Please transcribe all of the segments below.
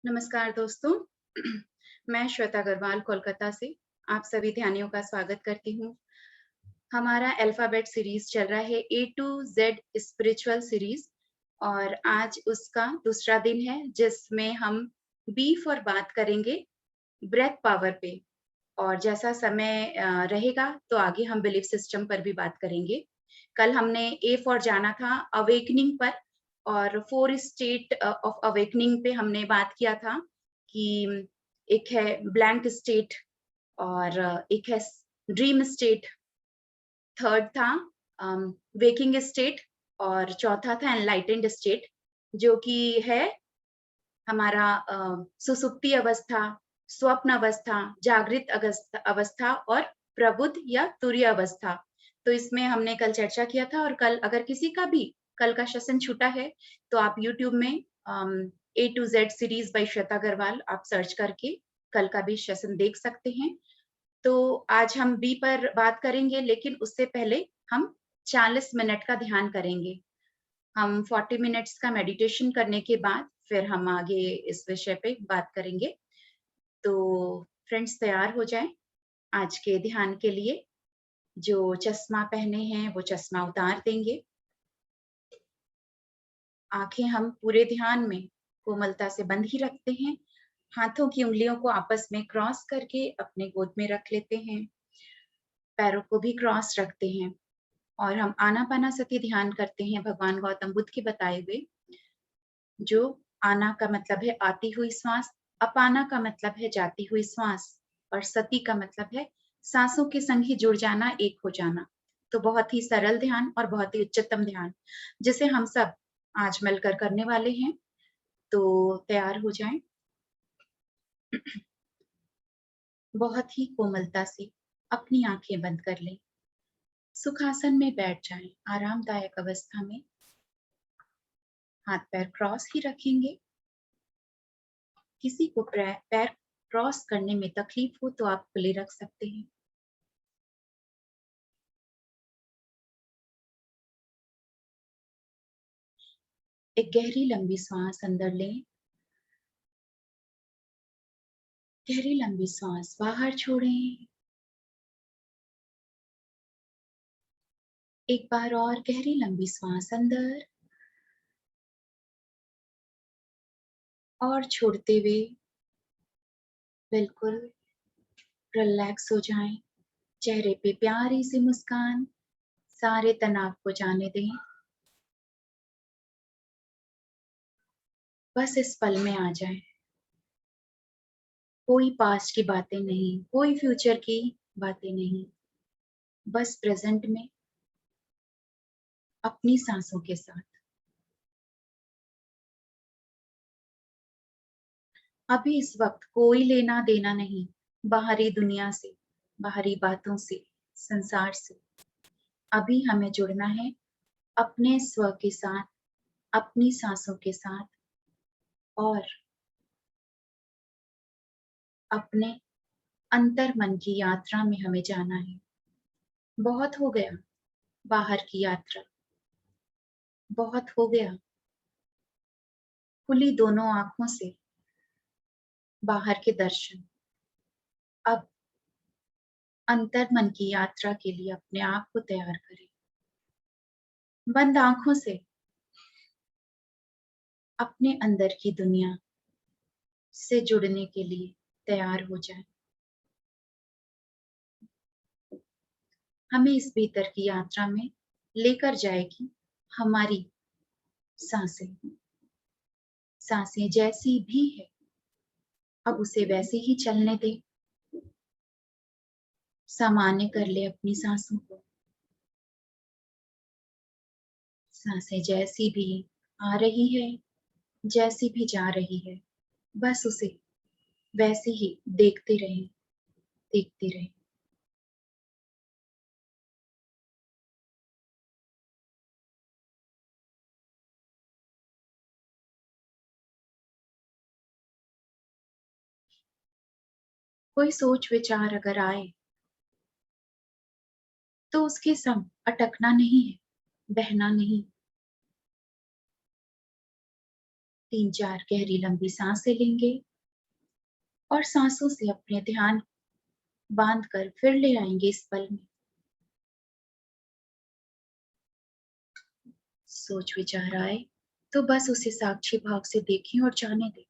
नमस्कार दोस्तों। मैं श्वेता अग्रवाल कोलकाता से आप सभी ध्यानियों का स्वागत करती हूँ। हमारा अल्फाबेट सीरीज चल रहा है ए टू जेड स्पिरिचुअल सीरीज और आज उसका दूसरा दिन है जिसमें हम बी फॉर बात करेंगे ब्रेथ पावर पे। और जैसा समय रहेगा तो आगे हम बिलीफ सिस्टम पर भी बात करेंगे। कल हमने ए फॉर जाना था अवेकनिंग पर और 4 स्टेट ऑफ अवेकनिंग पे हमने बात किया था कि एक है ब्लैंक स्टेट और एक है ड्रीम स्टेट, थर्ड था वेकिंग स्टेट और चौथा था एनलाइटेंड स्टेट जो कि है हमारा सुसुप्ति अवस्था, स्वप्न अवस्था, जागृत अवस्था और प्रबुद्ध या तुरीय अवस्था। तो इसमें हमने कल चर्चा किया था और कल अगर किसी का भी कल का सेशन छूटा है तो आप यूट्यूब में A to Z series by Shweta Agarwal आप सर्च करके कल का भी सेशन देख सकते हैं। तो आज हम बी पर बात करेंगे लेकिन उससे पहले हम 40 मिनट का ध्यान करेंगे। हम 40 मिनट्स का मेडिटेशन करने के बाद फिर हम आगे इस विषय पे बात करेंगे। तो फ्रेंड्स तैयार हो जाएं आज के ध्यान के लिए। जो चश्मा पहने हैं वो चश्मा उतार देंगे। आंखें हम पूरे ध्यान में कोमलता से बंद ही रखते हैं। हाथों की उंगलियों को आपस में क्रॉस करके अपने गोद में रख लेते हैं। पैरों को भी क्रॉस रखते हैं और हम आनापानासति ध्यान करते हैं भगवान गौतम बुद्ध के बताए हुए। जो आना का मतलब है आती हुई श्वास, अपाना का मतलब है जाती हुई श्वास और सती का मतलब है सांसों के संग ही जुड़ जाना, एक हो जाना। तो बहुत ही सरल ध्यान और बहुत ही उच्चतम ध्यान जिसे हम सब आज मिलकर करने वाले हैं। तो तैयार हो जाएं। बहुत ही कोमलता से अपनी आंखें बंद कर लें। सुखासन में बैठ जाएं, आरामदायक अवस्था में। हाथ पैर क्रॉस ही रखेंगे। किसी को पैर क्रॉस करने में तकलीफ हो तो आप खुले रख सकते हैं। एक गहरी लंबी सांस अंदर लें। गहरी लंबी सांस बाहर छोड़ें। एक बार और गहरी लंबी सांस अंदर और छोड़ते हुए बिल्कुल रिलैक्स हो जाएं। चेहरे पे प्यारी सी मुस्कान, सारे तनाव को जाने दें। बस इस पल में आ जाएं। कोई पास्ट की बातें नहीं, कोई फ्यूचर की बातें नहीं, बस प्रेजेंट में अपनी सांसों के साथ। अभी इस वक्त कोई लेना देना नहीं बाहरी दुनिया से, बाहरी बातों से, संसार से। अभी हमें जुड़ना है अपने स्व के साथ, अपनी सांसों के साथ और अपने अंतर मन की यात्रा में हमें जाना है। बहुत हो गया बाहर की यात्रा, बहुत हो गया खुली दोनों आंखों से बाहर के दर्शन। अब अंतर मन की यात्रा के लिए अपने आप को तैयार करें। बंद आंखों से अपने अंदर की दुनिया से जुड़ने के लिए तैयार हो जाए। हमें इस भीतर की यात्रा में लेकर जाएगी हमारी सांसें। सांसें जैसी भी है अब उसे वैसे ही चलने दे। सामान्य कर ले अपनी सांसों को। सांसें जैसी भी आ रही है, जैसी भी जा रही है, बस उसे वैसे ही देखते रहें, देखते रहें। कोई सोच विचार अगर आए तो उसके संग अटकना नहीं है, बहना नहीं। 3-4 गहरी लंबी सांसें लेंगे और सांसों से अपने ध्यान बांधकर फिर ले आएंगे इस पल में। सोच विचार आए तो बस उसे साक्षी भाव से देखें और जाने दें।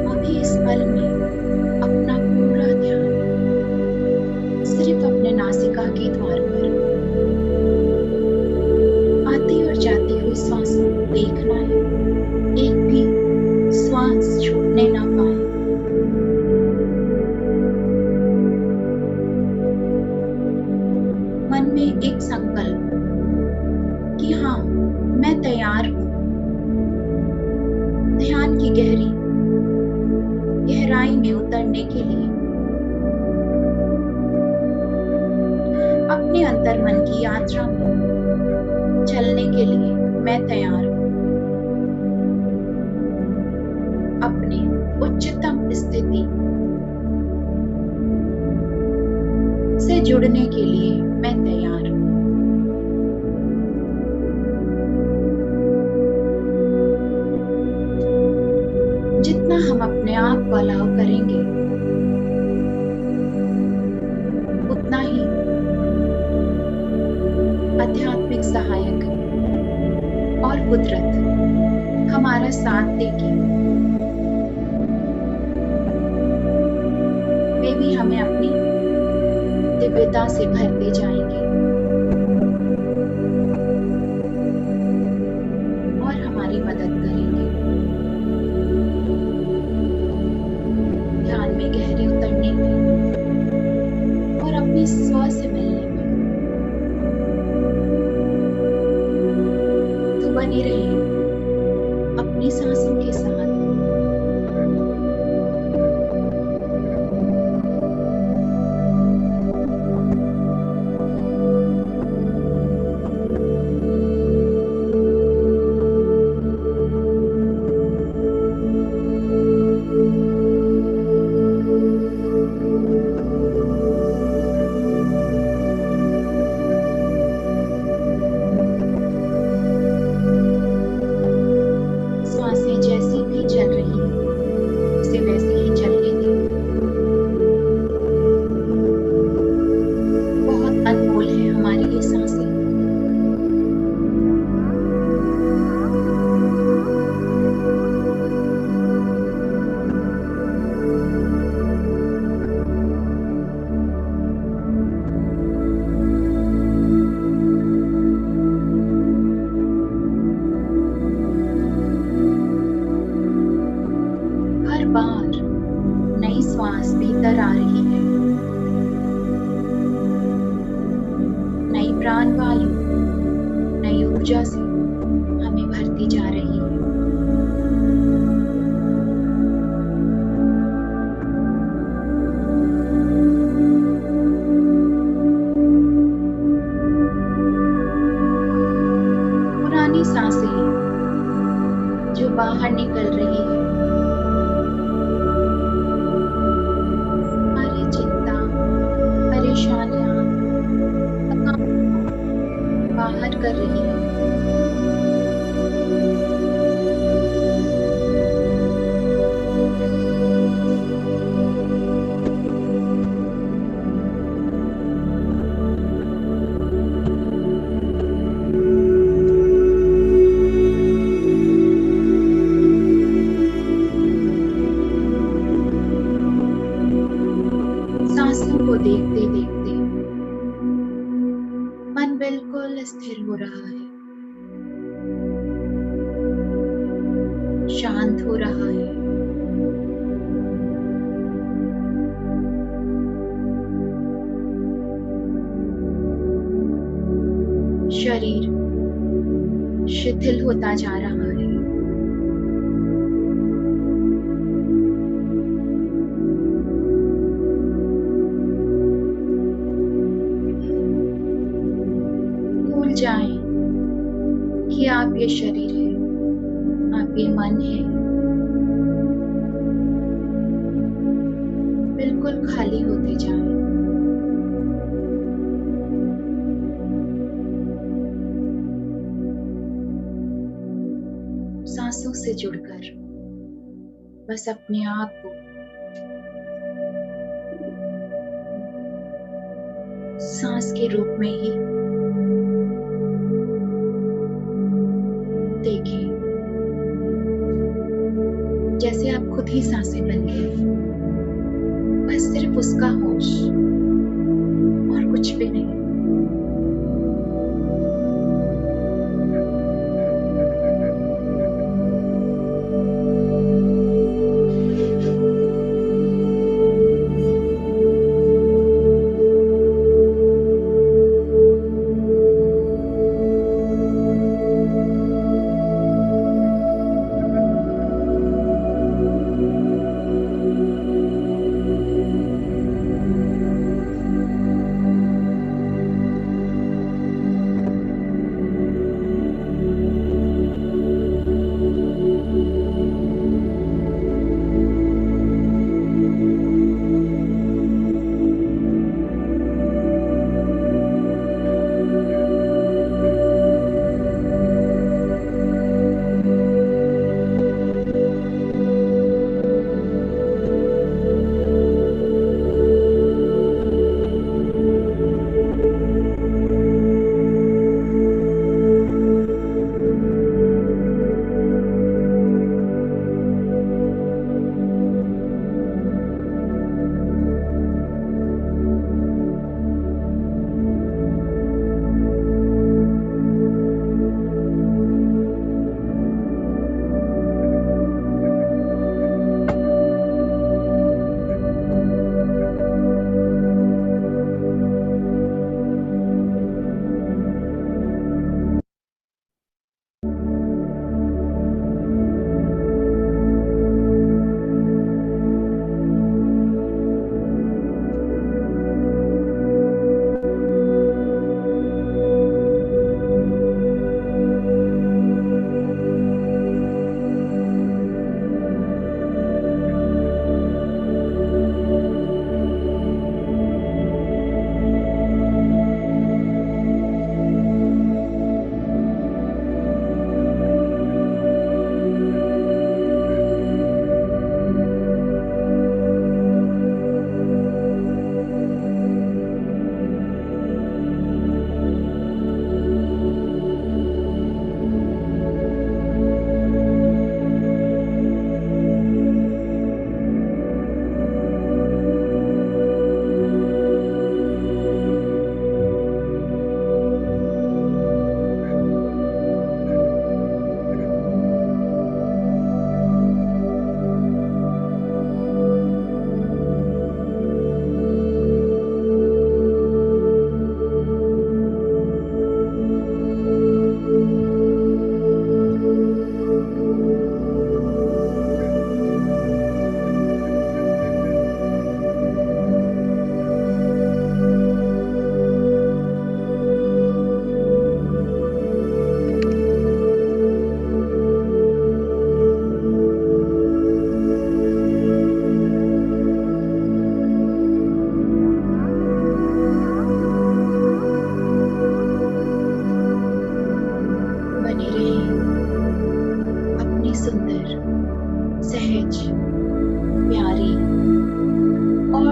अभी इस पल में अपना पूरा ध्यान सिर्फ अपने नासिका के द्वार पर आती और जाती हुई सांसों को देखना है। एक भी श्वास छूटने ना पाए। मन में एक संकल्प कि हाँ, मैं तैयार हूँ ध्यान की गहराई में उतरने के लिए। अपने अंतर्मन की यात्रा में चलने के लिए मैं तैयार हूँ। अपने उच्चतम स्थिति से जुड़ने के लिए मैं तैयार हूँ। जितना हम अपने आप को अलाउ करेंगे उतना ही आध्यात्मिक सहायक और कुदरत हमारा साथ देगी। वे भी हमें अपनी दिव्यता से भरते जाएंगे और हमारी मदद करेंगे ध्यान में गहरे उतरने में और अपने स्व से मिलने में। तो बने रहिए अपनी सांसों के साथ। सांसें जैसी भी चल रही है उसे वैसे ही चलने दें। बहुत अनमोल है हमारी ये सांसें। हर बार नई श्वास भीतर आ रही है, नई प्राण वायु नई ऊर्जा से हमें भरती जा रही है। पुरानी सांसें जो बाहर निकल रही है हमारी चिंता, परेशानियां, थकान को बाहर कर रही है। को देखते देखते मन बिल्कुल स्थिर हो रहा है, शांत हो रहा है। शरीर शिथिल होता जा रहा है। भूल जाएं कि आप ये शरीर है, आप ये मन है। बिल्कुल खाली होते जाएं। सांसों से जुड़कर बस अपने आप को सांस के रूप में ही देखें, जैसे आप खुद ही सांसें बन गए। बस सिर्फ उसका होश और कुछ भी नहीं।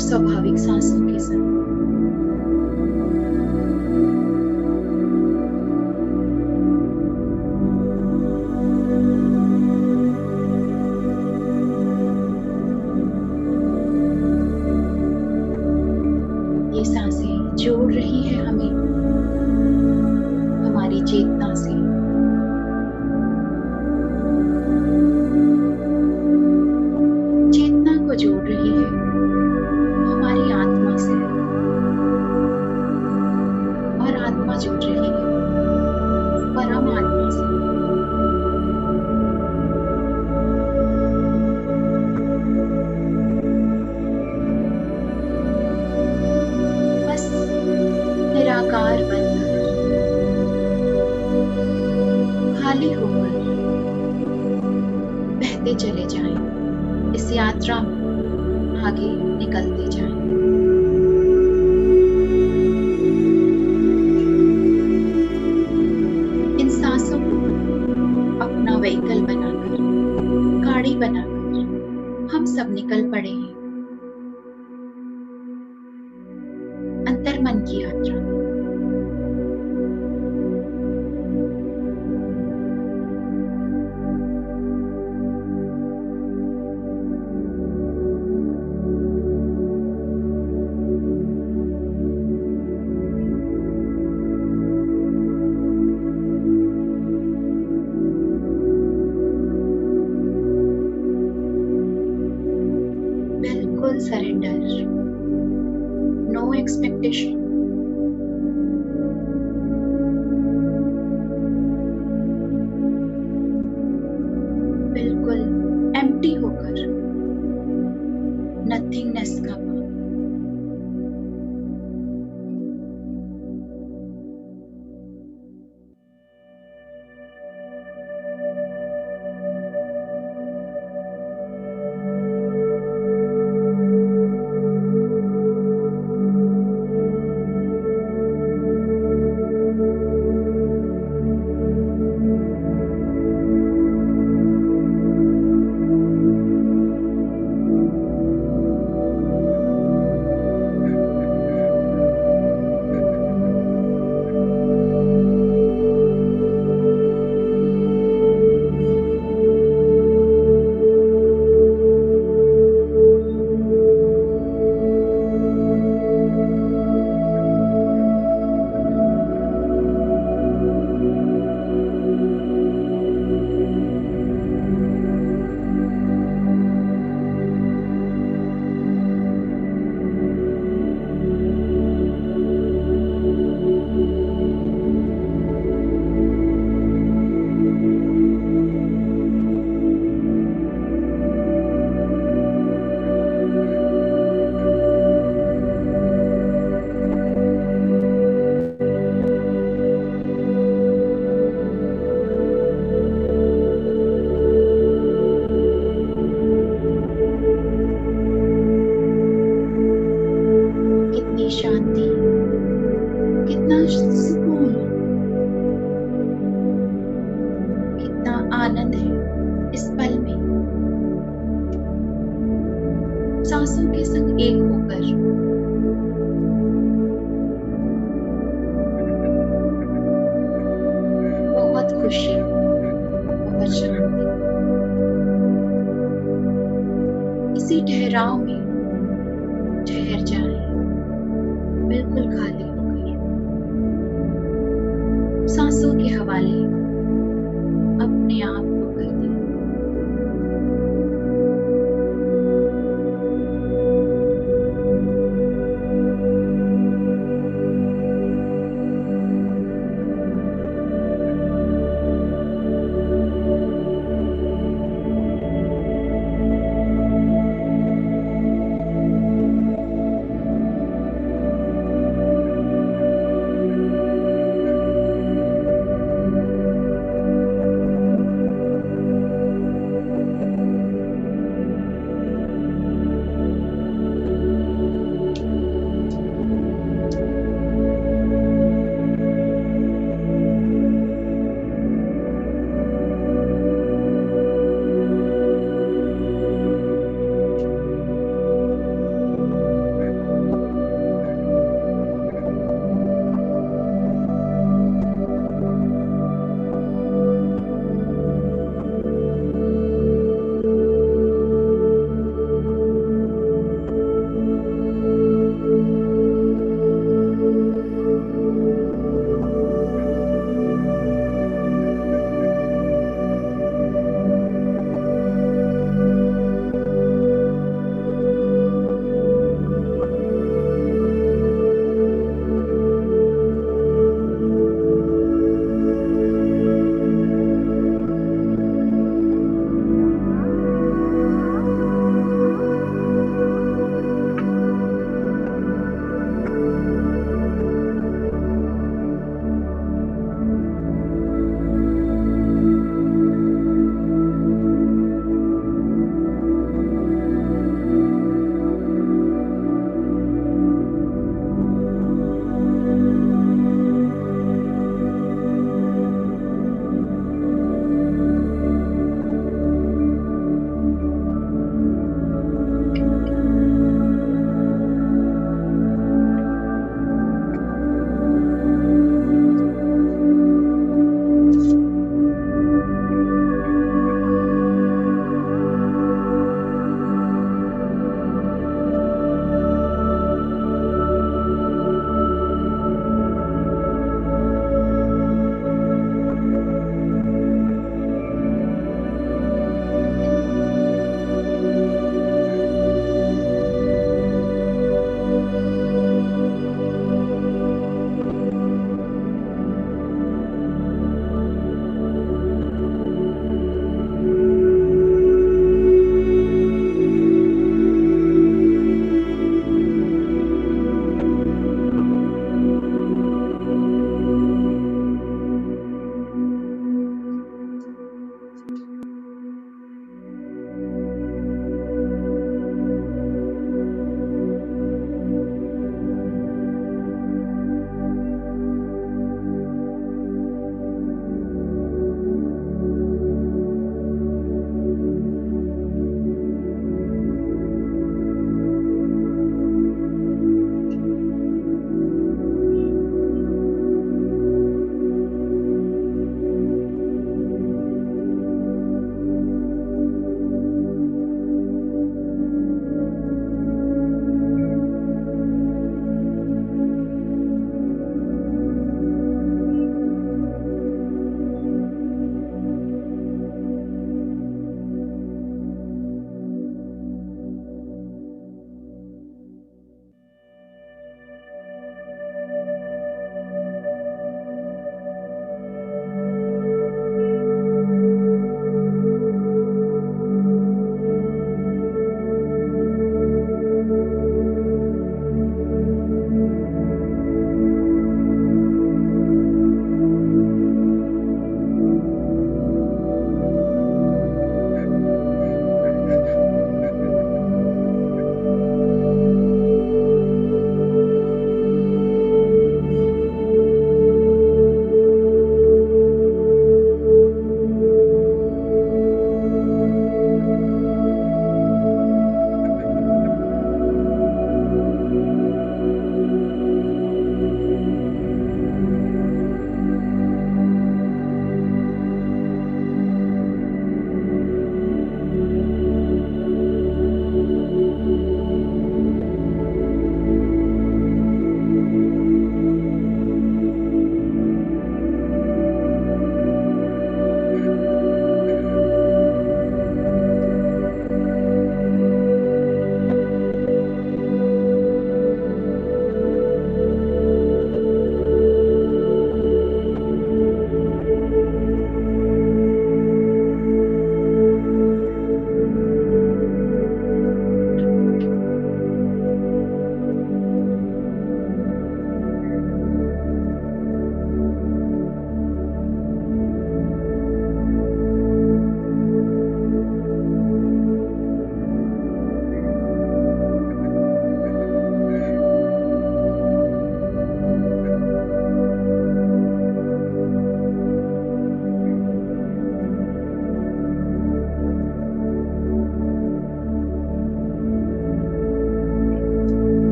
स्वाभाविक सांसों के साथ। जोड़ रही है हमारी आत्मा से, और आत्मा जुड़ रही है परम आत्मा से। बस निराकार बनकर, खाली होकर बहते चले जाएं, इस यात्रा में आगे निकलते जाएं। इन सांसों को अपना व्हीकल बनाकर, गाड़ी बनाकर हम सब निकल पड़े हैं अंतर्मन की यात्रा में। बिल्कुल सरेंडर, नो एक्सपेक्टेशन, बिल्कुल एम्प्टी होकर, नथिंगनेस का भाव। कितनी शांति, कितना सुकून, कितना आनंद है इस पल में, सांसों के संग एक होकर। बहुत खुशी, बहुत शांति, इसी ठहराव में ठहर जाएं, बिल्कुल खाली होकर, सांसों के हवाले अपने आप को कर दें।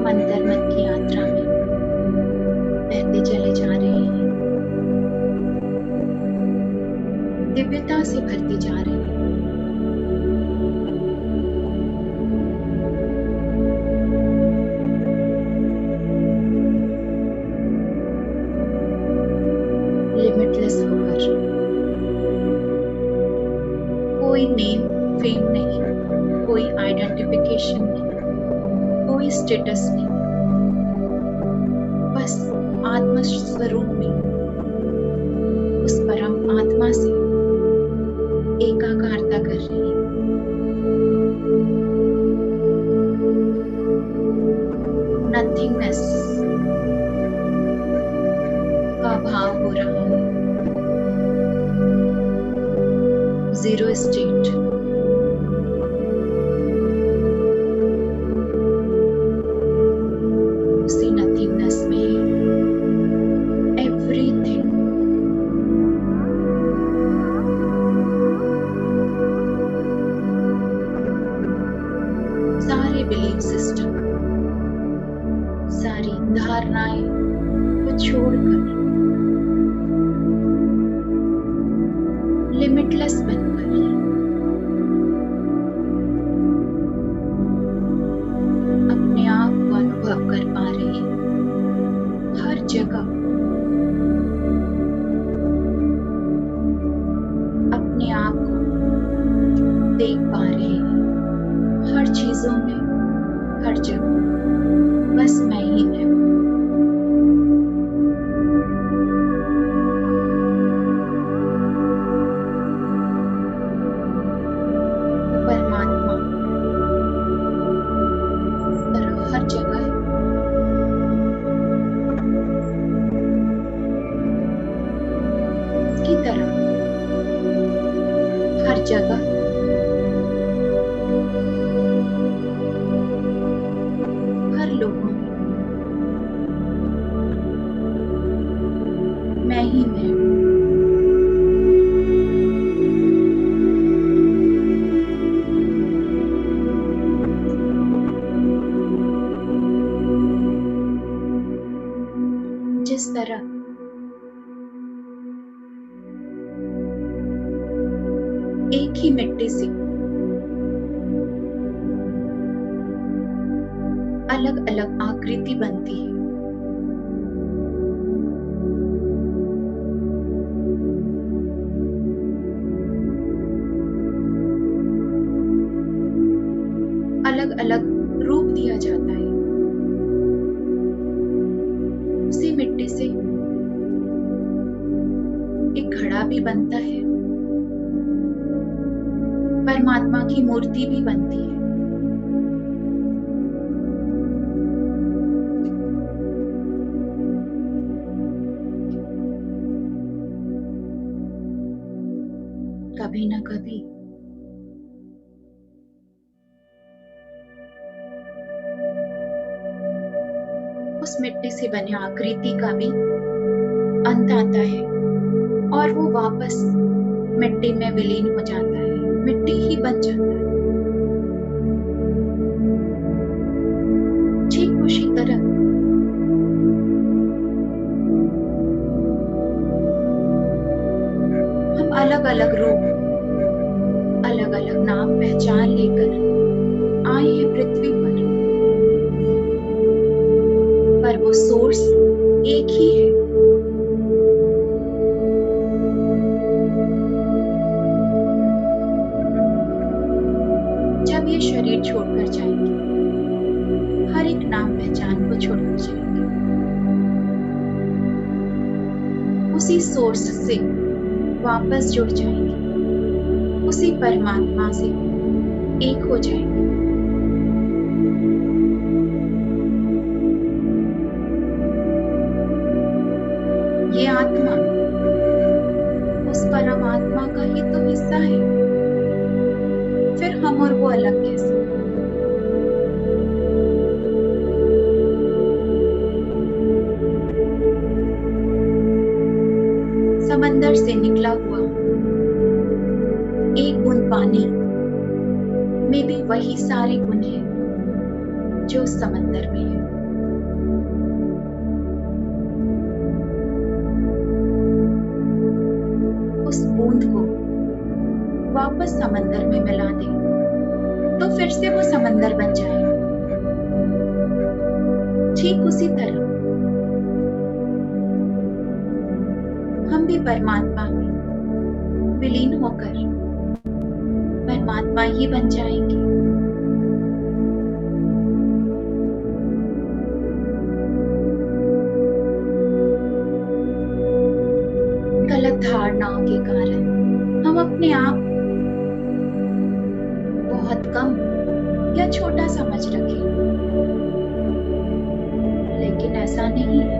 हम अंतर्मन की यात्रा में बहते चले जा रहे हैं, दिव्यता से भरते जा रहे हैं। लिमिटलेस होकर, कोई नेम फेम नहीं, कोई आइडेंटिफिकेशन नहीं, कोई स्टेटस नहीं, बस आत्म स्वरूप में उस परम आत्मा से एकाकारता कर रही है। नथिंगनेस का भाव हो रहा है। जीरो स्टेट, उसी नथिंगनेस में एवरीथिंग सारे बिलीफ सिस्टम, सारी धारणाएं को छोड़कर लिमिटलेस बनकर अपने आप को अनुभव कर पा रहे हैं। हर जगह अपने आप को देख पा रहे हैं। हर चीजों में, हर जगह बस मैं ही मैं हूँ। परमात्मा तरह हर जगह है। उसकी तरह हर जगह हर लोगों में मैं ही मैं हूँ। जिस तरह एक ही मिट्टी से अलग अलग आकृति बनती है, अलग अलग रूप दिया जाता है। उसी मिट्टी से एक घड़ा भी बनता है, परमात्मा की मूर्ति भी बनती है। कभी न कभी उस मिट्टी से बने आकृति का भी अंत आता है और वो वापस मिट्टी में विलीन हो जाता है, मिट्टी ही बन जाता है। ठीक उसी तरह हम अलग अलग रूप, अलग अलग नाम पहचान लेकर आए हैं पृथ्वी पर वो सोर्स एक ही है। जब ये शरीर छोड़कर जाएंगे, हर एक नाम पहचान को छोड़कर जाएंगे, उसी सोर्स से वापस जुड़ जाएंगे, उसी परमात्मा से एक हो जाएंगे। ये आत्मा उस परमात्मा का ही तो हिस्सा है, फिर हम और वो अलग कैसे? समंदर से निकला हुआ एक बूंद पानी में भी वही सारे गुण हैं जो उस समंदर में है। उस बूंद को वापस समंदर में मिला दें तो फिर से वो समंदर बन जाए। ठीक उसी तरह हम भी परमात्मा में विलीन होकर परमात्मा ही बन जाएंगे। गलत धारणाओं के कारण हम अपने आप बहुत कम या छोटा समझ रखें, लेकिन ऐसा नहीं है।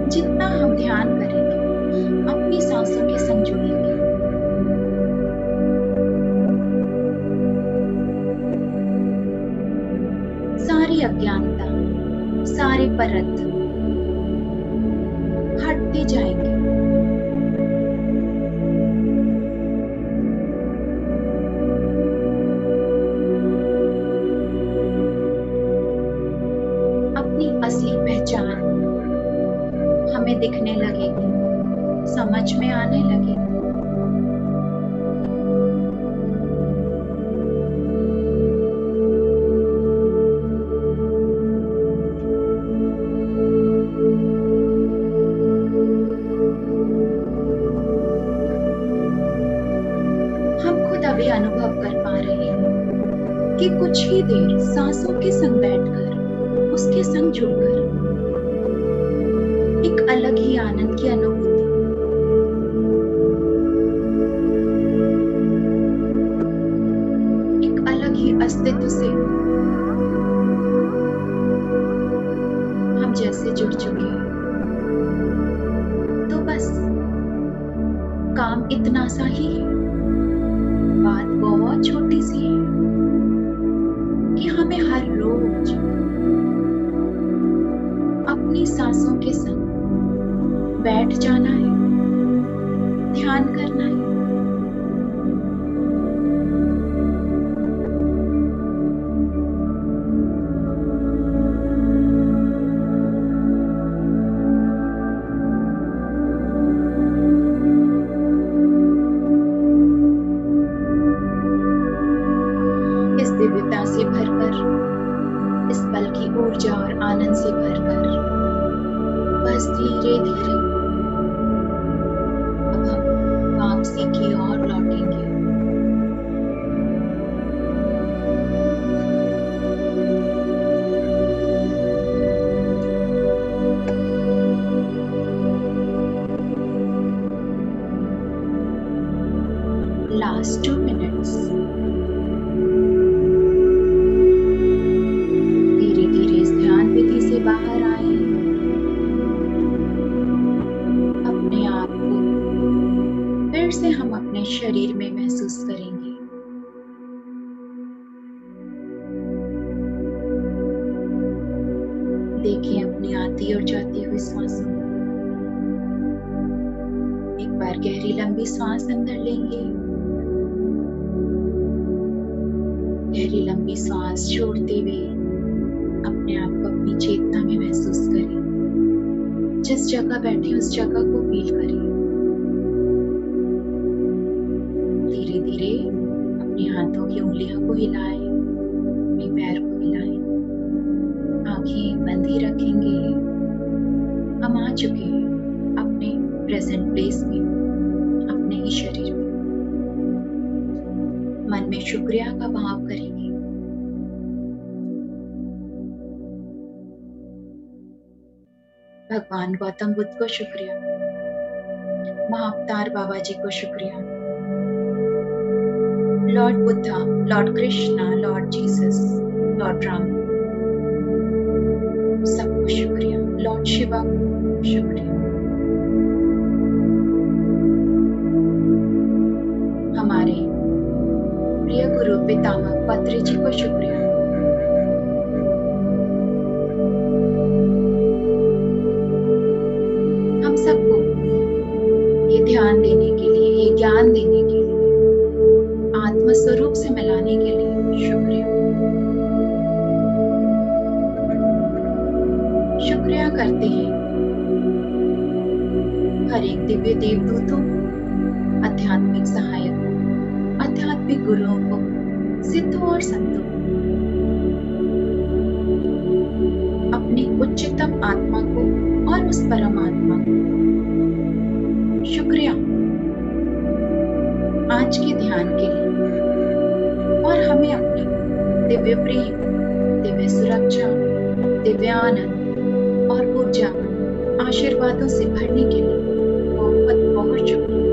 जितना हम ध्यान करेंगे, अपनी सांसों के संग जुड़ेंगे, सारी अज्ञानता, सारे परत हटते जाएंगे। अपनी असली पहचान हमें दिखने लगेगी, समझ में आने लगेगी। हम खुद अभी अनुभव कर पा रहे हैं कि कुछ ही देर सांसों के संग बैठकर, उसके संग जुड़कर एक अलग ही आनंद की अनुभूति, एक अलग ही अस्तित्व से हम जैसे जुड़ चुके हैं। तो बस काम इतना सा ही है, बात बहुत छोटी सी है कि हमें हर रोज अपनी सांसों के संग बैठ जाना है, ध्यान करना है। इस दिव्यता से भरकर, इस पल की ऊर्जा और आनंद से भरकर, बस धीरे धीरे अब हम वापसी की ओर लौटेंगे। Last 2 minutes. धीरे धीरे इस ध्यान विधि से बाहर आए, अपने आप को फिर से हम अपने शरीर में महसूस करेंगे। देखिए अपनी आती और जाती हुई सांसों। एक बार गहरी लंबी सांस अंदर लेंगे, गहरी लंबी सांस छोड़ते हुए अपने आप को अपनी चेतना में महसूस करें। जिस जगह बैठे उस जगह को फील करें। धीरे धीरे अपने हाथों की उंगलियों को हिलाएं, अपने पैर को हिलाएं, आंखें बंद ही रखेंगे। हम आ चुके हैं अपने प्रेजेंट प्लेस में, अपने ही शरीर में। मन में शुक्रिया का भाव करेंगे। भगवान गौतम बुद्ध को शुक्रिया, महाअवतार बाबा जी को शुक्रिया, Lord Buddha, Lord Krishna, Lord Jesus, Lord Ram, सबको शुक्रिया, लॉर्ड शिवा को शुक्रिया, हमारे प्रिय गुरु पितामह पत्री जी को शुक्रिया, हम सबको ये ध्यान देने के लिए, ये ज्ञान देने के लिए, आत्म स्वरूप देवदूतों, आध्यात्मिक सहायकों, आध्यात्मिक गुरुओं को, सिद्धों और संतों, अपनी उच्चतम आत्मा को और उस परमात्मा को शुक्रिया आज के ध्यान के लिए, और हमें अपने दिव्य प्रेम, दिव्य सुरक्षा, दिव्य आनंद और ऊर्जा आशीर्वादों से भरने के लिए बहुत बहुत शुक्रिया।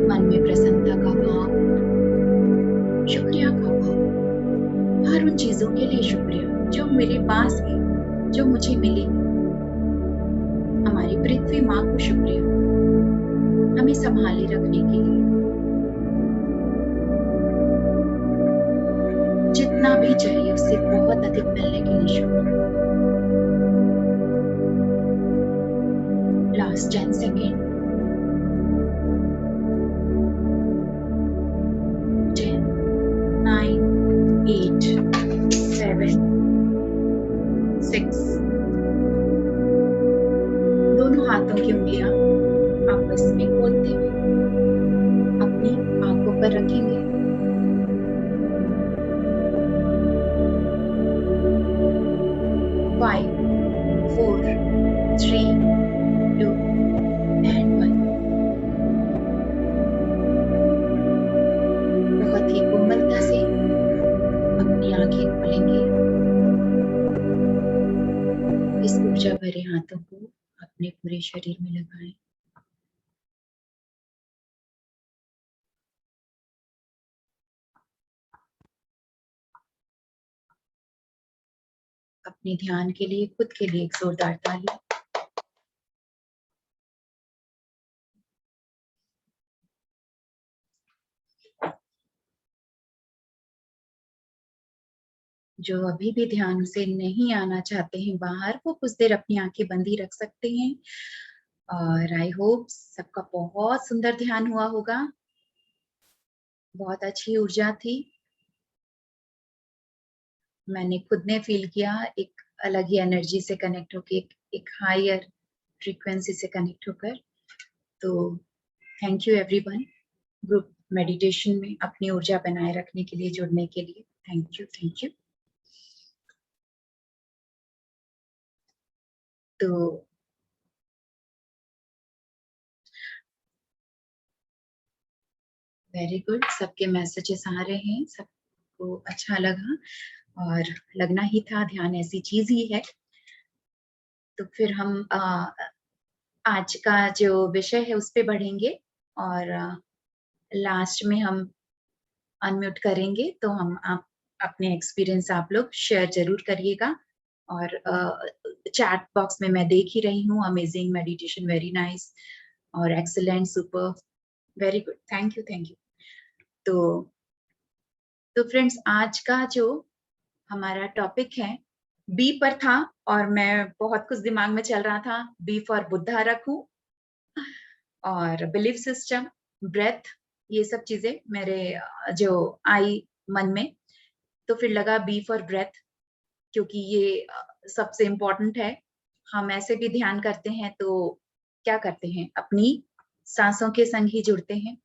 मन में प्रसन्नता का भाव, शुक्रिया का भाव, हर उन चीजों के लिए शुक्रिया जो मेरे पास है, जो मुझे मिली। हमारी पृथ्वी माँ को शुक्रिया हमें संभाले रखने के लिए। जितना भी चाहिए उससे बहुत अधिक मिलने के लिए शुक्रिया। Last 10 second. 10, 9, 8, 7, 6। दोनों हाथों की उंगलियां आपस में खोलते हुए अपनी आंखों पर रखेंगे। Five, 4, 3, 2 and 1। बहुत ही कोमलता से अपनी आंखें खोलेंगे। इस ऊर्जा भरे हाथों को अपने पूरे शरीर में लगाएं। अपने ध्यान के लिए खुद के लिए एक जोरदार ताली। जो अभी भी ध्यान से नहीं आना चाहते हैं बाहर, वो कुछ देर अपनी आंखें बंद ही रख सकते हैं। और आई होप सबका बहुत सुंदर ध्यान हुआ होगा। बहुत अच्छी ऊर्जा थी। मैंने खुद ने फील किया एक अलग ही एनर्जी से कनेक्ट होके, एक हायर फ्रीक्वेंसी से कनेक्ट होकर। तो thank you everyone, group meditation में अपनी ऊर्जा बनाए रखने के लिए, जुड़ने के लिए थैंक यू, थैंक यू। तो वेरी गुड, सबके मैसेजेस आ रहे हैं, सबको अच्छा लगा और लगना ही था, ध्यान ऐसी चीज ही है। तो फिर हम आज का जो विषय है उस पे बढ़ेंगे और लास्ट में हम अनम्यूट करेंगे, तो हम आप अपने एक्सपीरियंस आप लोग शेयर जरूर करिएगा। और चैट बॉक्स में मैं देख ही रही हूँ, अमेजिंग मेडिटेशन, वेरी नाइस और excellent, super, very good, thank you, thank you. तो फ्रेंड्स, आज का जो हमारा टॉपिक है बी पर था, और मैं बहुत कुछ दिमाग में चल रहा था। बी फॉर बुद्धा रखूं, और बिलीफ सिस्टम, ब्रेथ, ये सब चीजें मेरे जो आई मन में। तो फिर लगा बी फॉर ब्रेथ, क्योंकि ये सबसे इम्पोर्टेंट है। हम ऐसे भी ध्यान करते हैं तो क्या करते हैं, अपनी सांसों के संग ही जुड़ते हैं,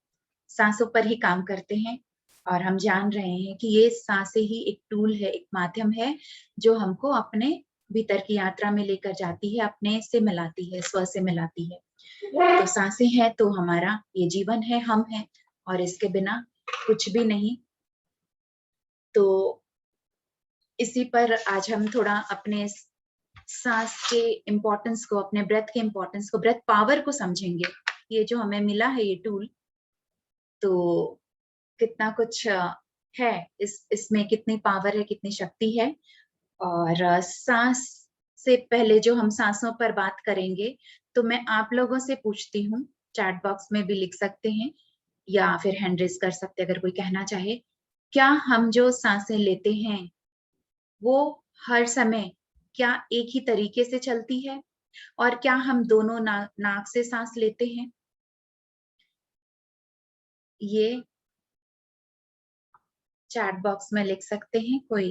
सांसों पर ही काम करते हैं। और हम जान रहे हैं कि ये सांसें ही एक टूल है, एक माध्यम है जो हमको अपने भीतर की यात्रा में लेकर जाती है, अपने से मिलाती है, स्व से मिलाती है। तो सांसें हैं तो हमारा ये जीवन है, हम हैं, और इसके बिना कुछ भी नहीं। तो इसी पर आज हम थोड़ा अपने सांस के इम्पोर्टेंस को, अपने ब्रेथ के इम्पोर्टेंस को, ब्रेथ पावर को समझेंगे। ये जो हमें मिला है ये टूल, तो कितना कुछ है इसमें, कितनी पावर है, कितनी शक्ति है। और सांस से पहले जो हम सांसों पर बात करेंगे, तो मैं आप लोगों से पूछती हूँ, चैट बॉक्स में भी लिख सकते हैं या फिर हैंड रेज कर सकते हैं अगर कोई कहना चाहे। क्या हम जो सांसें लेते हैं वो हर समय क्या एक ही तरीके से चलती है, और क्या हम दोनों नाक से सांस लेते हैं? ये चैट बॉक्स में लिख सकते हैं कोई।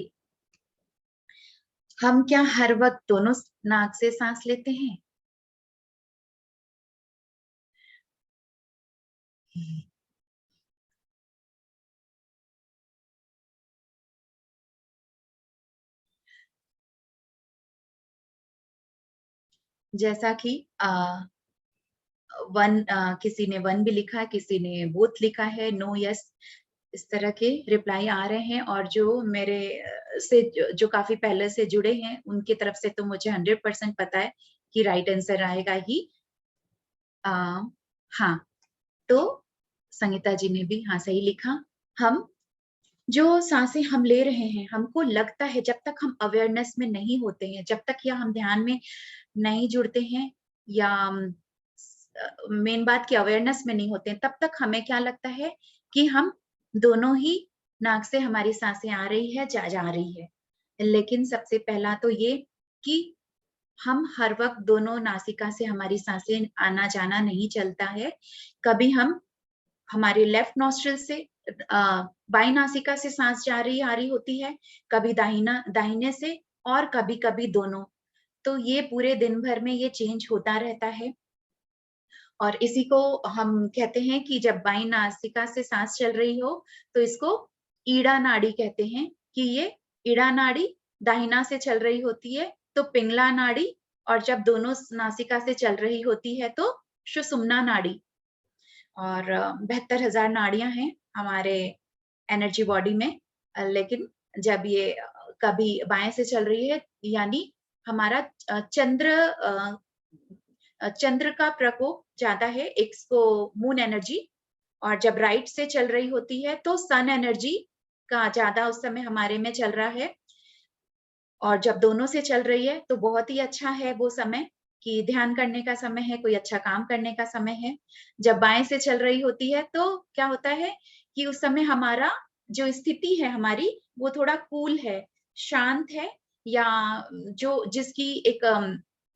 हम क्या हर वक्त दोनों नाक से सांस लेते हैं? जैसा कि किसी ने वन भी लिखा है, किसी ने बोथ लिखा है, नो यस, इस तरह के रिप्लाई आ रहे हैं। और जो मेरे से जो काफी पहले से जुड़े हैं उनकी तरफ से तो मुझे 100% पता है कि राइट आंसर आएगा ही हाँ। तो संगीता जी ने भी हाँ सही लिखा। हम जो सांसें हम ले रहे हैं, हमको लगता है जब तक हम अवेयरनेस में नहीं होते हैं, जब तक या हम ध्यान में नहीं जुड़ते हैं या मेन बात की अवेयरनेस में नहीं होते हैं, तब तक हमें क्या लगता है कि हम दोनों ही नाक से हमारी सांसें आ रही है, जा रही है। लेकिन सबसे पहला तो ये कि हम हर वक्त दोनों नासिका से हमारी सांसें आना जाना नहीं चलता है। कभी हम हमारे लेफ्ट नॉस्ट्रिल से बाई नासिका से सांस जा रही आ रही होती है, कभी दाहिने से और कभी-कभी दोनों। तो ये पूरे दिन भर में ये चेंज होता रहता है। और इसी को हम कहते हैं कि जब बाई नासिका से सांस चल रही हो तो इसको ईड़ा नाड़ी कहते हैं कि ये ईड़ा नाड़ी दाहिना से चल रही होती है तो पिंगला नाड़ी, और जब दोनों नासिका से चल रही होती है तो सुषुम्ना नाड़ी। और 72,000 नाड़ियां हैं हमारे एनर्जी बॉडी में। लेकिन जब ये कभी बाएं से चल रही है यानी हमारा चंद्र का प्रकोप ज्यादा है, इसको मून एनर्जी। और जब राइट से चल रही होती है तो सन एनर्जी का ज्यादा उस समय हमारे में चल रहा है। और जब दोनों से चल रही है तो बहुत ही अच्छा है वो समय कि ध्यान करने का समय है, कोई अच्छा काम करने का समय है। जब बाएं से चल रही होती है तो क्या होता है कि उस समय हमारा जो स्थिति है हमारी वो थोड़ा कूल है, शांत है, या जो जिसकी एक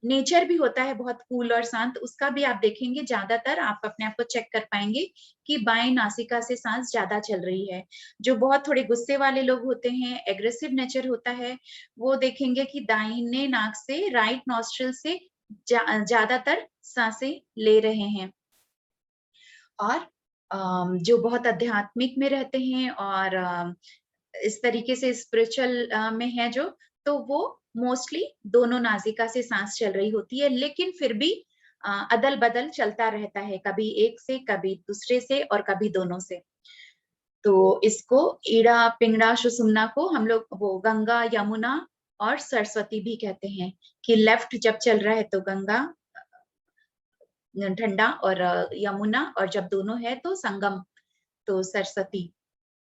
नेचर भी होता है बहुत कूल और शांत, उसका भी आप देखेंगे ज्यादातर आप अपने आप को चेक कर पाएंगे कि बाएं नासिका से सांस ज्यादा चल रही है। जो बहुत थोड़े गुस्से वाले लोग होते हैं, एग्रेसिव नेचर होता है, वो देखेंगे कि दाहिने नाक से राइट नॉस्ट्रिल से ज्यादातर सांसें ले रहे हैं। और जो बहुत आध्यात्मिक में रहते हैं और इस तरीके से स्पिरिचुअल में है जो, तो वो मोस्टली दोनों नासिका से सांस चल रही होती है, लेकिन फिर भी अदल बदल चलता रहता है, कभी एक से कभी दूसरे से और कभी दोनों से। तो इसको ईड़ा पिंगड़ा सुषुम्ना को हम लोग वो गंगा यमुना और सरस्वती भी कहते हैं कि लेफ्ट जब चल रहा है तो गंगा ठंडा और यमुना, और जब दोनों है तो संगम, तो सरस्वती।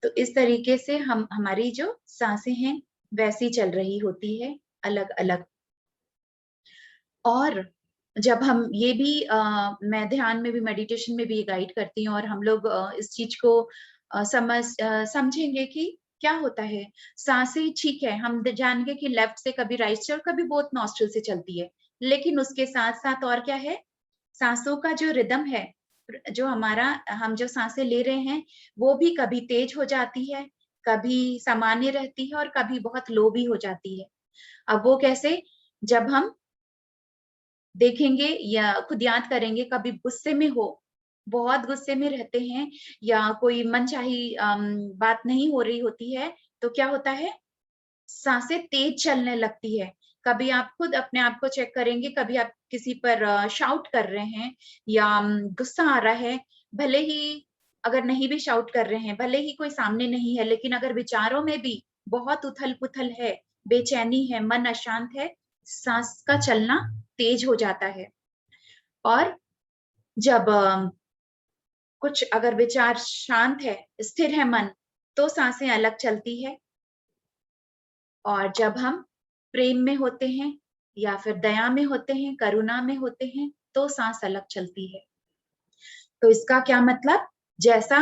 तो इस तरीके से हम हमारी जो सांसें हैं वैसी चल रही होती है अलग अलग। और जब हम ये भी मैं ध्यान में भी मेडिटेशन में भी गाइड करती हूँ और हम लोग इस चीज को समझेंगे कि क्या होता है। सांसें ठीक है, हम जान गए कि लेफ्ट से कभी राइट से और कभी बोथ नॉस्ट्रिल से चलती है, लेकिन उसके साथ साथ और क्या है, सांसों का जो रिदम है, जो हमारा हम जो सांसें ले रहे हैं वो भी कभी तेज हो जाती है, कभी सामान्य रहती है और कभी बहुत लो भी हो जाती है। अब वो कैसे, जब हम देखेंगे या खुद याद करेंगे, कभी गुस्से में हो, बहुत गुस्से में रहते हैं या कोई मनचाही बात नहीं हो रही होती है, तो क्या होता है, सांसें तेज चलने लगती है। कभी आप खुद अपने आप को चेक करेंगे, कभी आप किसी पर शाउट कर रहे हैं या गुस्सा आ रहा है, भले ही अगर नहीं भी शाउट कर रहे हैं, भले ही कोई सामने नहीं है, लेकिन अगर विचारों में भी बहुत उथल-पुथल है, बेचैनी है, मन अशांत है, सांस का चलना तेज हो जाता है। और जब कुछ अगर विचार शांत है, स्थिर है मन, तो सांसें अलग चलती है। और जब हम प्रेम में होते हैं या फिर दया में होते हैं, करुणा में होते हैं, तो सांस अलग चलती है। तो इसका क्या मतलब, जैसा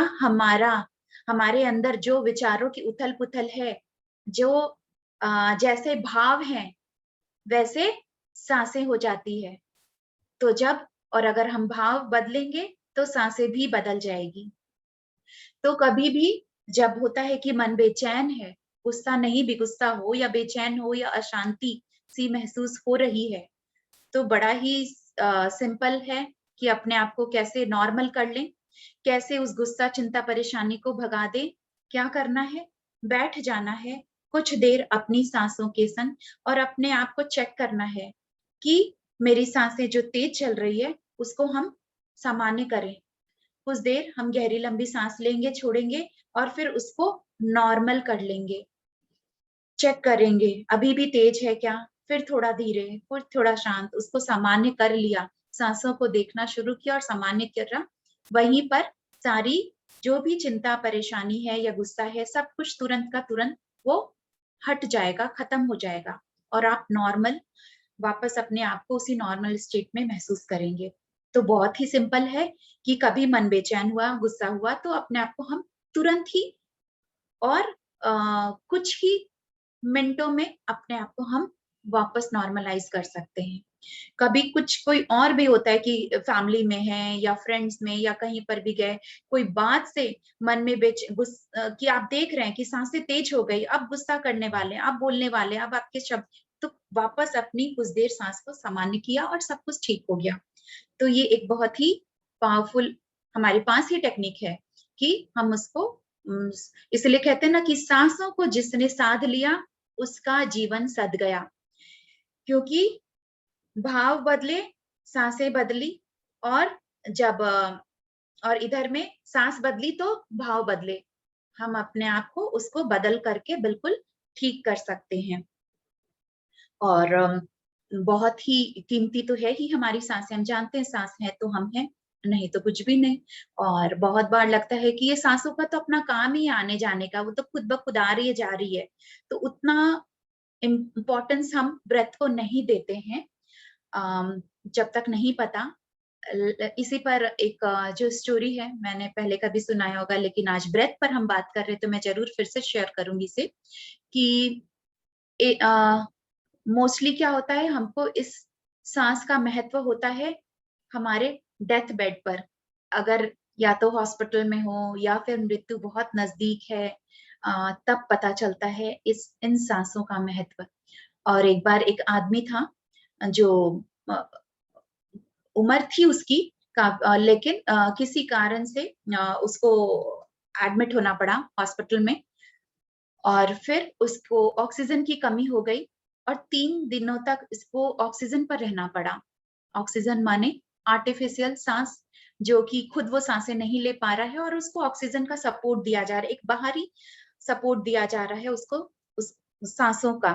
हमारे अंदर जो विचारों की उथल-पुथल है, जो जैसे भाव हैं, वैसे सांसें हो जाती है। तो जब और अगर हम भाव बदलेंगे, तो सांसें भी बदल जाएगी। तो कभी भी जब होता है कि मन बेचैन है, गुस्सा नहीं भी गुस्सा हो या बेचैन हो या अशांति, सी महसूस हो रही है, तो बड़ा ही सिंपल है कि अपने आप को कैसे नॉर्मल कर लें, कैसे उस गुस्सा, चिंता, परेशानी को भगा दें। क्या करना है? बैठ जाना है कुछ देर अपनी सांसों के संग और अपने आप को चेक करना है कि मेरी सांसें जो तेज चल रही है, उसको हम सामान्य करें। कुछ देर हम गहरी लंबी सांस लेंगे, छोड़ेंगे और फिर उसको नॉर्मल कर लेंगे। चेक करेंगे, अभी भी तेज है क्या? फिर थोड़ा धीरे, फिर थोड़ा शांत, उसको सामान्य कर लिया। सांसों को देखना शुरू किया और सामान्य करा। वहीं पर सारी जो भी चिंता, परेशानी है या गुस्सा है, सब कुछ तुरंत का तुरंत वो हट जाएगा, खत्म हो जाएगा और आप नॉर्मल वापस अपने आप को उसी नॉर्मल स्टेट में महसूस करेंगे। तो बहुत ही सिंपल है कि कभी मन बेचैन हुआ, गुस्सा हुआ तो अपने आप को हम तुरंत ही और कुछ ही मिनटों में अपने आप को हम वापस नॉर्मलाइज़ कर सकते हैं। कभी कुछ कोई और भी होता है कि फैमिली में है या फ्रेंड्स में या कहीं पर भी गए, कोई बात से मन में कि आप देख रहे हैं कि साँसें तेज हो गई, अब गुस्सा करने वाले हैं, अब बोलने वाले हैं, अब आपके शब्द तो वापस अपनी कुछ देर साँस को सामान्य किया और सब कुछ ठीक हो गया। तो ये एक बहुत ही पावरफुल हमारे पास ही टेक्निक है कि हम उसको इसलिए कहते हैं ना कि साँसों को जिसने साध लिया, उसका जीवन सध गया। क्योंकि भाव बदले, साँसें बदली और जब और इधर में साँस बदली तो भाव बदले। हम अपने आप को उसको बदल करके बिल्कुल ठीक कर सकते हैं। और बहुत ही कीमती तो है ही हमारी साँसें, हम जानते हैं साँस है तो हम हैं, नहीं तो कुछ भी नहीं। और बहुत बार लगता है कि ये साँसों का तो अपना काम ही है आने-जाने का, वो तो खुद ब खुद आ रही है, जा रही है। तो उतना इम्पोर्टेंस हम ब्रेथ को नहीं देते हैं जब तक नहीं पता। इसी पर एक जो स्टोरी है मैंने पहले कभी सुनाया होगा लेकिन आज ब्रेथ पर हम बात कर रहे हैं तो मैं ज़रूर फिर से शेयर करूँगी इसे कि मोस्टली क्या होता है हमको इस साँस का महत्व होता है हमारे डेथ बेड पर। अगर या तो हॉस्पिटल में हो या फिर मृत्यु बहुत नज़दीक है तब पता चलता है इन साँसों का महत्व। और एक बार एक आदमी था जो अ, उम्र थी उसकी लेकिन किसी कारण से उसको एडमिट होना पड़ा हॉस्पिटल में और फिर उसको ऑक्सीजन की कमी हो गई और 3 दिनों तक इसको ऑक्सीजन पर रहना पड़ा। ऑक्सीजन माने आर्टिफिशियल साँस जो कि खुद वो साँसें नहीं ले पा रहा है और उसको ऑक्सीजन का सपोर्ट दिया जा रहा है, एक बाहरी सपोर्ट दिया जा रहा है उसको उस साँसों का।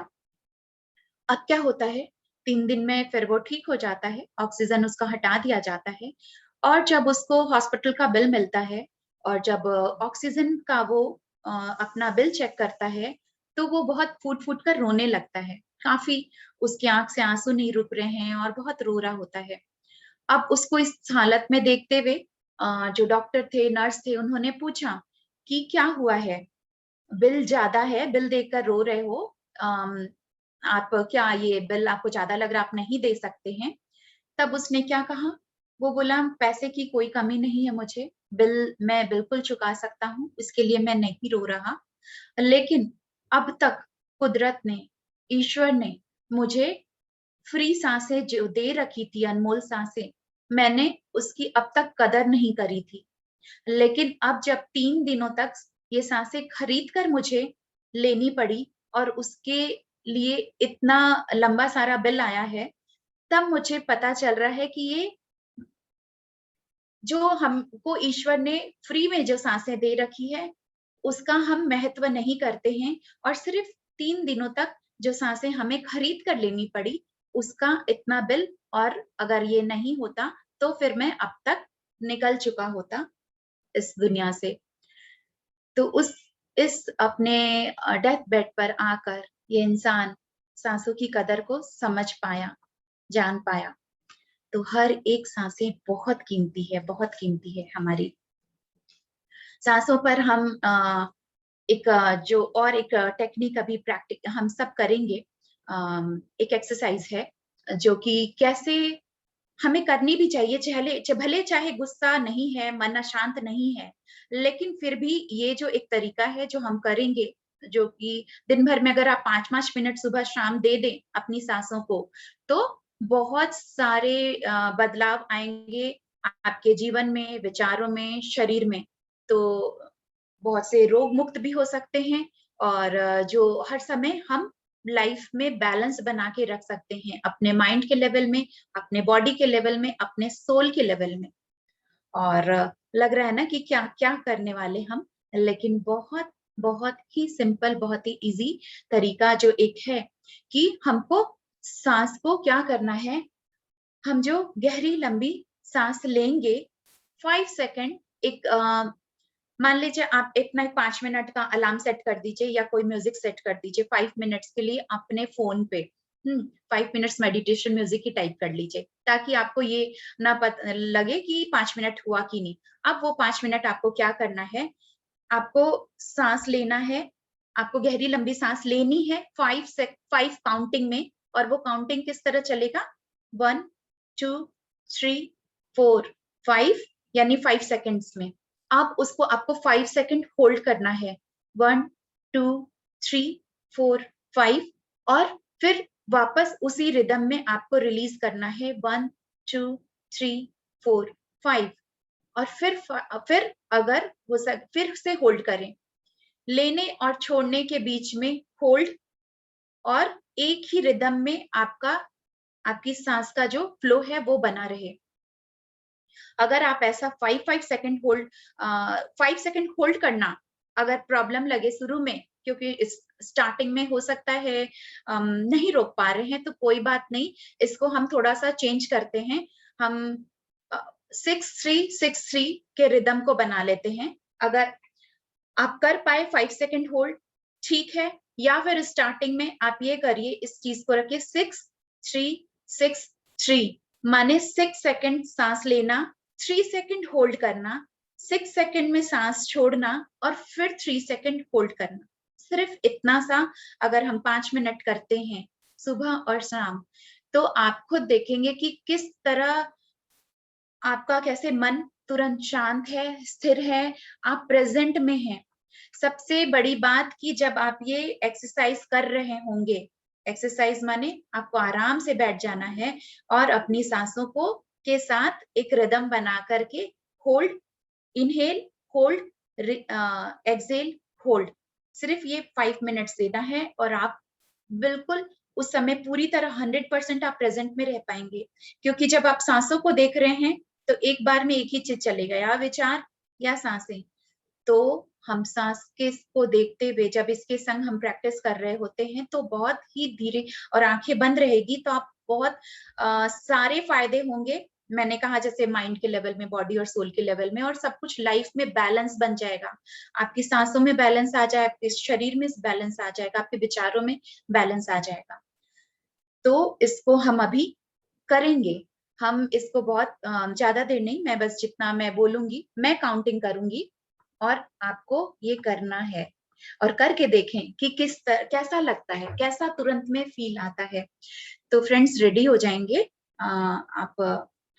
अब क्या होता है 3 दिन में फिर वो ठीक हो जाता है, ऑक्सीजन उसका हटा दिया जाता है और जब उसको हॉस्पिटल का बिल मिलता है और जब ऑक्सीजन का वो अपना बिल चेक करता है, तो वो बहुत फूट-फूट कर रोने लगता है। काफ़ी उसकी आँख से आँसू नहीं रुक रहे हैं और बहुत रो रहा होता है। अब उसको इस हालत में देखते हुए जो डॉक्टर थे, नर्स थे, उन्होंने पूछा कि क्या हुआ है? बिल ज़्यादा है, बिल देखकर रो रहे हो। अम, आप क्या ये बिल आपको ज़्यादा लग रहा है, आप नहीं दे सकते हैं? तब उसने क्या कहा? वो बोला पैसे की कोई कमी नहीं है मुझे, बिल मैं बिल्कुल चुका सकता हूँ, इसके लिए मैं नहीं रो रहा। लेकिन अब तक कुदरत ने, ईश्वर ने मुझे फ्री साँसें जो दे रखी थी, अनमोल साँसें, मैंने उसकी अब तक कदर नहीं करी थी। लेकिन अब जब 3 दिनों तक ये साँसें खरीद कर मुझे लेनी पड़ी और उसके लिए इतना लंबा सारा बिल आया है, तब मुझे पता चल रहा है कि ये जो हमको ईश्वर ने फ्री में जो साँसें दे रखी है, उसका हम महत्व नहीं करते हैं और सिर्फ़ 3 दिनों तक जो साँसें हमें खरीद कर लेनी पड़ी, उसका इतना बिल और अगर ये नहीं होता, तो फिर मैं अब तक निकल चुका होता इस दुनिया से। तो उस इस अपने डेथ बेड पर आकर ये इंसान साँसों की कदर को समझ पाया, जान पाया। तो हर एक साँसें बहुत कीमती है हमारी। साँसों पर हम एक जो और एक टेक्निक अभी प्रैक्टि हम सब करेंगे एक एक्सरसाइज़ है जो कि कैसे हमें करनी भी चाहिए भले चाहे गुस्सा नहीं है, मन अशांत नहीं है, लेकिन फिर भी ये जो एक तरीका है जो हम करेंगे, जो कि दिन भर में अगर आप 5-5 मिनट सुबह शाम दे दें अपनी सांसों को, तो बहुत सारे बदलाव आएंगे आपके जीवन में, विचारों में, शरीर में। तो बहुत से रोग मुक्त भी हो सकते हैं और जो हर समय हम लाइफ में बैलेंस बना के रख सकते हैं अपने माइंड के लेवल में, अपने बॉडी के लेवल में, अपने सोल के लेवल में। और लग रहा है ना कि क्या क्या करने वाले हम, लेकिन बहुत बहुत ही सिंपल, बहुत ही इजी तरीका जो एक है कि हमको सांस को क्या करना है। हम जो गहरी लंबी सांस लेंगे 5 सेकंड, एक मान लीजिए आप इतना 5 मिनट का अलार्म सेट कर दीजिए या कोई म्यूजिक सेट कर दीजिए 5 मिनट्स के लिए अपने फोन पे। 5 मिनट्स मेडिटेशन म्यूजिक ही टाइप कर लीजिए, ताकि आपको ये ना पता लगे कि 5 मिनट हुआ कि नहीं। अब वो 5 मिनट आपको क्या करना है, आपको सांस लेना है, आपको गहरी लंबी सांस लेनी है 5 काउंटिंग में। और वो काउंटिंग किस तरह चलेगा, 1 2 3 4 5, यानी 5 सेकेंड्स में। आप उसको आपको 5 सेकेंड होल्ड करना है, 1 2 3 4 5, और फिर वापस उसी रिदम में आपको रिलीज करना है, 1 2 3 4 5। और फिर अगर हो फिर से होल्ड करें, लेने और छोड़ने के बीच में होल्ड, और एक ही रिदम में आपकी सांस का जो फ्लो है वो बना रहे। अगर आप ऐसा 5 सेकंड होल्ड 5 सेकंड होल्ड करना अगर प्रॉब्लम लगे शुरू में, क्योंकि इस स्टार्टिंग में हो सकता है नहीं रोक पा रहे हैं, तो कोई बात नहीं, इसको हम थोड़ा सा चेंज करते हैं। हम 6-3-6-3 के रिदम को बना लेते हैं। अगर आप कर पाए 5 सेकंड होल्ड, ठीक है, या फिर स्टार्टिंग में आप ये करिए, इस चीज को रखिए 6-3-6-3, माने 6 सेकंड सांस लेना, 3 सेकंड होल्ड करना, 6 सेकंड में सांस छोड़ना, और फिर 3 सेकंड होल्ड करना। सिर्फ इतना सा अगर हम 5 मिनट करते हैं सुबह और शाम, तो आप खुद देखेंगे कि किस तरह आपका कैसे मन तुरंत शांत है, स्थिर है, आप प्रेजेंट में हैं। सबसे बड़ी बात कि जब आप ये एक्सरसाइज कर रहे होंगे, एक्सरसाइज माने आपको आराम से बैठ जाना है और अपनी सांसों को के साथ एक रिदम बना करके hold, inhale, hold, exhale, hold, सिर्फ ये 5 मिनट्स देना है, और आप बिल्कुल उस समय पूरी तरह 100% आप प्रेजेंट में रह पाएंगे। क्योंकि जब आप सांसों को देख रहे हैं तो एक बार में एक ही चीज चलेगा, या विचार या सांसें। तो हम सांस के को देखते हुए जब इसके संग हम प्रैक्टिस कर रहे होते हैं, तो बहुत ही धीरे, और आंखें बंद रहेगी तो आप बहुत सारे फायदे होंगे। मैंने कहा जैसे माइंड के लेवल में, बॉडी और सोल के लेवल में, और सब कुछ लाइफ में बैलेंस बन जाएगा। आपकी सांसों में बैलेंस आ जाए, आपके शरीर में बैलेंस आ जाएगा, आपके विचारों में बैलेंस आ जाएगा। तो इसको हम अभी करेंगे। हम इसको बहुत ज्यादा देर नहीं, मैं बस जितना मैं बोलूंगी मैं काउंटिंग करूंगी, और आपको ये करना है, और करके देखें कि कैसा लगता है, कैसा तुरंत में फील आता है। तो फ्रेंड्स रेडी हो जाएंगे, आप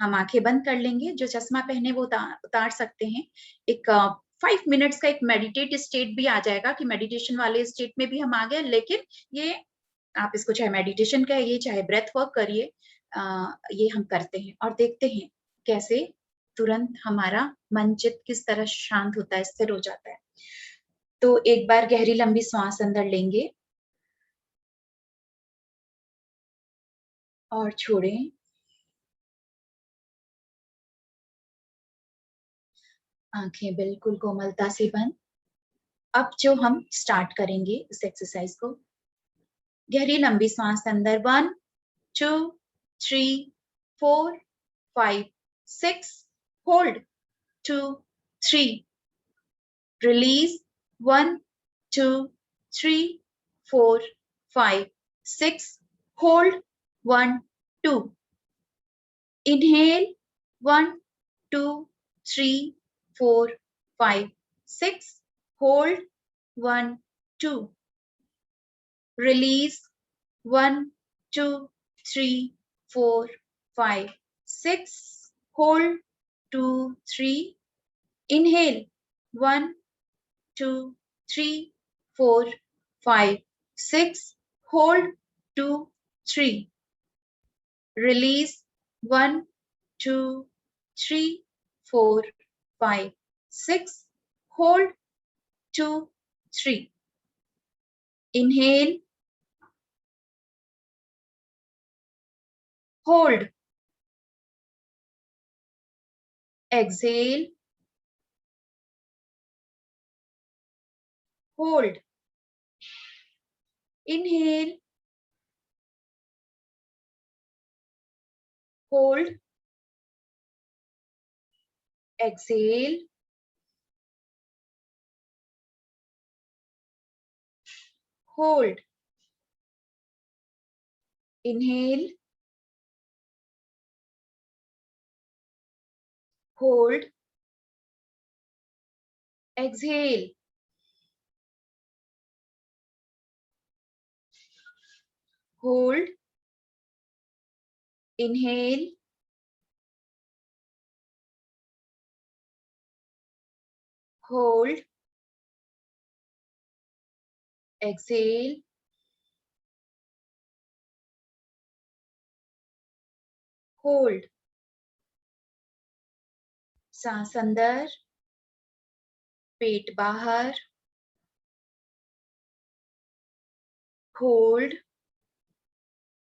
हम आंखें बंद कर लेंगे, जो चश्मा पहने वो उतार सकते हैं। एक 5 मिनट्स का एक मेडिटेट स्टेट भी आ जाएगा, कि मेडिटेशन वाले स्टेट में भी हम आ गए, लेकिन ये आप इसको चाहे मेडिटेशन कहिए चाहे ब्रेथ वर्क करिए, ये हम करते हैं और देखते हैं कैसे तुरंत हमारा मन चित्त किस तरह शांत होता है, स्थिर हो जाता है। तो एक बार गहरी लंबी सांस अंदर लेंगे और छोड़ें। आंखें बिल्कुल कोमलता से बंद। अब जो हम स्टार्ट करेंगे इस एक्सरसाइज को, गहरी लंबी सांस अंदर, 1 2 3 4 5 6, hold 2 3, release 1 2 3 4 5 6, hold 1 2, inhale 1 2 3 4 5 6, hold 1 2, release 1 2 3 4 5 6, hold 2 3, inhale 1 2 3 4 5, 6, hold 2, 3, release 1, 2, 3, 4, 5, 6, hold 2, 3. Inhale, hold, exhale, hold, inhale, hold, exhale, hold, inhale, hold, exhale, hold, inhale, hold, exhale, hold. सांस अंदर, पेट बाहर, होल्ड,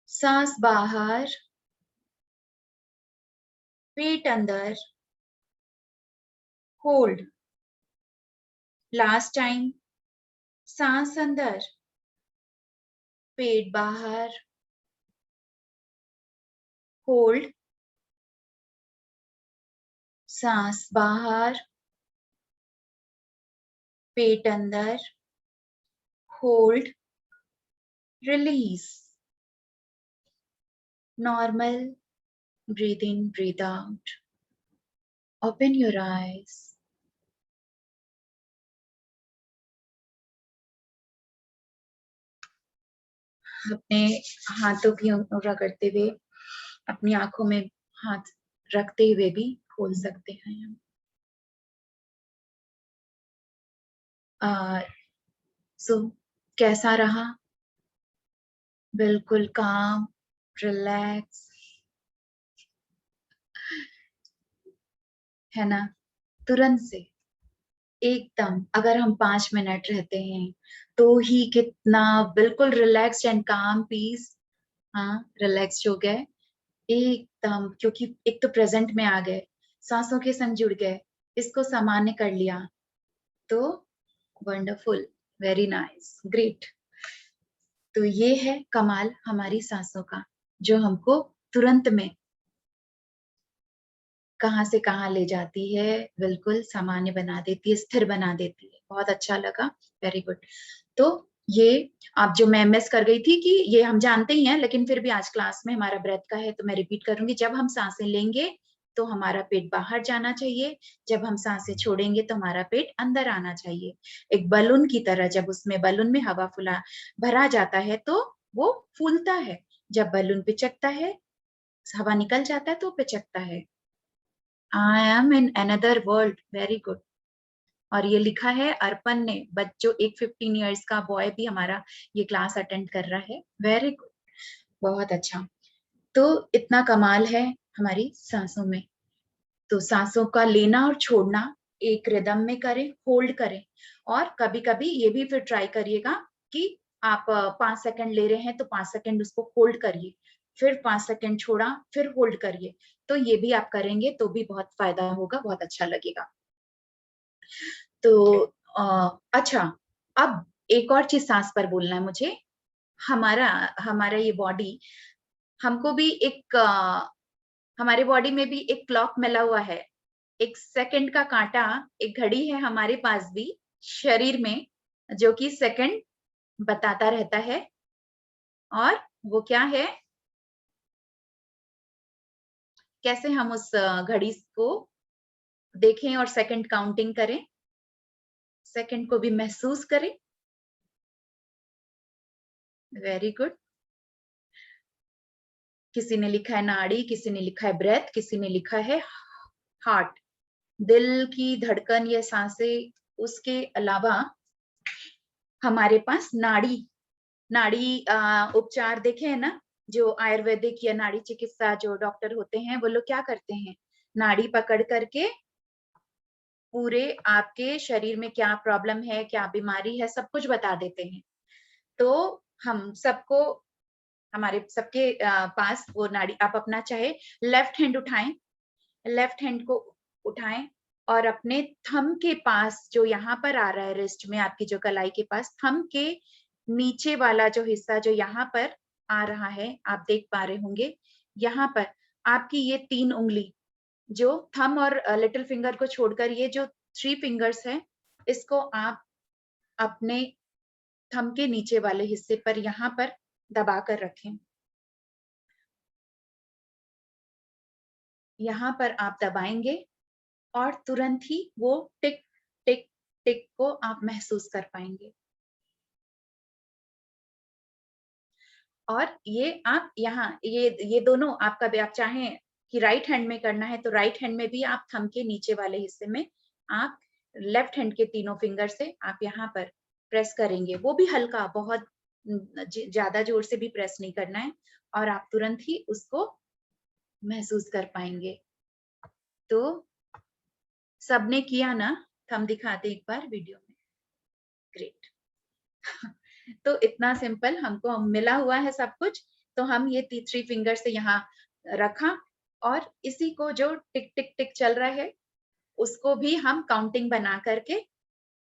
सांस बाहर, पेट अंदर, होल्ड. लास्ट टाइम, सांस अंदर, पेट बाहर, hold, सांस बाहर, पेट अंदर, hold, release. Normal, breathe in, breathe out. Open your eyes. अपने हाथों की ऊपर करते हुए अपनी आंखों में हाथ रखते हुए भी खोल सकते हैं हम. सो कैसा रहा? बिल्कुल काम, रिलैक्स, है ना? तुरंत से एकदम अगर हम 5 मिनट रहते हैं तो ही कितना बिल्कुल रिलैक्स्ड एंड काम पीस. हाँ, रिलैक्स्ड हो गए एकदम, क्योंकि एक तो प्रेजेंट में आ गए, सांसों के संग जुड़ गए, इसको सामान्य कर लिया. तो वंडरफुल, वेरी नाइस, ग्रेट. तो ये है कमाल हमारी सांसों का, जो हमको तुरंत में कहां से कहां ले जाती है, बिल्कुल सामान्य बना देती है, स्थिर बना देती है. बहुत अच्छा लगा, वेरी गुड. तो ये आप जो मैं मिस कर गई थी कि ये हम जानते ही हैं, लेकिन फिर भी आज क्लास में हमारा ब्रेथ का है तो मैं रिपीट करूंगी. जब हम सांसें लेंगे तो हमारा पेट बाहर जाना चाहिए, जब हम सांसें छोड़ेंगे तो हमारा पेट अंदर आना चाहिए. एक बलून की तरह, जब उसमें बलून में हवा फुला भरा जाता है तो वो फूलता है, जब बलून पिचकता है, हवा निकल जाता है तो पिचकता है. I am in another world, very good. और ये लिखा है अर्पण ने, बच्चों, एक 15 इयर्स का बॉय भी हमारा ये क्लास अटेंड कर रहा है. वेरी गुड, बहुत अच्छा. तो इतना कमाल है हमारी सांसों में. तो सांसों का लेना और छोड़ना एक रिदम में करें, होल्ड करें. और कभी कभी ये भी फिर ट्राई करिएगा कि आप 5 सेकंड ले रहे हैं तो 5 सेकंड उसको होल्ड करिए, फिर 5 सेकंड छोड़ा, फिर होल्ड करिए. तो ये भी आप करेंगे तो भी बहुत फायदा होगा, बहुत अच्छा लगेगा. तो अच्छा, अब एक और चीज सांस पर बोलना है मुझे. हमारा हमारा ये बॉडी, हमको भी एक हमारे बॉडी में भी एक क्लॉक मिला हुआ है, एक सेकंड का कांटा, एक घड़ी है हमारे पास भी शरीर में, जो कि सेकंड बताता रहता है. और वो क्या है, कैसे हम उस घड़ी को देखें और सेकंड काउंटिंग करें, सेकंड को भी महसूस करें. Very good. किसी ने लिखा है नाड़ी, किसी ने लिखा है ब्रेथ, किसी ने लिखा है हार्ट, दिल की धड़कन या सांसें. उसके अलावा हमारे पास नाड़ी नाड़ी उपचार देखे हैं ना, जो आयुर्वेदिक या नाड़ी चिकित्सा जो डॉक्टर होते हैं वो लोग क्या करते हैं, नाड़ी पकड़ करके पूरे आपके शरीर में क्या प्रॉब्लम है, क्या बीमारी है, सब कुछ बता देते हैं। तो हम सबको हमारे सबके पास वो नाड़ी, आप अपना चाहे लेफ्ट हैंड उठाएं, लेफ्ट हैंड को उठाएं और अपने थंब के पास जो यहाँ पर आ रहा है रिस्ट में, आपकी जो कलाई के पास, थंब के नीचे वाला जो हिस्सा जो यहाँ पर आ रहा है, आप देख पा रहे होंगे, यहाँ पर आपकी ये 3 उंगली जो थंब और लिटिल फिंगर को छोड़कर ये जो 3 फिंगर्स है, इसको आप अपने थंब के नीचे वाले हिस्से पर यहाँ पर दबा कर रखें। यहाँ पर आप दबाएंगे और तुरंत ही वो टिक टिक टिक को आप महसूस कर पाएंगे। और ये आप यहाँ ये दोनों आपका भी, आप चाहें कि राइट हैंड में करना है तो राइट हैंड में भी आप थंब के नीचे वाले हिस्से में आप लेफ्ट हैंड के तीनों फिंगर से आप यहाँ पर प्रेस करेंगे। वो भी हल्का, बहुत ज्यादा जोर से भी प्रेस नहीं करना है, और आप तुरंत ही उसको महसूस कर पाएंगे। तो सबने किया ना? थंब दिखाते एक बार वीडियो में। ग्रेट। तो इतना सिंपल हमको मिला हुआ है सब कुछ। तो हम ये 3 फिंगर से यहाँ रखा, और इसी को जो टिक टिक टिक चल रहा है उसको भी हम काउंटिंग बना करके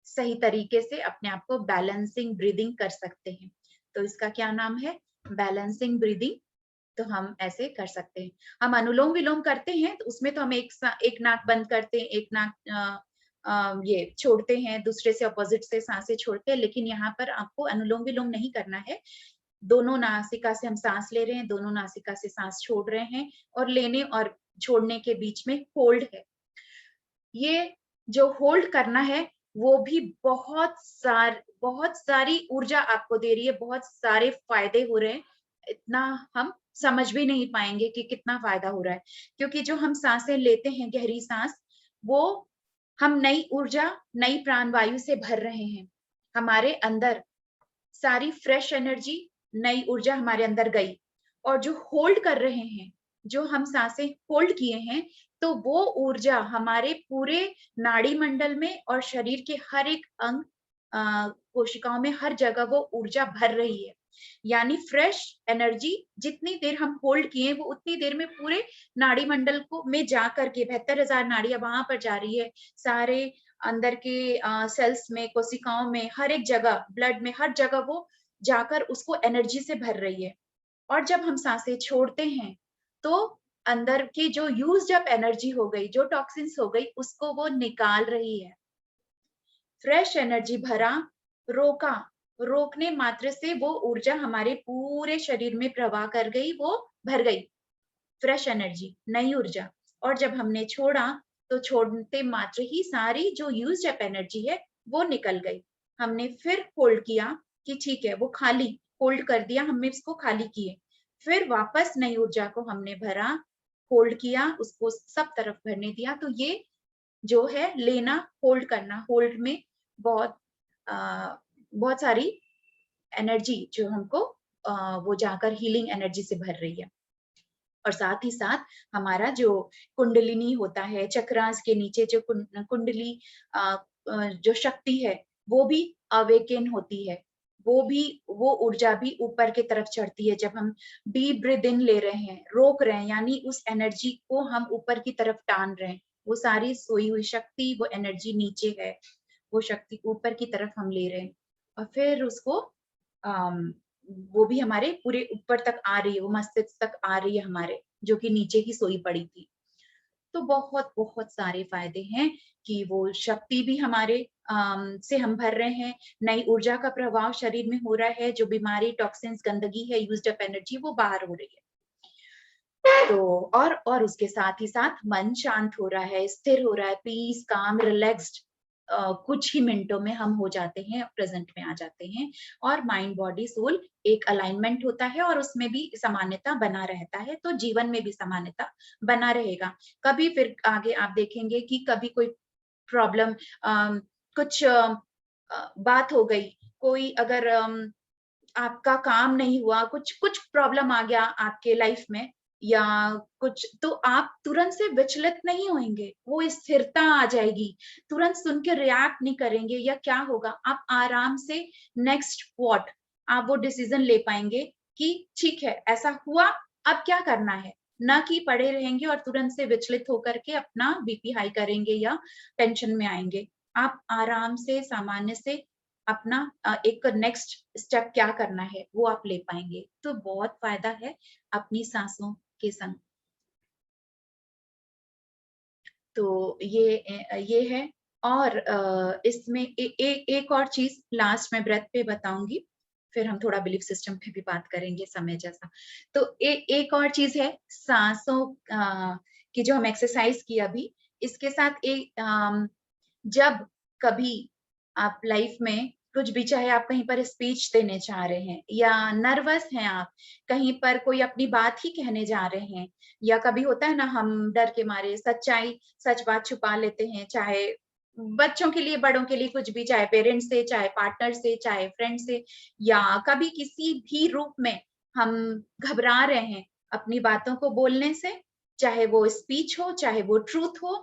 सही तरीके से अपने आप को बैलेंसिंग ब्रीदिंग कर सकते हैं। तो इसका क्या नाम है? Balancing breathing. तो हम ऐसे कर सकते हैं। हम अनुलोम विलोम करते हैं तो उसमें तो हम एक नाक बंद करते हैं, एक नाक ये छोड़ते हैं, दूसरे से अपोजिट से सांसें छोड़ते हैं। लेकिन यहाँ पर आपको अनुलोम विलोम नहीं करना है। दोनों नासिका से हम सांस ले रहे हैं, दोनों नासिका से सांस छोड़ रहे हैं, और लेने और छोड़ने के बीच में होल्ड है। ये जो होल्ड करना है वो भी बहुत सारी ऊर्जा आपको दे रही है, बहुत सारे फायदे हो रहे हैं। इतना हम समझ भी नहीं पाएंगे कि कितना फायदा हो रहा है, क्योंकि जो हम सांसें लेते हैं, गहरी सांस, वो हम नई ऊर्जा, नई प्राणवायु से भर रहे हैं। हमारे अंदर सारी फ्रेश एनर्जी, नई ऊर्जा हमारे अंदर गई। और जो होल्ड कर रहे हैं, जो हम सांसें होल्ड किए हैं, तो वो ऊर्जा हमारे पूरे नाड़ी मंडल में और शरीर के हर एक अंग, कोशिकाओं में, हर जगह वो ऊर्जा भर रही है। यानी फ्रेश एनर्जी जितनी देर हम होल्ड किए वो उतनी देर में पूरे नाड़ी मंडल को में जा करके 72,000 नाड़ियां वहां पर जा रही है, सारे अंदर के सेल्स में, कोशिकाओं में, हर एक जगह, ब्लड में, हर जगह वो जाकर उसको एनर्जी से भर रही है। और जब हम सांसें छोड़ते हैं तो अंदर की जो यूज्ड अप एनर्जी हो गई, जो टॉक्सिन्स हो गई, उसको वो निकाल रही है। फ्रेश एनर्जी भरा, रोका, रोकने मात्र से वो ऊर्जा हमारे पूरे शरीर में प्रवाह कर गई, वो भर गई, फ्रेश एनर्जी, नई ऊर्जा। और जब हमने छोड़ा तो छोड़ते मात्र ही सारी जो यूज्ड अप एनर्जी है वो निकल गई। हमने फिर होल्ड किया कि ठीक है, वो खाली, होल्ड कर दिया हमने, इसको खाली किए, फिर वापस नई ऊर्जा को हमने भरा, होल्ड किया, उसको सब तरफ भरने दिया। तो ये जो है लेना, होल्ड करना, होल्ड में बहुत बहुत सारी एनर्जी जो हमको वो जाकर हीलिंग एनर्जी से भर रही है। और साथ ही साथ हमारा जो कुंडलिनी होता है, चक्रास के नीचे जो कुंडली जो शक्ति है, वो भी अवेकन होती है। वो ऊर्जा भी ऊपर की तरफ चढ़ती है जब हम डीप ब्रीथ इन ले रहे हैं, रोक रहे हैं, यानी उस एनर्जी को हम ऊपर की तरफ टान रहे हैं। वो सारी सोई हुई शक्ति, वो एनर्जी नीचे है, वो शक्ति ऊपर की तरफ हम ले रहे हैं, और फिर उसको वो भी हमारे पूरे ऊपर तक आ रही है, वो मस्तिष्क तक आ रही है हमारे, जो कि नीचे ही सोई पड़ी थी। तो बहुत बहुत सारे फायदे हैं कि वो शक्ति भी हमारे से हम भर रहे हैं, नई ऊर्जा का प्रभाव शरीर में हो रहा है, जो बीमारी, टॉक्सिन्स, गंदगी है, यूज्ड अप एनर्जी, वो बाहर हो रही है। तो और उसके साथ ही साथ मन शांत हो रहा है, स्थिर हो रहा है, पीस, काम, रिलैक्स्ड कुछ ही मिनटों में हम हो जाते हैं, प्रेजेंट में आ जाते हैं, और माइंड, बॉडी, सोल एक अलाइनमेंट होता है, और उसमें भी सामान्यता बना रहता है। तो जीवन में भी सामान्यता बना रहेगा। कभी फिर आगे आप देखेंगे कि कभी कोई प्रॉब्लम, कुछ बात हो गई, कोई अगर आपका काम नहीं हुआ, कुछ कुछ प्रॉब्लम आ गया आपके लाइफ में या कुछ, तो आप तुरंत से विचलित नहीं होंगे, वो स्थिरता आ जाएगी, तुरंत सुन के रिएक्ट नहीं करेंगे या क्या होगा, आप आराम से नेक्स्ट व्हाट आप वो डिसीजन ले पाएंगे कि ठीक है ऐसा हुआ, अब क्या करना है, ना कि पड़े रहेंगे और तुरंत से विचलित होकर के अपना बीपी हाई करेंगे या टेंशन में आएंगे। आप आराम से सामान्य से अपना एक नेक्स्ट स्टेप क्या करना है वो आप ले पाएंगे, तो बहुत फायदा है अपनी सांसों के संग। तो ये है। और इसमें एक और चीज लास्ट में ब्रेथ पे बताऊंगी, फिर हम थोड़ा बिलीफ सिस्टम पे भी बात करेंगे समय जैसा। तो एक और चीज है सांसों की जो हम एक्सरसाइज की अभी, इसके साथ जब कभी आप लाइफ में कुछ भी, चाहे आप कहीं पर स्पीच देने जा रहे हैं या नर्वस हैं आप, कहीं पर कोई अपनी बात ही कहने जा रहे हैं, या कभी होता है ना हम डर के मारे सच बात छुपा लेते हैं, चाहे बच्चों के लिए, बड़ों के लिए, कुछ भी, चाहे पेरेंट्स से, चाहे पार्टनर से, चाहे फ्रेंड से, या कभी किसी भी रूप में हम घबरा रहे हैं अपनी बातों को बोलने से, चाहे वो स्पीच हो, चाहे वो ट्रूथ हो,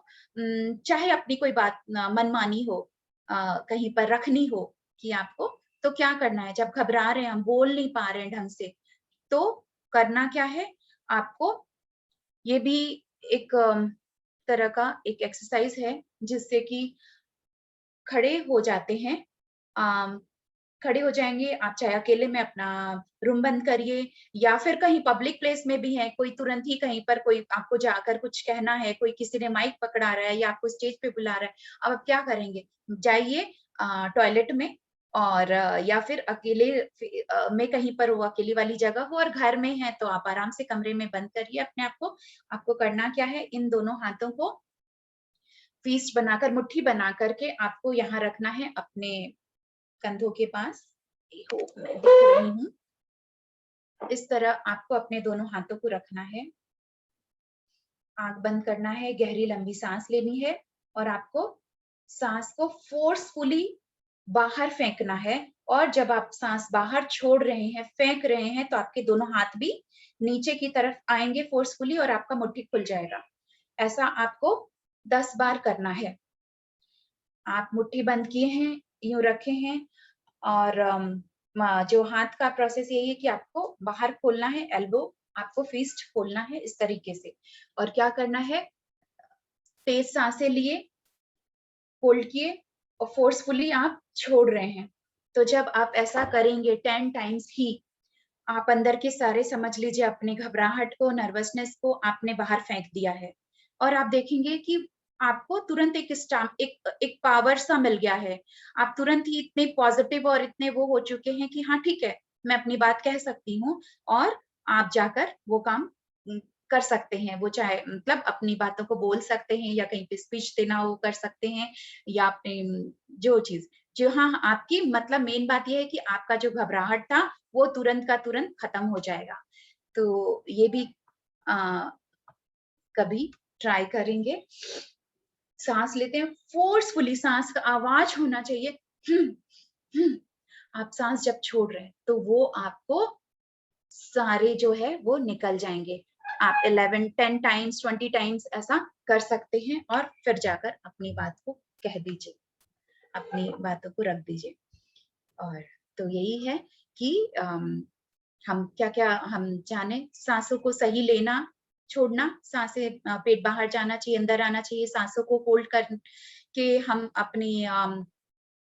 चाहे अपनी कोई बात मनमानी हो, कहीं पर रखनी हो कि आपको, तो क्या करना है जब घबरा रहे हैं, हम बोल नहीं पा रहे हैं ढंग से, तो करना क्या है आपको, ये भी एक तरह का एक एक्सरसाइज है जिससे कि खड़े हो जाते हैं, खड़े हो जाएंगे आप, चाहे अकेले में अपना रूम बंद करिए या फिर कहीं पब्लिक प्लेस में भी है, कोई तुरंत ही कहीं पर कोई आपको जाकर कुछ कहना है, कोई किसी ने माइक पकड़ा रहा है या आपको स्टेज पे बुला रहा है, अब आप क्या करेंगे, जाइए टॉयलेट में, और या फिर अकेले में कहीं पर वो अकेली वाली जगह हो, और घर में है तो आप आराम से कमरे में बंद करिए अपने आप को। आपको करना क्या है, इन दोनों हाथों को फीस्ट बनाकर, मुट्ठी बना करके आपको यहाँ रखना है अपने कंधों के पास। होप मैं दिख रही हूँ, इस तरह आपको अपने दोनों हाथों को रखना है, आंख बंद करना है, गहरी लंबी सांस लेनी है, और आपको सांस को फोर्सफुली बाहर फेंकना है, और जब आप सांस बाहर छोड़ रहे हैं, फेंक रहे हैं, तो आपके दोनों हाथ भी नीचे की तरफ आएंगे फोर्सफुली और आपका मुट्ठी खुल जाएगा। ऐसा आपको 10 बार करना है। आप मुट्ठी बंद किए हैं, यूं रखे हैं, और जो हाथ का प्रोसेस यही है कि आपको बाहर खोलना है, एल्बो आपको फिस्ट खोलना है इस तरीके से, और क्या करना है, तेज सांसें लिए, होल्ड किए, और फोर्सफुली आप छोड़ रहे हैं। तो जब आप ऐसा करेंगे 10 टाइम्स ही, आप अंदर के सारे, समझ लीजिए अपनी घबराहट को, नर्वसनेस को आपने बाहर फेंक दिया है, और आप देखेंगे कि आपको तुरंत एक पावर सा मिल गया है, आप तुरंत ही इतने पॉजिटिव और इतने वो हो चुके हैं कि हाँ ठीक है, मैं अपनी बात कह सकती हूँ, और आप जाकर वो काम कर सकते हैं, वो चाहे मतलब अपनी बातों को बोल सकते हैं, या कहीं पे स्पीच देना हो कर सकते हैं, या अपने जो चीज, जो, हाँ आपकी मतलब मेन बात ये है कि आपका जो घबराहट था वो तुरंत का तुरंत खत्म हो जाएगा। तो ये भी कभी ट्राई करेंगे। सांस लेते हैं फोर्सफुली, सांस का आवाज होना चाहिए, हम्म, आप सांस जब छोड़ रहे हैं तो वो आपको सारे जो है वो निकल जाएंगे। आप 11 10 टाइम्स 20 टाइम्स ऐसा कर सकते हैं, और फिर जाकर अपनी बात को कह दीजिए, अपनी बातों को रख दीजिए। और तो यही है कि हम क्या-क्या हम जाने, सांसों को सही लेना, छोड़ना, सांसें पेट बाहर जाना चाहिए, अंदर आना चाहिए, सांसों को होल्ड कर के हम अपनी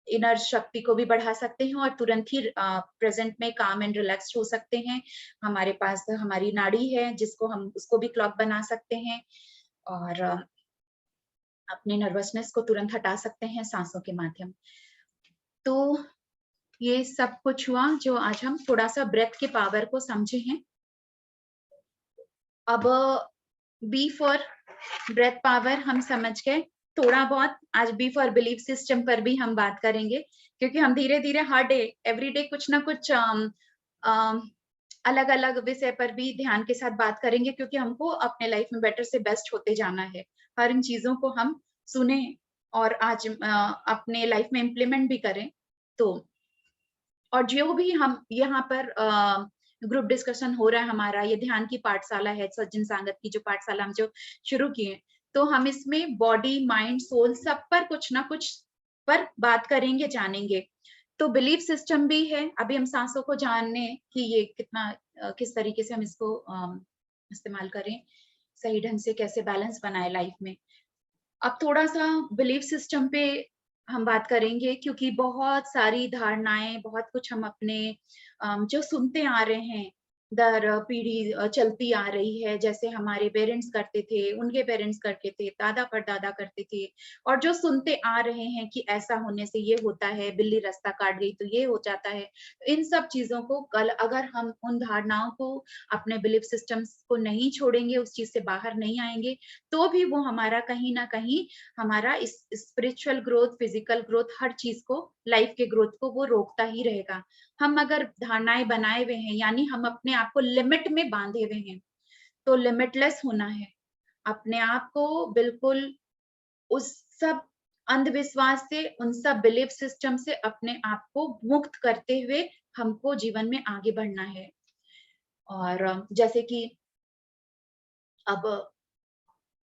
इनर शक्ति को भी बढ़ा सकते हैं, और तुरंत ही प्रेजेंट में काम एंड रिलैक्स्ड हो सकते हैं। हमारे पास हमारी नाड़ी है जिसको हम उसको भी क्लॉक बना सकते हैं, और अपने नर्वसनेस को तुरंत हटा सकते हैं सांसों के माध्यम। तो ये सब कुछ हुआ जो आज हम थोड़ा सा ब्रेथ के पावर को समझे हैं। अब बी फॉर ब्रेथ पावर हम समझ गए, थोड़ा बहुत आज बी फॉर बिलीफ सिस्टम पर भी हम बात करेंगे, क्योंकि हम धीरे धीरे हर डे एवरी डे कुछ ना कुछ अलग अलग विषय पर भी ध्यान के साथ बात करेंगे, क्योंकि हमको अपने लाइफ में बेटर से बेस्ट होते जाना है। हर इन चीजों को हम सुने और आज अपने लाइफ में इम्प्लीमेंट भी करें। तो और जो भी हम यहाँ पर ग्रुप डिस्कशन हो रहा है हमारा, ये ध्यान की पाठशाला है, सज्जन सांगत की जो पाठशाला हम जो शुरू किए, तो हम इसमें बॉडी, माइंड, सोल सब पर कुछ ना कुछ पर बात करेंगे, जानेंगे। तो बिलीफ सिस्टम भी है, अभी हम सांसों को जानने कि ये कितना किस तरीके से हम इसको इस्तेमाल करें, सही ढंग से कैसे बैलेंस बनाए लाइफ में। अब थोड़ा-सा बिलीफ सिस्टम पे हम बात करेंगे क्योंकि बहुत सारी धारणाएँ, बहुत कुछ हम अपने जो सुनते आ रहे हैं, दर पीढ़ी चलती आ रही है। जैसे हमारे पेरेंट्स करते थे, उनके पेरेंट्स करते थे, दादा-परदादा करते थे और जो सुनते आ रहे हैं कि ऐसा होने से ये होता है, बिल्ली रास्ता काट गई तो ये हो जाता है। इन सब चीज़ों को कल अगर हम उन धारणाओं को, अपने बिलीफ सिस्टम्स को नहीं छोड़ेंगे, उस चीज़ से बाहर नहीं आएँगे, तो भी वो हमारा कहीं न कहीं हमारा इस स्पिरिचुअल ग्रोथ, फिजिकल ग्रोथ हर चीज़ को, लाइफ के ग्रोथ को वो रोकता ही रहेगा। हम अगर धारणाएँ बनाए हुए हैं, यानी हम अपने आप को लिमिट में बाँधे हुए हैं, तो लिमिटलेस होना है। अपने आप को बिल्कुल उस सब अंधविश्वास से, उन सब बिलीफ सिस्टम से अपने आप को मुक्त करते हुए हमको जीवन में आगे बढ़ना है। और जैसे कि अब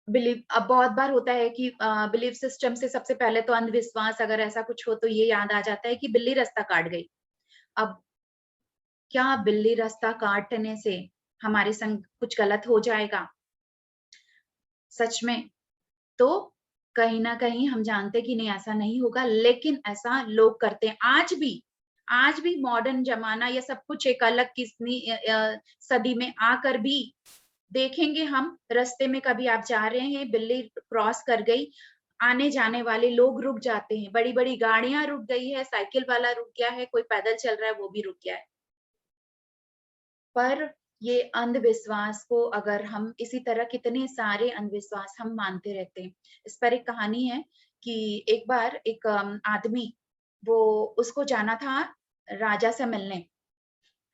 अब बहुत बार होता है कि बिलीफ सिस्टम से सबसे पहले तो अंधविश्वास अगर ऐसा कुछ हो तो ये याद आ जाता है कि बिल्ली रास्ता काट गई। अब क्या बिल्ली रास्ता काटने से हमारे संग कुछ गलत हो जाएगा? सच में? तो कहीं न कहीं हम जानते हैं कि नहीं ऐसा नहीं होगा, लेकिन ऐसा लोग करते हैं। आज भी मॉडर्न ज़माना ये सब कुछ एक अलग किस्मी सदी में आकर भी देखेंगे हम, रास्ते में कभी आप जा रहे हैं, बिल्ली क्रॉस कर गई, आने-जाने वाले लोग रुक जाते हैं, बड़ी-बड़ी गाड़ियाँ रुक गई है, साइकिल वाला रुक गया है, कोई पैदल चल रहा है वो भी रुक गया है। पर ये अंधविश्वास को अगर हम इसी तरह कितने सारे अंधविश्वास हम मानते रहते हैं। इस पर एक कहानी है कि एक बार एक आदमी वो उसको जाना था राजा से मिलने।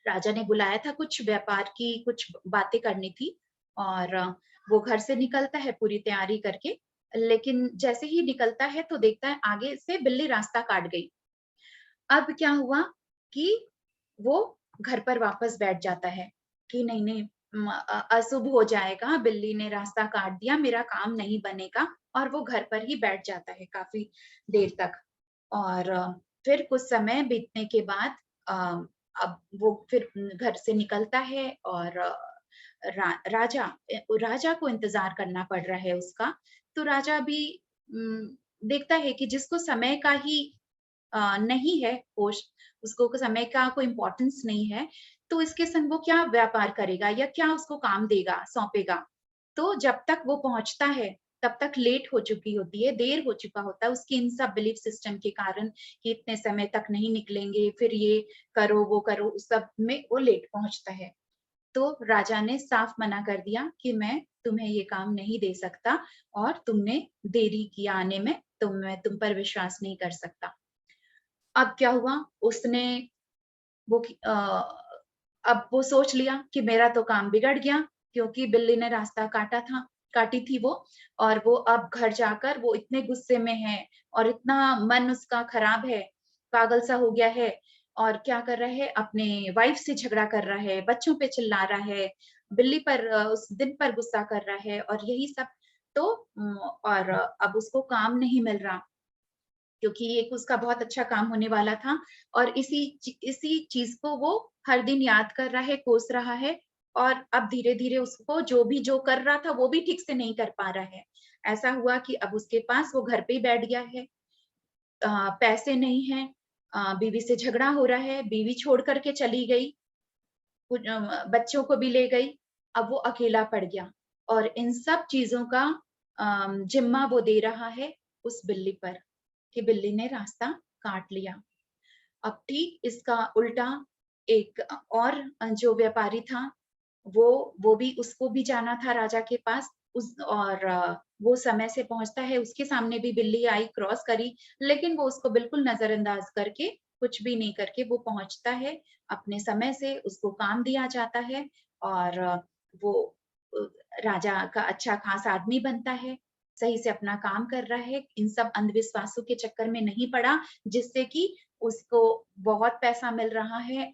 राजा ने बुलाया था कुछ व्यापार की कुछ बातें करनी थी और वो घर से निकलता है पूरी तैयारी करके, लेकिन जैसे ही निकलता है तो देखता है आगे से बिल्ली रास्ता काट गई। अब क्या हुआ कि वो घर पर वापस बैठ जाता है कि नहीं-नहीं अशुभ हो जाएगा, बिल्ली ने रास्ता काट दिया, मेरा काम नहीं बनेगा और वो घर पर ही बैठ जाता है काफ़ी देर तक। और फिर कुछ समय बीतने के बाद अ, अब वो फिर घर से निकलता है और राजा को इंतज़ार करना पड़ रहा है उसका। तो राजा भी देखता है कि जिसको समय का ही नहीं है होश, उसको समय का कोई इम्पोर्टेंस नहीं है, तो इसके संग वो क्या व्यापार करेगा या क्या उसको काम देगा, सौंपेगा? तो जब तक वो पहुँचता है, तब तक लेट हो चुकी होती है, देर हो चुका होता है उसके इन सब बिलीफ सिस्टम के कारण कि इतने समय तक नहीं निकलेंगे, फिर ये करो, वो करो, उस सब में वो लेट पहुँचता है। तो राजा ने साफ मना कर दिया कि मैं तुम्हें ये काम नहीं दे सकता और तुमने देरी किया आने में, तो मैं तुम पर विश्वास नहीं कर सकता। अब क्या हुआ, उसने वो अब वो सोच लिया कि मेरा तो काम बिगड़ गया क्योंकि बिल्ली ने रास्ता काटी थी वो और वो अब घर जाकर वो इतने गुस्से में है और इतना मन उसका खराब है, पागल सा हो गया है और क्या कर रहा है, अपने वाइफ से झगड़ा कर रहा है, बच्चों पे चिल्ला रहा है, बिल्ली पर उस दिन पर गुस्सा कर रहा है और यही सब तो और अब उसको काम नहीं मिल रहा। क्योंकि एक उसका बहुत अच्छा काम होने वाला था और इसी चीज़ को वो हर दिन याद कर रहा है, कोस रहा है और अब धीरे-धीरे उसको जो कर रहा था, वो भी ठीक से नहीं कर पा रहा है। ऐसा हुआ कि अब उसके पास वो घर पे ही बैठ गया है। पैसे नहीं हैं, बीवी से झगड़ा हो रहा है, बीवी छोड़ कर के चली गई, बच्चों को भी ले गई, अब वो अकेला पड़ गया और इन सब चीज़ों का ज़िम्मा वो दे रहा है उस बिल्ली पर, कि बिल्ली ने रास्ता काट लिया। अब ठीक इसका उल्टा एक और जो व्यापारी था, वो भी उसको भी जाना था राजा के पास उस और वो समय से पहुँचता है, उसके सामने भी बिल्ली आई, क्रॉस करी, लेकिन वो उसको बिल्कुल नज़रअंदाज करके, कुछ भी नहीं करके वो पहुँचता है, अपने समय से उसको काम दिया जाता है और वो अ, राजा का अच्छा ख़ास आदमी बनता है, सही से अपना काम कर रहा है, इन सब अंधविश्वासों के चक्कर में नहीं पड़ा, जिससे कि उसको बहुत पैसा मिल रहा है,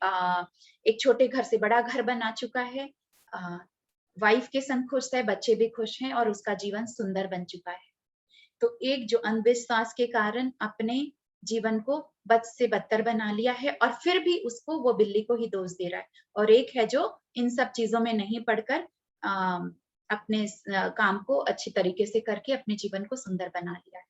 एक छोटे घर से बड़ा घर बना चुका है, वाइफ के संग खुश है, बच्चे भी खुश हैं और उसका जीवन सुंदर बन चुका है। तो एक जो अंधविश्वास के कारण अपने जीवन को बद से बदतर बना लिया है और फिर भी उसको वो बिल्ली को ही दोष दे रहा है, और एक है जो इन सब चीजों में नहीं पढ़कर अपने काम को अच्छी तरीके से करके अपने जीवन को सुंदर बना लिया है।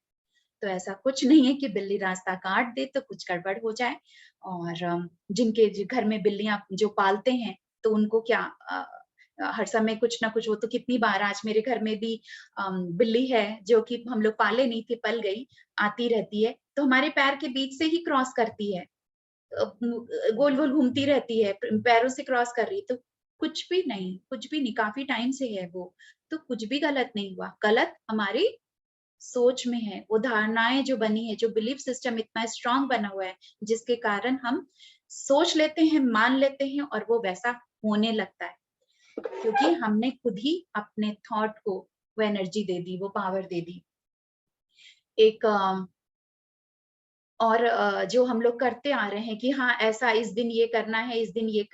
तो ऐसा कुछ नहीं है कि बिल्ली रास्ता काट दे तो कुछ गड़बड़ हो जाए। और जिनके घर में बिल्लियां जो पालते हैं तो उनको क्या, हर समय कुछ ना कुछ, वो तो कितनी बार, आज मेरे घर में भी बिल्ली है जो कि हम लोग पाले नहीं थे, पल गई, आती रहती है तो हमारे पैर के बीच से ही क्रॉस करती है, गोल गोल घूमती रहती है, पैरों से क्रॉस कर रही है, तो कुछ भी नहीं, काफी टाइम से है वो, तो कुछ भी गलत नहीं हुआ। गलत हमारी सोच में है, वो धारणाएं जो बनी है, जो बिलीफ सिस्टम इतना स्ट्रांग बना हुआ है, जिसके कारण हम सोच लेते हैं, मान लेते हैं और वो वैसा होने लगता है, क्योंकि हमने खुद ही अपने थॉट को वो एनर्जी दे दी, वो पावर दे दी। एक और जो हम लोग करते आ रहे हैं कि हाँ ऐसा इस दिन ये करना है, इस दिन ये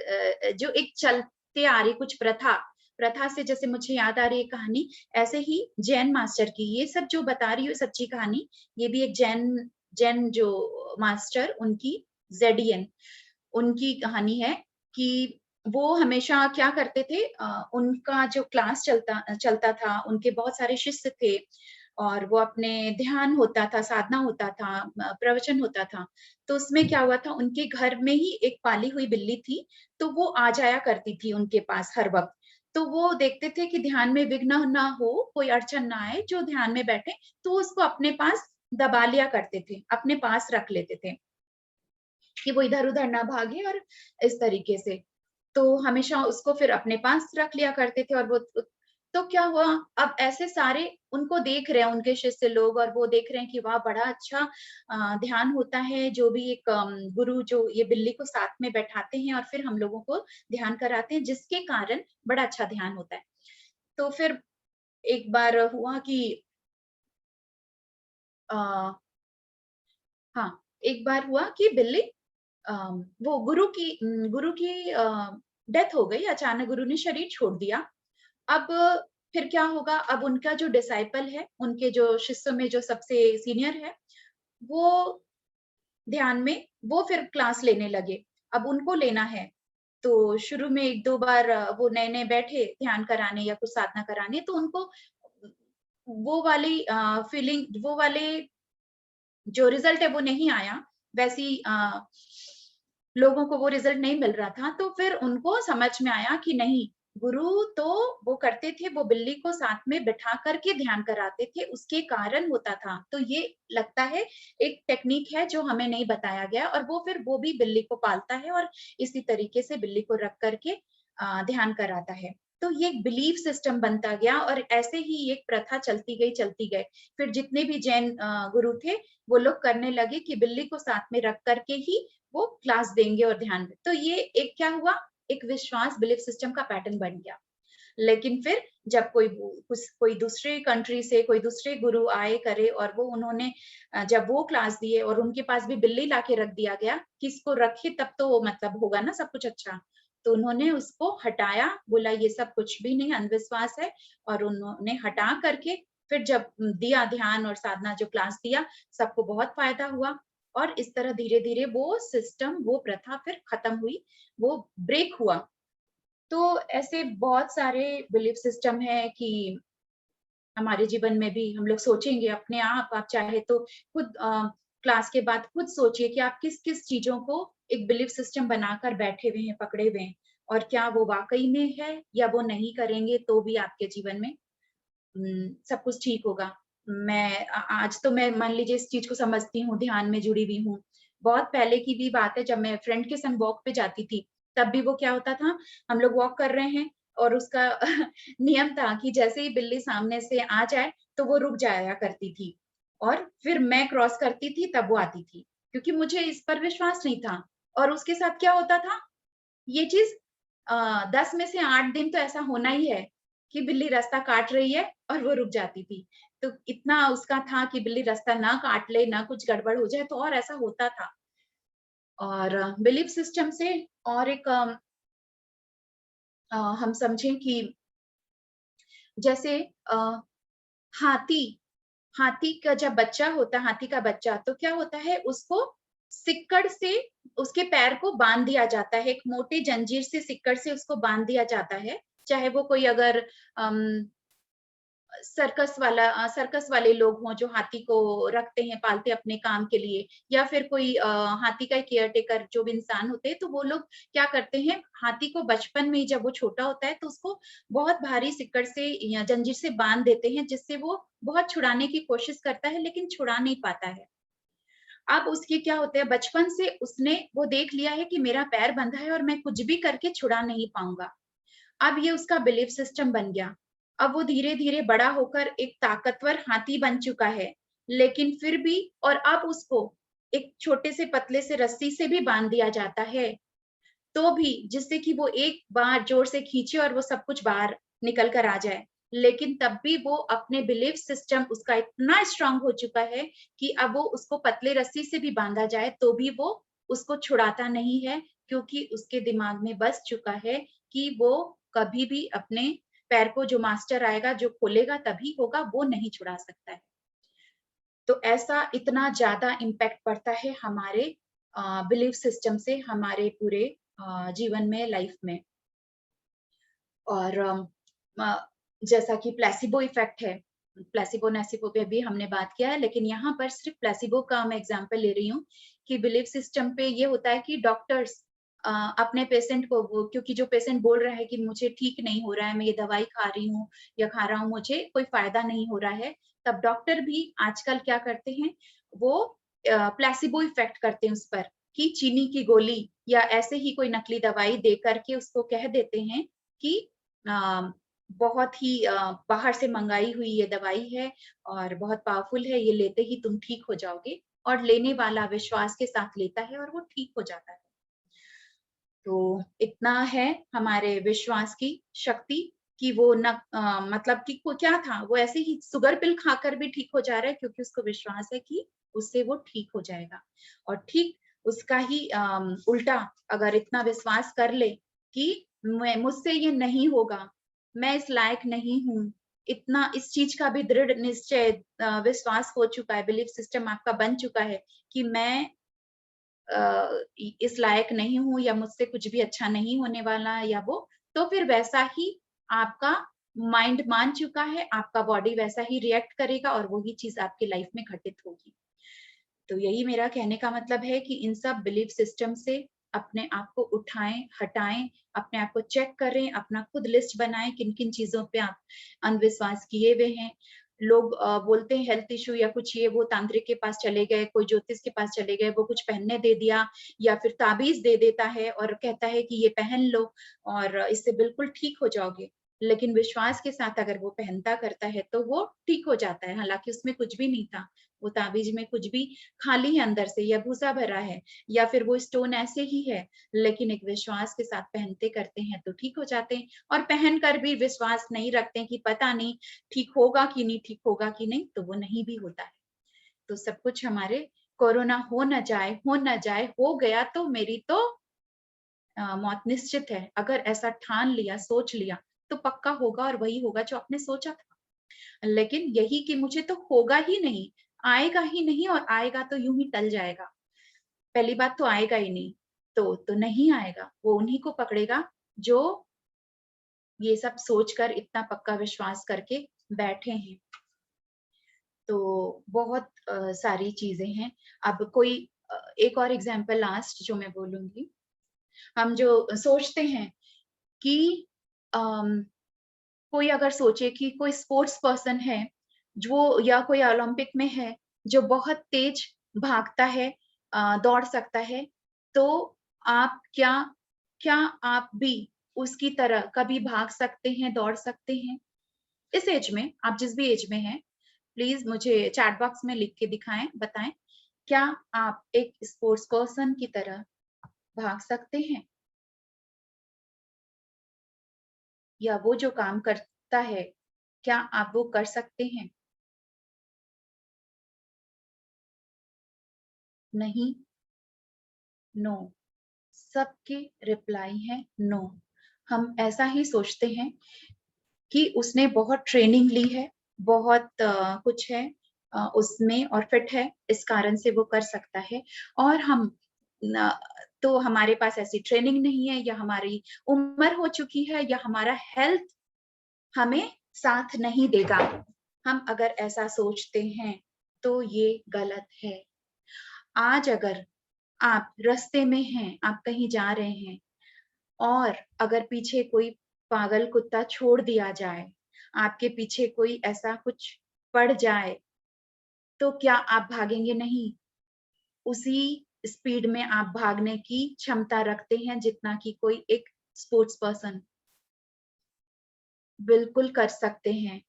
जो एक चलते आ रही कुछ प्रथा, प्रथा से जैसे मुझे याद आ रही है कहानी, ऐसे ही जैन मास्टर की, ये सब जो बता रही हूँ सच्ची कहानी, ये भी एक जैन जैन जो मास्टर, उनकी जेडियन, उनकी कहानी है कि वो हमेशा क्या करते थे, उनका जो क्लास चलता चलता था, उनके बहुत सारे शिष्य थे और वो अपने ध्यान होता था, साधना होता था, प्रवचन होता था। तो उसमें क्या हुआ था, उनके घर में ही एक पाली हुई बिल्ली थी, तो वो आ जाया करती थी उनके पास हर वक़्त। तो वो देखते थे कि ध्यान में विघ्न ना हो, कोई अड़चन ना आए, जो ध्यान में बैठे, तो उसको अपने पास दबा लिया करते थे, अपने पास रख लेते थे, कि वो इधर-उधर ना भागे और इस तरीके से। तो हमेशा उसको फिर अपने पास रख लिया करते थे और वो, तो क्या हुआ, अब ऐसे सारे उनको देख रहे हैं, उनके शिष्य लोग, और वो देख रहे हैं कि वाह! बड़ा अच्छा ध्यान होता है, जो भी एक गुरु जो ये बिल्ली को साथ में बैठाते हैं और फिर हम लोगों को ध्यान कराते हैं, जिसके कारण बड़ा अच्छा ध्यान होता है। तो फिर एक बार हुआ कि अ, हाँ, एक बार हुआ कि बिल्ली, अ, वो गुरु की डेथ हो गई, अचानक गुरु ने शरीर छोड़ दिया। अब फिर क्या होगा, अब उनका जो डिसाइपल है, उनके जो शिष्यों में जो सबसे सीनियर है, वो ध्यान में वो फिर क्लास लेने लगे। अब उनको लेना है, तो शुरू में 1-2 बार वो नए-नए बैठे ध्यान कराने या कुछ साधना कराने, तो उनको वो वाली फीलिंग, वो वाले जो रिज़ल्ट है वो नहीं आया, वैसी लोगों को वो रिज़ल्ट नहीं मिल रहा था, तो फिर उनको समझ में आया कि नहीं, गुरु तो वो करते थे, वो बिल्ली को साथ में बिठा कर के ध्यान कराते थे, उसके कारण होता था। तो ये लगता है एक टेक्नीक है जो हमें नहीं बताया गया, और वो फिर वो भी बिल्ली को पालता है और इसी तरीके से बिल्ली को रख कर के ध्यान कराता है। तो ये एक बिलीफ सिस्टम बनता गया और ऐसे ही एक प्रथा चलती गई, चलती गई। फिर जितने भी जैन गुरु थे, वो लोग करने लगे कि बिल्ली को साथ में रख कर के ही वो क्लास देंगे और ध्यान में। तो ये एक क्या हुआ, एक विश्वास, बिलीफ सिस्टम का पैटर्न बन गया। लेकिन फिर जब कोई दूसरे कंट्री से कोई दूसरे गुरु आए करे और वो उन्होंने जब वो क्लास दिए और उनके पास भी बिल्ली लाके रख दिया गया, किसको रखे तब तो मतलब होगा ना सब कुछ अच्छा। तो उन्होंने उसको हटाया, बोला ये सब कुछ भी नहीं, अंधविश्वास है, और उन्होंने हटा करके फिर जब दिया ध्यान और साधना जो क्लास दिया, सबको बहुत फ़ायदा हुआ और इस तरह धीरे-धीरे वो सिस्टम, वो प्रथा फिर खत्म हुई, वो ब्रेक हुआ। तो ऐसे बहुत सारे बिलीफ सिस्टम हैं कि हमारे जीवन में भी हम लोग सोचेंगे अपने आप चाहे तो खुद क्लास के बाद खुद सोचिए कि आप किस-किस चीज़ों को एक बिलीफ सिस्टम बनाकर बैठे हुए हैं, पकड़े हुए हैं, और क्या वो वाक़ई में है या वो नहीं करेंगे तो भी आपके जीवन में सब कुछ ठीक होगा। आज तो मैं मान लीजिए इस चीज़ को समझती हूँ, ध्यान में जुड़ी हुई हूँ। बहुत पहले की भी बात है, जब मैं फ्रेंड के संग वॉक पे जाती थी, तब भी वो क्या होता था, हम लोग वॉक कर रहे हैं और उसका नियम था कि जैसे ही बिल्ली सामने से आ जाए, तो वो रुक जाया करती थी और फिर मैं क्रॉस करती थी तब वो आती थी, क्योंकि मुझे इस पर विश्वास नहीं था। और उसके साथ क्या होता था, ये चीज़ 10 में से 8 दिन तो ऐसा होना ही है कि बिल्ली रास्ता काट रही है और वो रुक जाती थी। तो इतना उसका था कि बिल्ली रास्ता ना काट ले, ना कुछ गड़बड़ हो जाए, तो और ऐसा होता था। और बिलीफ सिस्टम से और एक हम समझें कि जैसे हाथी हाथी का जब बच्चा होता है, हाथी का बच्चा, तो क्या होता है, उसको सिक्कड़ से उसके पैर को बांध दिया जाता है, एक मोटे जंजीर से सिक्कड़ से उसको बांध दिया जाता है। चाहे वो कोई अगर सर्कस वाले लोग हों जो हाथी को रखते हैं, पालते अपने काम के लिए, या फिर कोई हाथी का केयर टेकर जो भी इंसान होते हैं, तो वो लोग क्या करते हैं, हाथी को बचपन में ही जब वो छोटा होता है तो उसको बहुत भारी सिक्कड़ से या जंजीर से बांध देते हैं, जिससे वो बहुत छुड़ाने की कोशिश करता है लेकिन छुड़ा नहीं पाता है। अब उसके क्या होता है, बचपन से उसने वो देख लिया है कि मेरा पैर बंधा है और मैं कुछ भी करके छुड़ा नहीं पाऊंगा। अब ये उसका बिलीफ सिस्टम बन गया। अब वो धीरे-धीरे बड़ा होकर एक ताकतवर हाथी बन चुका है, लेकिन फिर भी और अब उसको एक छोटे से पतले से रस्सी से भी बाँध दिया जाता है, तो भी जिससे कि वो एक बार ज़ोर से खींचे और वो सब कुछ बाहर निकल कर आ जाए। लेकिन तब भी वो अपने बिलीफ सिस्टम उसका इतना स्ट्रॉन्ग हो चुका है कि अब वो उसको पतले रस्सी से भी बाँधा जाए, तो भी वो उसको छुड़ाता नहीं है, क्योंकि उसके दिमाग में बस चुका है कि वो कभी भी अपने पैर को जो मास्टर आएगा, जो खोलेगा तभी होगा, वो नहीं छुड़ा सकता है। तो ऐसा इतना ज़्यादा इम्पैक्ट पड़ता है हमारे बिलीफ सिस्टम से हमारे पूरे जीवन में, लाइफ में। और जैसा कि प्लेसिबो इफ़ेक्ट है, प्लेसिबो-नेसिबो पे भी हमने बात किया है, लेकिन यहाँ पर सिर्फ़ प्लेसिबो का मैं एग्ज़ाम्पल ले रही हूँ कि बिलीफ सिस्टम पे ये होता है कि डॉक्टर्स अपने पेशेंट को वो क्योंकि जो पेशेंट बोल रहा है कि मुझे ठीक नहीं हो रहा है, मैं ये दवाई खा रही हूँ या खा रहा हूँ, मुझे कोई फ़ायदा नहीं हो रहा है, तब डॉक्टर भी आजकल क्या करते हैं, वो प्लेसिबो इफ़ेक्ट करते हैं उस पर कि चीनी की गोली या ऐसे ही कोई नकली दवाई दे कर के उसको कह देते हैं कि अ, बहुत ही बाहर से मंगाई हुई ये दवाई है और बहुत पावरफुल है, ये लेते ही तुम ठीक हो जाओगे, और लेने वाला विश्वास के साथ लेता है और वो ठीक हो जाता है। तो इतना है हमारे विश्वास की शक्ति कि वो मतलब कि को क्या था, वो ऐसे ही शुगर पिल खाकर भी ठीक हो जा रहा है क्योंकि उसको विश्वास है कि उससे वो ठीक हो जाएगा। और ठीक उसका ही उल्टा अगर इतना विश्वास कर ले कि मैं मुझसे ये नहीं होगा, मैं इस लायक नहीं हूँ, इतना इस चीज़ का भी दृढ़ निश्चय विश्वास हो चुका है, बिलीफ सिस्टम आपका बन चुका है कि मैं इस लायक नहीं हूँ या मुझसे कुछ भी अच्छा नहीं होने वाला या वो, तो फिर वैसा ही आपका माइंड मान चुका है, आपका बॉडी वैसा ही रिएक्ट करेगा और वही चीज़ आपकी लाइफ में घटित होगी। तो यही मेरा कहने का मतलब है कि इन सब बिलीफ सिस्टम से अपने आप को उठाएँ, हटाएँ, अपने आप को चेक करें, अपना खुद लिस्ट बनाएँ, किन-किन चीज़ों पे आप अंधविश्वास किए हुए हैं। लोग बोलते हैं हेल्थ इश्यू या कुछ ये वो तांत्रिक के पास चले गए, कोई ज्योतिष के पास चले गए, वो कुछ पहनने दे दिया या फिर ताबीज़ दे देता है और कहता है कि ये पहन लो और इससे बिल्कुल ठीक हो जाओगे। लेकिन विश्वास के साथ अगर वो पहनता करता है तो वो ठीक हो जाता है, हालाँकि उसमें कुछ भी नहीं था। वो ताबीज़ में कुछ भी खाली है अंदर से या भूसा भरा है या फिर वो स्टोन ऐसे ही है, लेकिन एक विश्वास के साथ पहनते करते हैं तो ठीक हो जाते हैं और पहन कर भी विश्वास नहीं रखते हैं कि पता नहीं ठीक होगा कि नहीं ठीक होगा कि नहीं, तो वो नहीं भी होता है। तो सब कुछ हमारे कोरोना हो ना जाए, हो गया तो मेरी तो मौत निश्चित है। अगर ऐसा ठान लिया, सोच लिया, तो पक्का होगा और वही होगा जो आपने सोचा था। लेकिन यही कि मुझे तो होगा ही नहीं, आएगा ही नहीं और आएगा तो यूँ ही टल जाएगा। पहली बात तो आएगा ही नहीं, तो नहीं आएगा। वो उन्हीं को पकड़ेगा जो ये सब सोचकर इतना पक्का विश्वास करके बैठे हैं। तो बहुत सारी चीज़ें हैं। अब कोई एक और एग्ज़ाम्पल लास्ट जो मैं बोलूँगी, हम जो सोचते हैं कि अम, कोई अगर सोचे कि कोई स्पोर्ट्स पर्सन है, जो या कोई ओलंपिक में है, जो बहुत तेज़ भागता है दौड़ सकता है, तो आप क्या क्या आप भी उसकी तरह कभी भाग सकते हैं, दौड़ सकते हैं? इस ऐज में, आप जिस भी ऐज में हैं, प्लीज़ मुझे चैट बॉक्स में लिख के दिखाएँ, बताएँ, क्या आप एक स्पोर्ट्स पर्सन की तरह भाग सकते हैं? या वो जो काम करता है, क्या आप वो कर सकते हैं? नहीं। नो। सबके रिप्लाई है नो। हम ऐसा ही सोचते हैं कि उसने बहुत ट्रेनिंग ली है, बहुत कुछ है उसमें और फिट है, इस कारण से वो कर सकता है। और हम न, तो हमारे पास ऐसी ट्रेनिंग नहीं है, या हमारी उम्र हो चुकी है, या हमारा हेल्थ हमें साथ नहीं देगा। हम अगर ऐसा सोचते हैं तो ये गलत है। आज अगर आप रास्ते में हैं, आप कहीं जा रहे हैं और अगर पीछे कोई पागल कुत्ता छोड़ दिया जाए, आपके पीछे कोई ऐसा कुछ पड़ जाए, तो क्या आप भागेंगे नहीं? उसी स्पीड में आप भागने की क्षमता रखते हैं जितना कि कोई एक स्पोर्ट्स पर्सन बिल्कुल कर सकते हैं।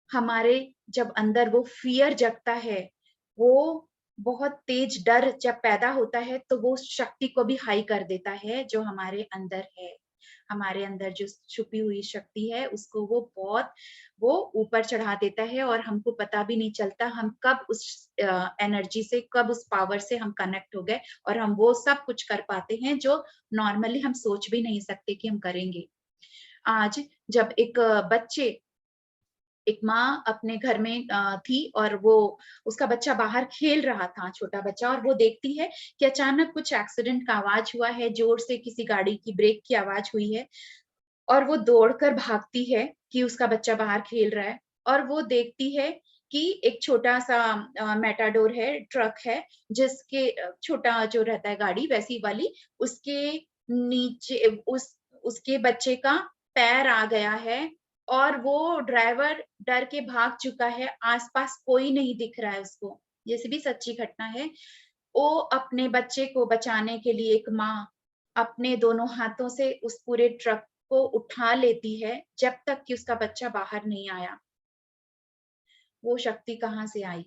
हमारे जब अंदर वो फ़ियर जगता है, वो बहुत तेज डर जब पैदा होता है, तो वो शक्ति को भी हाई कर देता है जो हमारे अंदर है। हमारे अंदर जो छुपी हुई शक्ति है, उसको वो ऊपर चढ़ा देता है और हमको पता भी नहीं चलता हम कब उस एनर्जी से, कब उस पावर से हम कनेक्ट हो गए और हम वो सब कुछ कर पाते हैं जो नॉर्मली हम सोच भी नहीं सकते कि हम करेंगे। आज जब एक माँ अपने घर में थी और वो उसका बच्चा बाहर खेल रहा था, छोटा बच्चा, और वो देखती है कि अचानक कुछ एक्सीडेंट का आवाज हुआ है, जोर से किसी गाड़ी की ब्रेक की आवाज हुई है और वो दौड़कर भागती है कि उसका बच्चा बाहर खेल रहा है और वो देखती है कि एक छोटा-सा मैटाडोर है, ट्रक है, जिसके छोटा जो रहता है गाड़ी वैसी वाली, उसके नीचे उसके बच्चे का पैर आ गया है और वो ड्राइवर डर के भाग चुका है, आस-पास कोई नहीं दिख रहा है उसको। ये भी सच्ची घटना है। वो अपने बच्चे को बचाने के लिए एक माँ अपने दोनों हाथों से उस पूरे ट्रक को उठा लेती है, जब तक कि उसका बच्चा बाहर नहीं आया। वो शक्ति कहाँ से आई?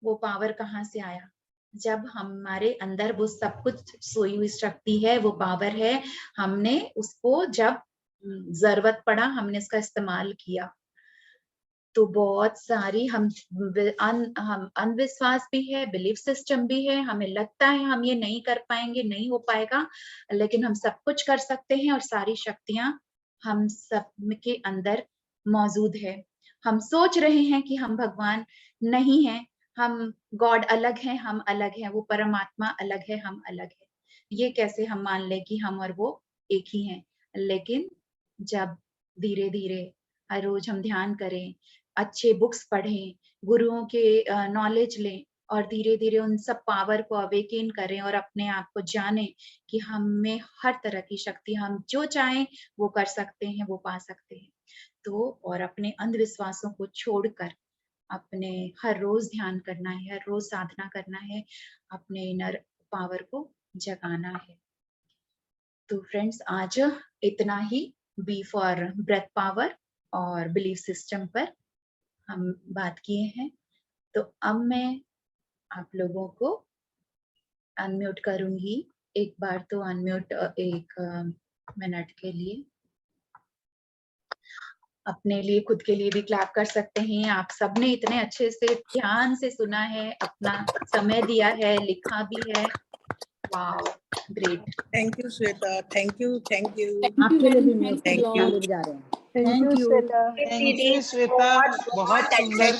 वो पावर कहाँ से आया? जब हमारे अंदर वो सब कुछ सोई हुई शक्ति है, वो पावर है, हमने उसको जब ज़रूरत पड़ा, हमने उसका इस्तेमाल किया। तो बहुत सारी हम अंधविश्वास भी है, बिलीफ सिस्टम भी है, हमें लगता है हम ये नहीं कर पाएँगे, नहीं हो पाएगा, लेकिन हम सब कुछ कर सकते हैं और सारी शक्तियाँ हम सब के अंदर मौजूद है। हम सोच रहे हैं कि हम भगवान नहीं हैं, हम गॉड अलग हैं, हम अलग हैं, वो परमात्मा अलग है, हम अलग हैं। ये कैसे हम मान लें कि हम और वो एक ही हैं? लेकिन जब धीरे-धीरे हर रोज़ हम ध्यान करें, अच्छे बुक्स पढ़ें, गुरुओं के नॉलेज लें और धीरे-धीरे उन सब पावर को अवेकेन करें और अपने आप को जानें कि हम में हर तरह की शक्ति, हम जो चाहें वो कर सकते हैं, वो पा सकते हैं। तो और अपने अंधविश्वासों को छोड़कर अपने हर रोज़ ध्यान करना है, हर रोज़ साधना करना है, अपने इनर पावर को जगाना है। तो फ्रेंड्स आज इतना ही बी फॉर ब्रेथ पावर और बिलीफ सिस्टम पर हम बात किए हैं। तो अब मैं आप लोगों को अनम्यूट करूँगी। एक बार तो अनम्यूट 1 मिनट के लिए। अपने लिए, खुद के लिए भी क्लैप कर सकते हैं। आप सबने इतने अच्छे से ध्यान से सुना है, अपना समय दिया है, लिखा भी है। Wow! Great. Thank you Shweta, thank you, thank you. आपके लिए भी म्यूट थैंक यू, आगे जा रहे हैं। Thank you, thank you Shweta, बहुत सुंदर।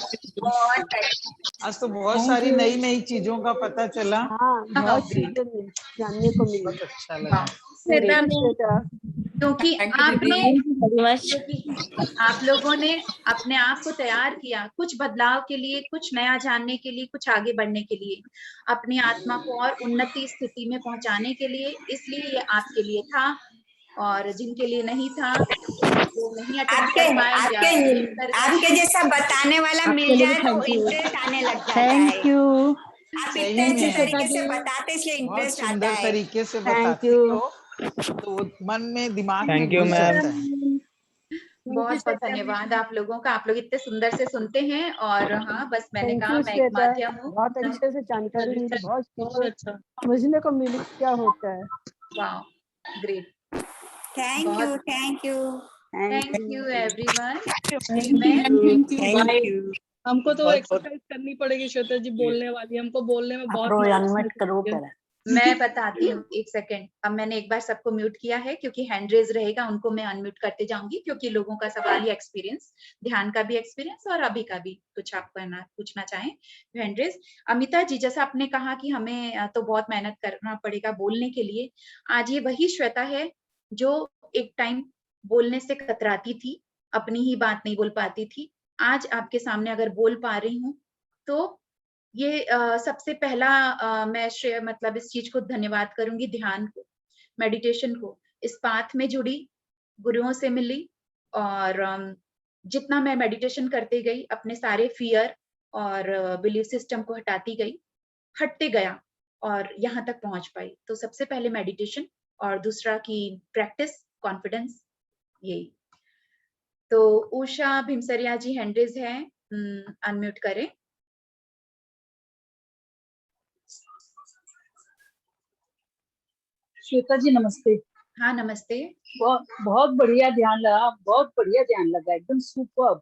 आज तो बहुत सारी नई नई चीजों का पता चला। हाँ, बहुत चीजें जानने को मिली। बहुत अच्छा लगा। श्वेता, क्योंकि आप लोगों ने अपने आप को तैयार किया कुछ बदलाव के लिए, कुछ नया जानने के लिए, कुछ आगे बढ़ने के लिए, अपनी आत्मा को और उन्नति स्थिति में पहुंचाने के लिए, इसलिए ये आपके लिए था। और जिनके लिए नहीं था वो नहीं अटेंड कर पाए या आपके जैसा बताने वाला मिल जाए तो इंटरेस्ट आने लग जाता है। Thank you. आप इतने अच्छे तरीके से बताते इसलिए बहुत इंटरेस्ट आता सुंदर है। तरीके से थैंक बताती यू। हो तो मन में, दिमाग में थैंक यू घुस मैम। जाता है। बहुत बहुत धन्यवाद आप लोगों का। आप लोग इतने सुंदर से सुनते हैं और हाँ, बस मैंने थैंक कहा यू मैं एक श्वेता, माध्यम हूँ। बहुत अच्छे से जानकारी मिली, बहुत चीजें समझने को मिली क्या होता है। Wow, great. Thank you, thank you, thank you everyone. Thank you. हमको तो एक्सरसाइज करनी पड़ेगी श्वेता जी, बोलने वाली, हमको बोलने में बहुत अनम्यूट करो पहले। मैं बताती हूँ, एक सेकेंड। अब मैंने एक बार सबको म्यूट किया है क्योंकि हैंड रेज रहेगा, उनको मैं अनम्यूट करते जाऊंगी क्योंकि लोगों का सवाल या एक्सपीरियंस, ध्यान का भी एक्सपीरियंस और अभी का भी कुछ आप पूछना चाहें हैंड रेज। अमिता जी, जैसा आपने कहा कि हमें तो बहुत मेहनत करना पड़ेगा बोलने के लिए, आज ये वही श्वेता है जो एक टाइम बोलने से कतराती थी, अपनी ही बात नहीं बोल पाती थी। आज आपके सामने अगर बोल पा रही हूँ तो ये सबसे पहला मैं श्रेय मतलब इस चीज को धन्यवाद करूंगी, ध्यान को, मेडिटेशन को। इस पाथ में जुड़ी, गुरुओं से मिली और जितना मैं मेडिटेशन करते गई, अपने सारे फियर और बिलीफ सिस्टम को हटाती गई, हटते गया और यहाँ तक पहुंच पाई। तो सबसे पहले मेडिटेशन और दूसरा की प्रैक्टिस, कॉन्फिडेंस, यही। तो उषा भीमसरिया जी हैंड रेज है, अनम्यूट करें। श्वेता जी नमस्ते। हाँ नमस्ते। बहुत बढ़िया ध्यान लगा, बहुत बढ़िया ध्यान लगा, एकदम सुपर।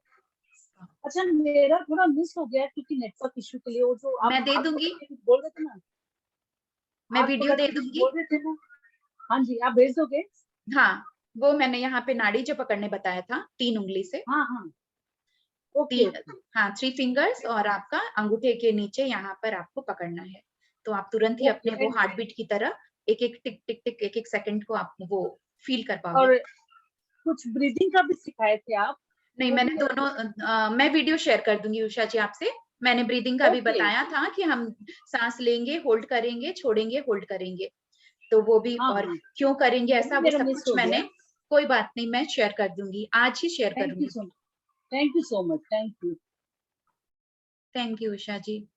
अच्छा मेरा थोड़ा मिस हो गया क्योंकि नेटवर्क इशू के लिए वो जो आप मैं दे दूंगी, बोल रहे थे ना, मैं वीडियो दे दूंगी। बोल रहे थे ना, हाँ जी आप भेज दोगे? हाँ, वो मैंने यहाँ पे नाड़ी जो पकड़ने बताया था 3 उंगली से। हाँ हाँ ओके हाँ 3 फिंगर्स और आपका अंगूठे के नीचे यहाँ पर आपको पकड़ना है। तो आप तुरंत ही अपने वो हार्ट बीट की तरह एक एक टिक टिक टिक एक एक सेकंड को आप वो फील कर पाओगे। और कुछ ब्रीदिंग का भी सिखाए थे आप? नहीं, मैंने दोनों मैं वीडियो शेयर कर दूंगी उषा जी आपसे। मैंने ब्रीदिंग का भी बताया था कि हम सांस लेंगे, होल्ड करेंगे, छोड़ेंगे, होल्ड करेंगे, तो वो भी हाँ, और हाँ। क्यों करेंगे ऐसा, वो सब कुछ मैंने, गया। कोई बात नहीं, मैं शेयर कर दूंगी, आज ही शेयर करूंगी। Thank you so much, thank you. Thank you Usha ji.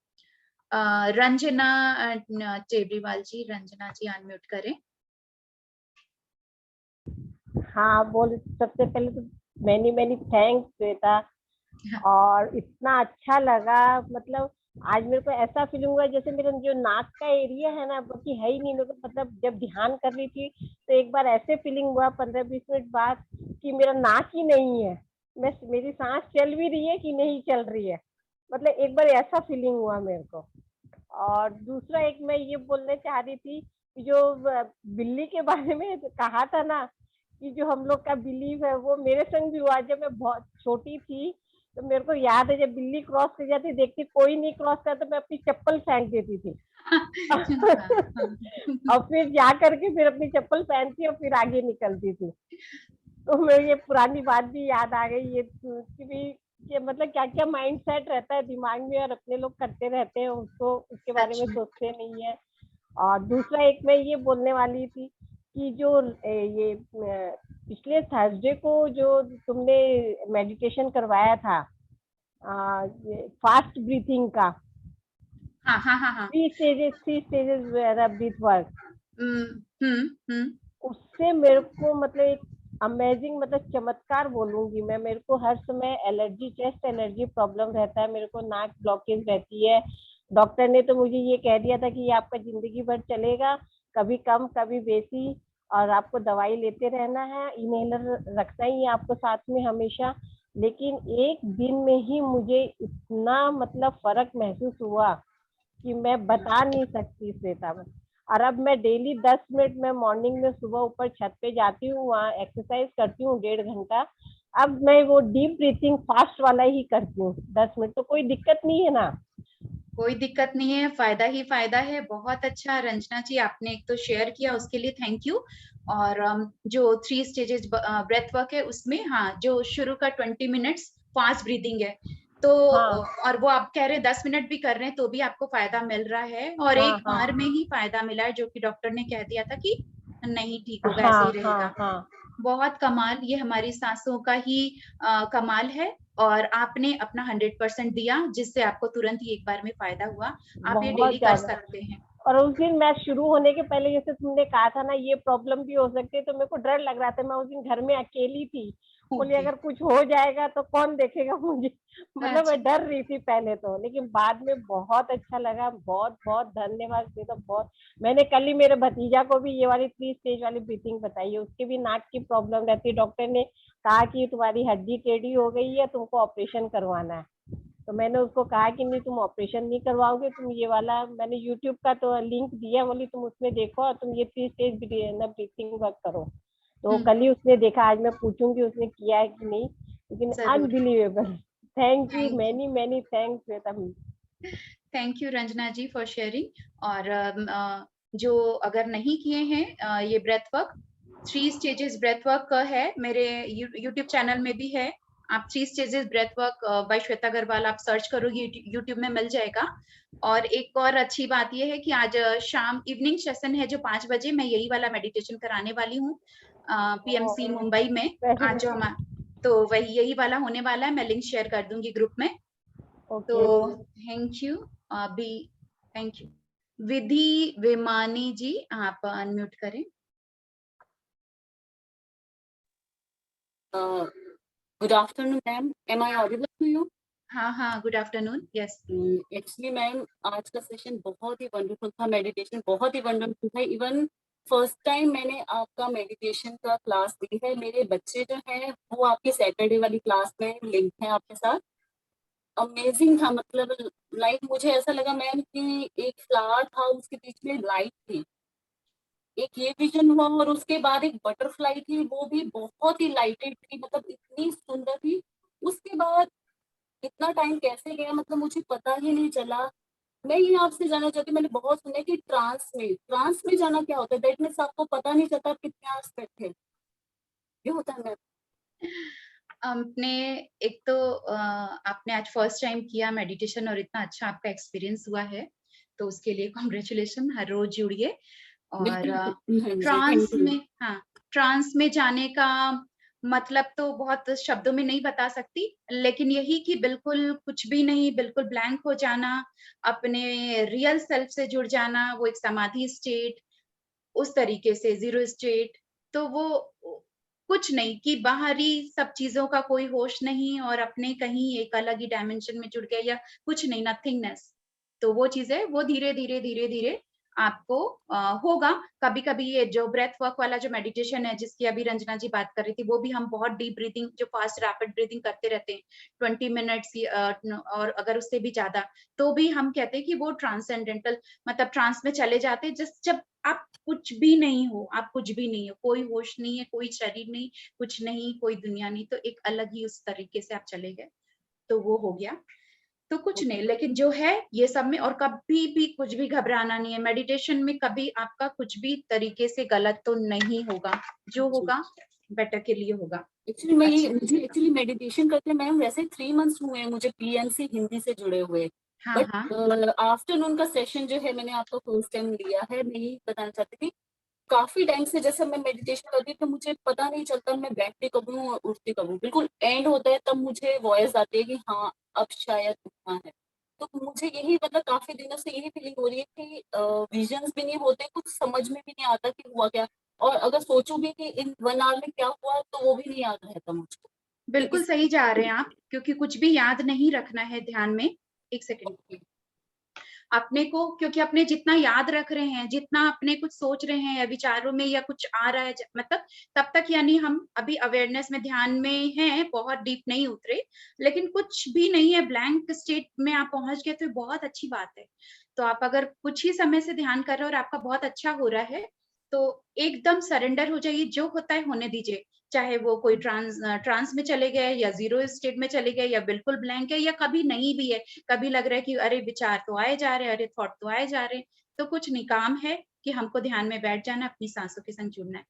Ranjana Tebriwal ji, Ranjana ji unmute करें। हाँ बोल, सबसे पहले तो मैनी थैंक्स श्वेता। और इतना अच्छा लगा, मतलब आज मेरे को ऐसा फीलिंग हुआ जैसे मेरा जो नाक का एरिया है ना, बाकी है ही नहीं मेरे को। मतलब जब ध्यान कर रही थी तो एक बार ऐसे फीलिंग हुआ 15-20 मिनट बाद कि मेरा नाक ही नहीं है, मेरी सांस चल भी रही है कि नहीं चल रही है, मतलब एक बार ऐसा फीलिंग हुआ मेरे को। और दूसरा एक मैं ये बोलने चाह रही थी कि जो बिल्ली के बारे में कहा था ना, कि जो हम लोग का बिलीव है वो मेरे संग भी हुआ। जब मैं बहुत छोटी थी तो मेरे को याद है, जब बिल्ली क्रॉस कर जाती, देखती कोई नहीं क्रॉस करता, तो मैं अपनी चप्पल फेंक देती थी और फिर जा करके फिर अपनी चप्पल पहनती और फिर आगे निकलती थी। तो मेरी ये पुरानी बात भी याद आ गई, ये कि भी कि मतलब क्या क्या माइंड सेट रहता है दिमाग में और अपने लोग करते रहते हैं उसको, उसके बारे में सोचते नहीं है। और दूसरा एक मैं ये बोलने वाली थी कि जो ये पिछले थर्सडे को जो तुमने मेडिटेशन करवाया था, फास्ट ब्रीथिंग का, हाँ हाँ हाँ हाँ, 3 स्टेजेस ब्रीथ वर्क, उससे मेरे को मतलब एक अमेजिंग, मतलब चमत्कार बोलूंगी मैं। मेरे को हर समय एलर्जी, चेस्ट एलर्जी प्रॉब्लम रहता है, मेरे को नाक ब्लॉकेज रहती है। डॉक्टर ने तो मुझे ये कह दिया था कि ये आपका जिंदगी भर चलेगा, कभी कम कभी बेसी, और आपको दवाई लेते रहना है, इनहेलर रखना ही है आपको साथ में हमेशा। लेकिन एक दिन में ही मुझे इतना मतलब फर्क महसूस हुआ कि मैं बता नहीं सकती श्वेता। और अब मैं डेली 10 मिनट में मॉर्निंग में सुबह ऊपर छत पे जाती हूँ, वहाँ एक्सरसाइज करती हूँ 1.5 घंटा। अब मैं वो डीप ब्रीथिंग फास्ट वाला ही करती हूँ 10 मिनट, तो कोई दिक्कत नहीं है ना? कोई दिक्कत नहीं है, फायदा ही फायदा है। बहुत अच्छा रंजना जी, आपने एक तो शेयर किया, उसके लिए थैंक यू। और जो 3 स्टेजेस ब्रेथ वर्क है उसमें, हाँ जो शुरू का 20 मिनट्स फास्ट ब्रीदिंग है, तो हाँ। और वो आप कह रहे हैं 10 मिनट भी कर रहे हैं तो भी आपको फायदा मिल रहा है, और हाँ, एक बार में ही फायदा मिला है, जो कि डॉक्टर ने कह दिया था कि नहीं ठीक होगा, हाँ, ऐसे ही रहेगा। हाँ। बहुत कमाल, ये हमारी सांसों का ही कमाल है, और आपने अपना 100% दिया, जिससे आपको तुरंत ही एक बार में फायदा हुआ। आप ये डेली कर सकते हैं। और उस दिन मैं शुरू होने के पहले, जैसे तुमने कहा था ना ये प्रॉब्लम भी हो सकती है, तो मेरे को डर लग रहा था। मैं उस दिन घर में अकेली थी, बोली अगर कुछ हो जाएगा तो कौन देखेगा मुझे, मतलब मैं डर रही थी पहले तो। लेकिन बाद में बहुत अच्छा लगा, बहुत बहुत धन्यवाद। तो बहुत, मैंने कल ही मेरे भतीजा को भी ये वाली 3 स्टेज वाली ब्रीथिंग बताई है। उसके भी नाक की प्रॉब्लम रहती है, डॉक्टर ने कहा कि तुम्हारी हड्डी टेढ़ी हो गई है, तुमको ऑपरेशन करवाना है। तो मैंने उसको कहा कि नहीं तुम ऑपरेशन नहीं करवाओगे, तुम ये वाला, मैंने यूट्यूब का तो लिंक दिया, बोली तुम उसमें देखो और तुम ये 3 स्टेज ब्रीथिंग वर्क करो। तो कल ही उसने देखा, आज मैं पूछूंगी उसने किया है कि नहीं, लेकिन unbelievable. Thank you, many many thanks Shweta. Thank you Ranjana ji for sharing. और जो अगर नहीं किए हैं ये breath work, 3 stages breath work है, मेरे यूट्यूब चैनल में भी है। आप 3 stages breath work by Shweta Agarwal आप सर्च करोगे यूट्यूब में मिल जाएगा। और एक और अच्छी बात यह है कि आज शाम इवनिंग सेशन है जो 5 बजे, मैं यही वाला मेडिटेशन कराने वाली हूँ पीएमसी मुंबई में। आज जो हमारा तो वही यही वाला होने वाला है, मैं लिंक शेयर कर दूंगी ग्रुप में। तो thank you Abhi, thank you. Vidhi Vimani ji आप अनम्यूट करें। Good afternoon ma'am, am I audible to you? हाँ हाँ, good afternoon. Yes actually ma'am आज का सेशन बहुत ही वंडरफुल था, मेडिटेशन बहुत ही वंडरफुल था। इवन फर्स्ट टाइम मैंने आपका मेडिटेशन का क्लास दी है। मेरे बच्चे जो हैं वो आपकी सैटरडे वाली क्लास में लिंक है आपके साथ। अमेजिंग था, मतलब लाइक मुझे ऐसा लगा मैम कि एक फ्लावर था, उसके बीच में लाइट थी, एक ये विजन हुआ, और उसके बाद एक बटरफ्लाई थी, वो भी बहुत ही लाइटेड थी, मतलब इतनी सुंदर थी। उसके बाद इतना टाइम कैसे गया मतलब मुझे पता ही नहीं चला। मैं ये आपसे जानना चाहती हूँ, मैंने बहुत सुना है कि ट्रांस में जाना क्या होता है? दैट मीन्स आपको पता नहीं चलता कितने आवर्स बैठे, ये होता है मैम? आपने एक तो आपने आज फर्स्ट टाइम किया मेडिटेशन और इतना अच्छा आपका एक्सपीरियंस हुआ है, तो उसके लिए कॉन्ग्रेचुलेशन। हर रोज जुड़िए। और ट्रांस में जाने का मतलब तो बहुत शब्दों में नहीं बता सकती, लेकिन यही कि बिल्कुल कुछ भी नहीं, बिल्कुल ब्लैंक हो जाना, अपने रियल सेल्फ से जुड़ जाना, वो एक समाधि स्टेट, उस तरीके से जीरो स्टेट। तो वो कुछ नहीं कि बाहरी सब चीजों का कोई होश नहीं और अपने कहीं एक अलग ही डायमेंशन में जुड़ गए या कुछ नहीं, नथिंगनेस। तो वो चीज है, वो धीरे धीरे धीरे धीरे आपको होगा। कभी कभी ये जो ब्रेथ वर्क वाला जो मेडिटेशन है जिसकी अभी रंजना जी बात कर रही थी, वो भी हम बहुत डीप ब्रीथिंग, जो फास्ट रैपिड ब्रीथिंग करते रहते हैं 20 मिनट्स और अगर उससे भी ज्यादा, तो भी हम कहते हैं कि वो ट्रांसेंडेंटल, मतलब ट्रांस में चले जाते हैं जब आप कुछ भी नहीं हो, आप कुछ भी नहीं हो, कोई होश नहीं है, कोई शरीर नहीं, कुछ नहीं, कोई दुनिया नहीं, तो एक अलग ही उस तरीके से आप चले गए, तो वो हो गया। तो कुछ नहीं, लेकिन जो है ये सब में, और कभी भी कुछ भी घबराना नहीं है। मेडिटेशन में कभी आपका कुछ भी तरीके से गलत तो नहीं होगा, जो होगा बेटर के लिए होगा। एक्चुअली मुझे एक्चुअली मेडिटेशन करते मैम वैसे 3 मंथ्स हुए हैं मुझे पीएमसी हिंदी से जुड़े हुए। बट आफ्टरनून का सेशन जो है मैंने आपका फर्स्ट टाइम लिया है। मैं यही बताना चाहती थी, काफी टाइम से जैसे मैं मेडिटेशन करती हूँ तो मुझे पता नहीं चलता मैं बैठती कब हूँ और उठती कब हूँ। बिल्कुल एंड होता है तब मुझे वॉइस आती है कि हाँ अब शायद उठना है। तो मुझे यही मतलब काफी दिनों से यही फीलिंग हो रही है कि विजन्स भी नहीं होते, कुछ समझ में भी नहीं आता कि हुआ क्या, और अगर सोचूं भी कि इन 1 आवर में क्या हुआ तो वो भी नहीं याद रहता मुझको। बिल्कुल सही जा रहे हैं आप, क्योंकि कुछ भी याद नहीं रखना है ध्यान में। एक सेकंड, अपने को, क्योंकि अपने जितना याद रख रहे हैं, जितना अपने कुछ सोच रहे हैं या विचारों में या कुछ आ रहा है, मतलब तब तक यानी हम अभी अवेयरनेस में ध्यान में हैं, बहुत डीप नहीं उतरे, लेकिन कुछ भी नहीं है, ब्लैंक स्टेट में आप पहुंच गए तो बहुत अच्छी बात है। तो आप अगर कुछ ही समय से ध्यान कर रहे हो और आपका बहुत अच्छा हो रहा है, तो एकदम सरेंडर हो जाइए, जो होता है होने दीजिए। चाहे वो कोई ट्रांस में चले गए या जीरो स्टेट में चले गए या बिल्कुल ब्लैंक है या कभी नहीं भी है, कभी लग रहा है कि अरे विचार तो आए जा रहे हैं, अरे थॉट तो आए जा रहे हैं, तो कुछ नहीं, काम है कि हमको ध्यान में बैठ जाना, अपनी सांसों के संग जुड़ना है।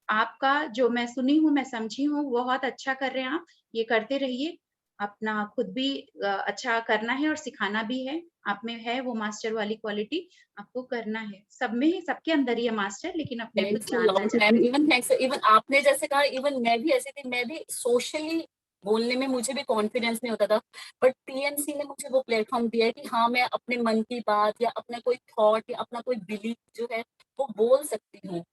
आपका जो मैं सुनी हूँ, मैं समझी हूँ, बहुत अच्छा कर रहे हैं आप, ये करते रहिए। अपना खुद भी अच्छा करना है और सिखाना भी है, आप में है वो मास्टर वाली क्वालिटी, आपको करना है, सब में, सबके अंदर ही है मास्टर, लेकिन अपने को जानना चाहिए। इवन आपने जैसे कहा, इवन मैं भी ऐसे थी, मैं भी सोशली बोलने में मुझे भी कॉन्फिडेंस नहीं होता था, बट पीएमसी ने मुझे वो प्लेटफॉर्म दिया है कि हाँ मैं अपने मन की बात या अपना कोई थॉट या अपना कोई बिलीफ जो है वो बोल सकती हूँ,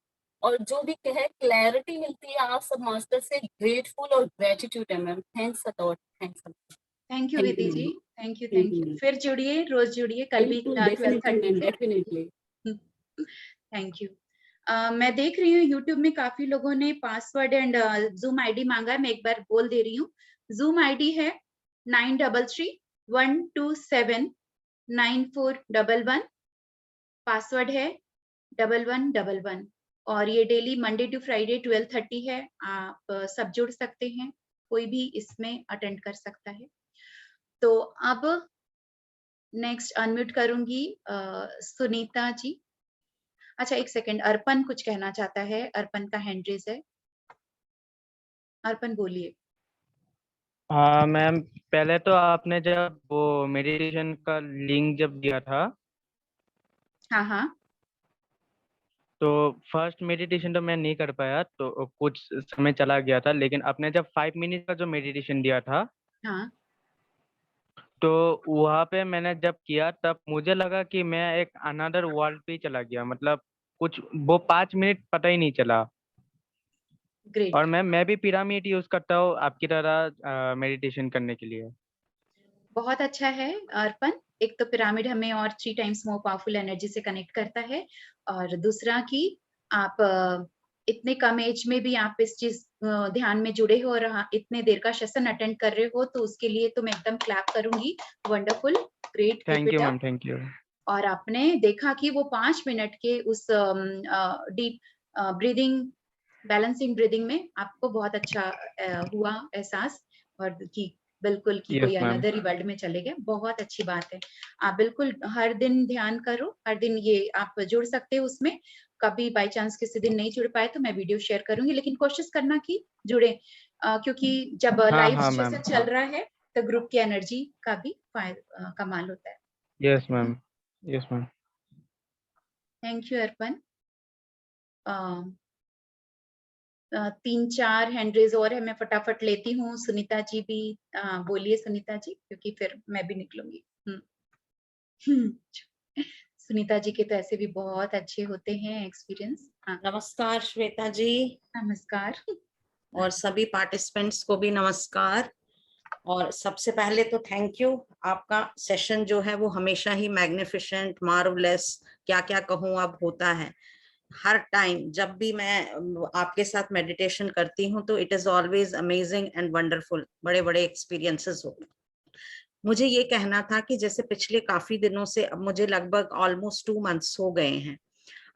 और जो भी कहे क्लैरिटी मिलती है आप सब मास्टर से। ग्रेटफुल और ग्रेटिट्यूड है ma'am, thanks a lot, thanks. Thank you Vidhi ji, thank you. फिर जुड़िए, रोज जुड़िए, कल भी 12:30 थैंक यू। मैं देख रही हूँ यूट्यूब में काफी लोगों ने पासवर्ड एंड जूम आईडी मांगा है, मैं एक बार बोल दे रही हूँ। जूम आईडी है 933 1279411, पासवर्ड है 1111, और ये डेली मंडे टू फ्राइडे 12:30 है। आप सब जुड़ सकते हैं, कोई भी इसमें अटेंड कर सकता है। तो अब नेक्स्ट अनम्यूट करूंगी सुनीता जी। अच्छा एक सेकंड, अर्पण कुछ कहना चाहता है, अर्पण का हैंड रेज है। अर्पण बोलिए। हाँ मैम, पहले तो आपने जब वो मेडिटेशन का लिंक जब दिया था, हाँ हाँ तो फर्स्ट मेडिटेशन तो मैं नहीं कर पाया, तो कुछ समय चला गया था। लेकिन आपने जब 5 मिनट का जो मेडिटेशन दिया था, हाँ तो वहाँ पे मैंने जब किया तब मुझे लगा कि मैं एक अनदर वर्ल्ड पे ही चला गया। मतलब कुछ वो 5 मिनट पता ही नहीं चला। ग्रेट। और मैं भी पिरामिड यूज करता हूँ आपकी तरह मेडिटेशन करने के लिए। बहुत अच्छा है अर्पण। एक तो पिरामिड हमें और 3 टाइम्स मोर पावरफुल एनर्जी से कनेक्ट करता है, और दूसरा कि आप इतने कम एज में भी आप इस चीज ध्यान में जुड़े हो और इतने देर का सेशन अटेंड कर रहे हो, तो उसके लिए तो मैं एकदम क्लैप करूंगी। Wonderful, great, thank you ma'am, thank you. और आपने देखा कि वो 5 मिनट के उस डीप ब्रीदिंग, बैलेंसिंग ब्रीदिंग में आपको बहुत अच्छा हुआ एहसास, और कि बिल्कुल कि यस कोई मैम। अनदर ही वर्ल्ड में चले गए। बहुत अच्छी बात है। आप बिल्कुल हर दिन ध्यान करो, हर दिन ये आप जुड़ सकते हो उसमें। कभी बाय चांस किसी दिन नहीं जुड़ पाए तो मैं वीडियो शेयर करूंगी, लेकिन कोशिश करना कि जुड़े, क्योंकि जब हाँ लाइव हाँ सेशन मैम। चल रहा है तो ग्रुप की एनर्जी का भी कमाल होता है। Yes ma'am, yes ma'am. Thank you Arpan. 3-4 hand raise और है, मैं फटाफट लेती हूँ। सुनीता जी भी बोलिए सुनीता जी, क्योंकि फिर मैं भी निकलूंगी। सुनीता जी के तो ऐसे भी बहुत अच्छे होते हैं एक्सपीरियंस। हाँ नमस्कार श्वेता जी, नमस्कार। और सभी पार्टिसिपेंट्स को भी नमस्कार। और सबसे पहले तो थैंक यू, आपका सेशन जो है वो हमेशा ही मैग्निफिसेंट, मार्वलेस, क्या क्या कहूँ अब होता है। हर टाइम जब भी मैं आपके साथ मेडिटेशन करती हूँ तो it is always amazing and wonderful. बड़े बड़े एक्सपीरियंसेस होते। मुझे ये कहना था कि जैसे पिछले काफी दिनों से, अब मुझे लगभग ऑलमोस्ट 2 मंथ्स हो गए हैं।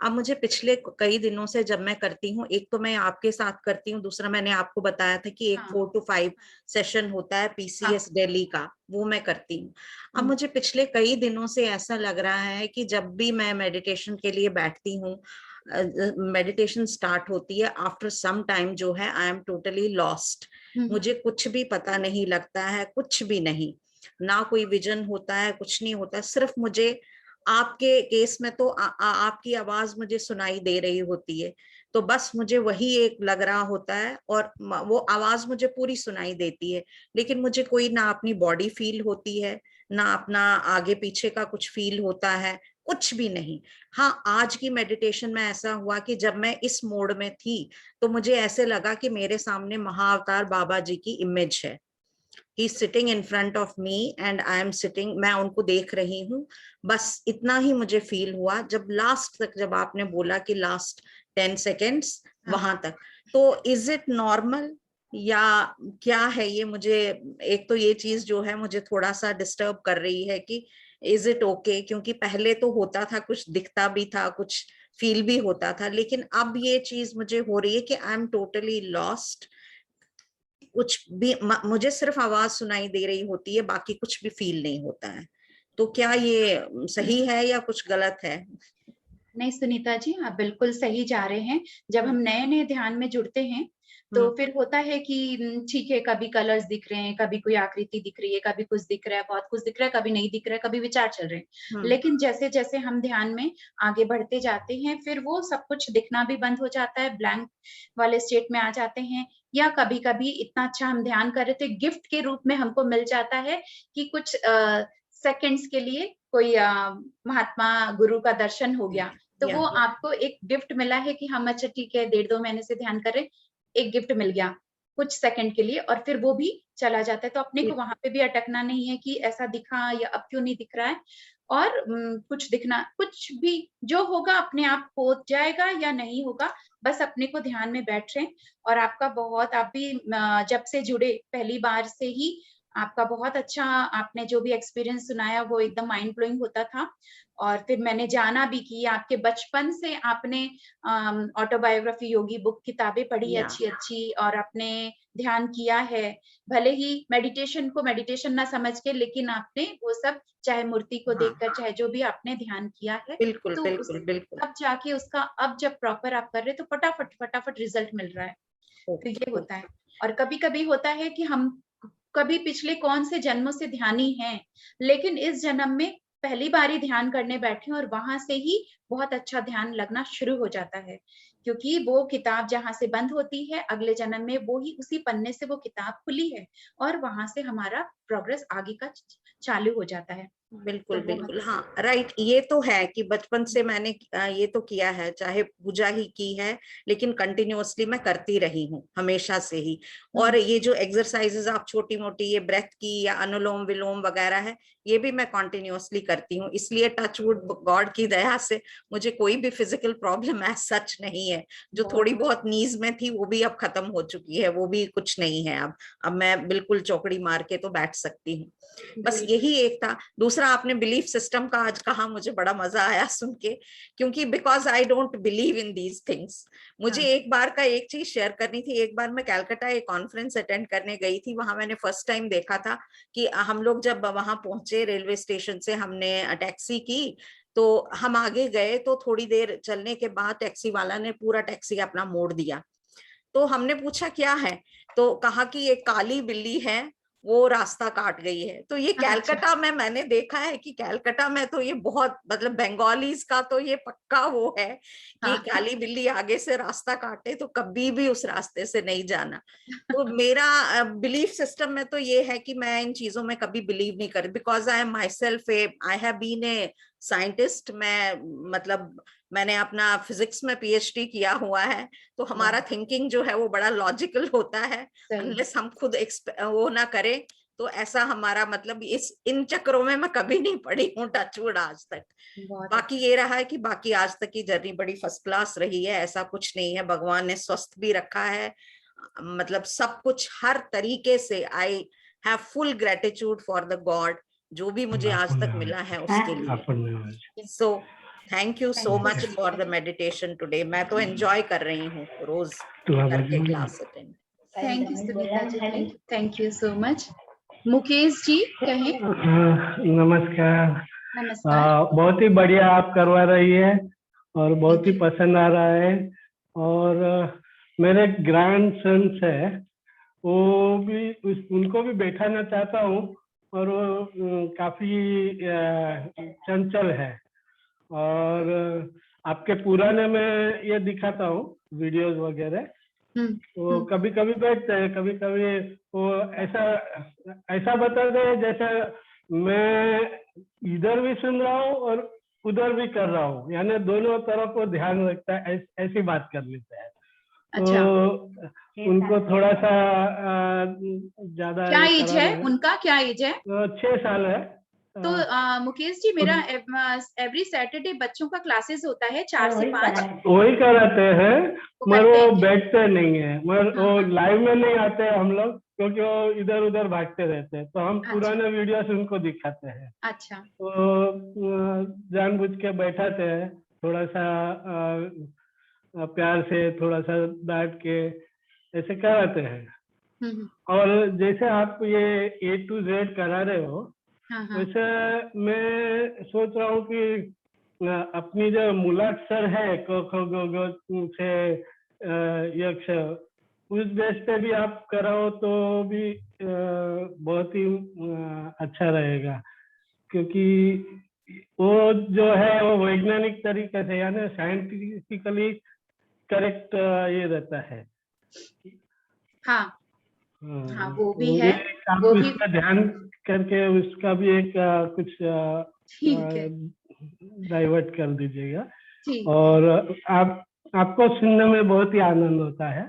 अब मुझे पिछले कई दिनों से जब मैं करती हूँ, एक तो मैं आपके साथ करती हूँ, दूसरा मैंने आपको बताया था कि एक 4 to 5 सेशन होता है PCS दिल्ली का, वो मैं करती हूँ। अब मुझे पिछले कई दिनों से ऐसा लग रहा है कि जब भी मैं मेडिटेशन के लिए बैठती हूँ, मेडिटेशन स्टार्ट होती है, आफ्टर सम टाइम जो है आई एम टोटली लॉस्ट। मुझे कुछ भी पता नहीं लगता है, कुछ भी नहीं, ना कोई विजन होता है, कुछ नहीं होता है। सिर्फ मुझे आपके केस में तो आपकी आवाज मुझे सुनाई दे रही होती है, तो बस मुझे वही एक लग रहा होता है, और वो आवाज मुझे पूरी सुनाई देती है, लेकिन मुझे कोई ना अपनी बॉडी फील होती है, ना अपना आगे पीछे का कुछ फील होता है, कुछ भी नहीं। हाँ, आज की मेडिटेशन में ऐसा हुआ कि जब मैं इस मोड में थी तो मुझे ऐसे लगा कि मेरे सामने महाअवतार बाबा जी की इमेज है। He is sitting in front of me and I am sitting, मैं उनको देख रही हूँ। बस इतना ही मुझे फील हुआ। जब लास्ट तक, जब आपने बोला कि लास्ट 10 सेकेंड्स वहां तक, तो इज इट नॉर्मल या क्या है ये? मुझे एक तो ये चीज जो है मुझे थोड़ा सा डिस्टर्ब कर रही है कि इज इट ओके, क्योंकि पहले तो होता था, कुछ दिखता भी था, कुछ फील भी होता था, लेकिन अब ये चीज मुझे हो रही है कि आई एम टोटली लॉस्ट। कुछ भी, मुझे सिर्फ आवाज सुनाई दे रही होती है, बाकी कुछ भी फील नहीं होता है। तो क्या ये सही है या कुछ गलत है? नहीं सुनीता जी, आप बिल्कुल सही जा रहे हैं। जब हम नए नए ध्यान में जुड़ते हैं तो फिर होता है कि ठीक है, कभी कलर्स दिख रहे हैं, कभी कोई आकृति दिख रही है, कभी कुछ दिख रहा है, बहुत कुछ दिख रहा है, कभी नहीं दिख रहा है, कभी विचार चल रहे हैं। लेकिन जैसे जैसे हम ध्यान में आगे बढ़ते जाते हैं, फिर वो सब कुछ दिखना भी बंद हो जाता है, ब्लैंक वाले स्टेट में आ जाते हैं। या कभी कभी इतना अच्छा हम ध्यान कर रहे थे, गिफ्ट के रूप में हमको मिल जाता है कि कुछ सेकंड्स के लिए कोई महात्मा गुरु का दर्शन हो गया, तो वो आपको एक गिफ्ट मिला है कि हम अच्छा ठीक है 1.5-2 महीने से ध्यान कर रहे, एक गिफ्ट मिल गया कुछ सेकंड के लिए, और फिर वो भी चला जाता है। तो अपने को वहां पे भी अटकना नहीं है कि ऐसा दिखा या अब क्यों नहीं दिख रहा है, और कुछ दिखना, कुछ भी जो होगा अपने आप हो जाएगा या नहीं होगा, बस अपने को ध्यान में बैठ रहे हैं। और आपका बहुत, आप भी जब से जुड़े पहली बार से ही आपका बहुत अच्छा, आपने जो भी एक्सपीरियंस सुनाया वो एकदम माइंड ब्लोइंग होता था। और फिर मैंने जाना भी कि आपके बचपन से आपने ऑटोबायोग्राफी योगी बुक किताबें पढ़ी या अच्छी अच्छी, और आपने ध्यान किया है, भले ही मेडिटेशन को मेडिटेशन ना समझ के, लेकिन आपने वो सब, चाहे मूर्ति को हाँ देखकर, चाहे जो भी आपने ध्यान किया है, बिल्कुल तो बिल्कुल बिल्कुल। तब जाके उसका, अब जब प्रॉपर आप कर रहे तो फटाफट फटाफट रिजल्ट मिल रहा है। तो ये होता है। और कभी कभी होता है कि हम कभी पिछले कौन से जन्मों से ध्यानी हैं, लेकिन इस जन्म में पहली बारी ध्यान करने बैठे और वहां से ही बहुत अच्छा ध्यान लगना शुरू हो जाता है, क्योंकि वो किताब जहां से बंद होती है अगले जन्म में वो ही उसी पन्ने से वो किताब खुली है, और वहां से हमारा प्रोग्रेस आगे का चालू हो जाता है। बिल्कुल तो बिल्कुल, हाँ राइट। ये तो है कि बचपन से मैंने ये तो किया है, चाहे पूजा ही की है, लेकिन कंटिन्यूअसली मैं करती रही हूँ हमेशा से ही। और ये जो एक्सरसाइजेज आप छोटी मोटी ये ब्रेथ की या अनुलोम विलोम वगैरह है, ये भी मैं कंटिन्यूअसली करती हूँ। इसलिए टच वुड, गॉड की दया से मुझे कोई भी फिजिकल प्रॉब्लम है सच नहीं है। जो थोड़ी बहुत नीज में थी वो भी अब खत्म हो चुकी है, वो भी कुछ नहीं है अब मैं बिल्कुल चौकड़ी मार के तो बैठ सकती हूँ। बस यही एक था। दूसरा, आपने बिलीफ सिस्टम का आज कहा, मुझे बड़ा मजा आया सुन के, क्योंकि because I don't believe in these things. मुझे एक बार का एक चीज शेयर करनी थी। एक बार मैं कलकत्ता एक कॉन्फ्रेंस अटेंड करने गई थी, वहां मैंने फर्स्ट टाइम देखा था कि हम लोग जब वहां पहुंचे रेलवे स्टेशन से, हमने टैक्सी की, तो हम आगे गए तो थोड़ी देर चलने के बाद टैक्सी वाला ने पूरा टैक्सी अपना मोड़ दिया। तो हमने पूछा क्या है, तो कहा कि ये काली बिल्ली है, वो रास्ता काट गई है। तो ये कलकत्ता में मैंने देखा है कि कलकत्ता में तो ये बहुत, मतलब बंगालीज का तो ये पक्का वो है कि काली बिल्ली आगे से रास्ता काटे तो कभी भी उस रास्ते से नहीं जाना। तो मेरा बिलीफ सिस्टम में तो ये है कि मैं इन चीजों में कभी बिलीव नहीं कर, because I am myself I have been a scientist. मैं मतलब मैंने अपना फिजिक्स में पीएचडी किया हुआ है, तो हमारा थिंकिंग जो है वो बड़ा लॉजिकल होता है। अनलेस हम खुद वो ना करें तो ऐसा हमारा, मतलब इन चक्रों में मैं कभी नहीं पड़ी हूँ टचवुड आज तक। बाकी ये रहा है कि बाकी आज तक की जर्नी बड़ी फर्स्ट क्लास रही है, ऐसा कुछ नहीं है। भगवान ने स्वस्थ भी रखा है, मतलब सब कुछ हर तरीके से। I have full gratitude for the God, जो भी मुझे आज तक मिला है उसके लिए। So thank you so much for the meditation today. मैं तो एंजॉय कर रही हूँ रोज करके class attend. Thank you Sunita ji, thank you so much. Mukesh ji कहें। नमस्कार। नमस्कार। बहुत ही बढ़िया आप करवा रही है और बहुत ही पसंद आ रहा है। और मेरे ग्रैंड सन्स है, वो भी उनको भी बैठाना चाहता हूँ, और वो काफी चंचल है। और आपके पुराने में ये दिखाता हूँ वीडियोस वगैरह, वो कभी कभी बैठते हैं, कभी कभी वो ऐसा बताते हैं जैसे मैं इधर भी सुन रहा हूँ और उधर भी कर रहा हूँ, यानी दोनों तरफ को ध्यान रखता है, ऐसी बात कर लेते हैं। अच्छा। तो उनको थोड़ा सा ज्यादा, क्या एज है उनका, क्या एज है? 6 साल है। तो मुकेश जी, मेरा एवरी सैटरडे बच्चों का क्लासेस होता है 4 से 5। वही कराते हैं, मगर वो बैठते नहीं है, मगर वो लाइव में नहीं आते हम लोग, क्योंकि वो इधर उधर भागते रहते हैं, तो हम पुराने वीडियोस उनको दिखाते हैं। अच्छा। तो जानबूझ के बैठाते हैं, थोड़ा सा प्यार से, थोड़ा सा डांट के ऐसे कराते हैं। और जैसे आप ये A to Z करा रहे हो, वैसे मैं सोच रहा हूँ कि अपनी जो मूलाक्षर है क ख ग घ से यक्ष, उस बेस पे भी आप कराओ तो भी बहुत ही अच्छा रहेगा, क्योंकि वो जो है वो वैज्ञानिक तरीके से, यानी साइंटिफिकली करेक्ट ये रहता है। हाँ हाँ, वो भी है, आप वो भी इसका ध्यान करके उसका भी एक कुछ डाइवर्ट कर दीजिएगा। और आपको सुनने में बहुत ही आनंद होता है।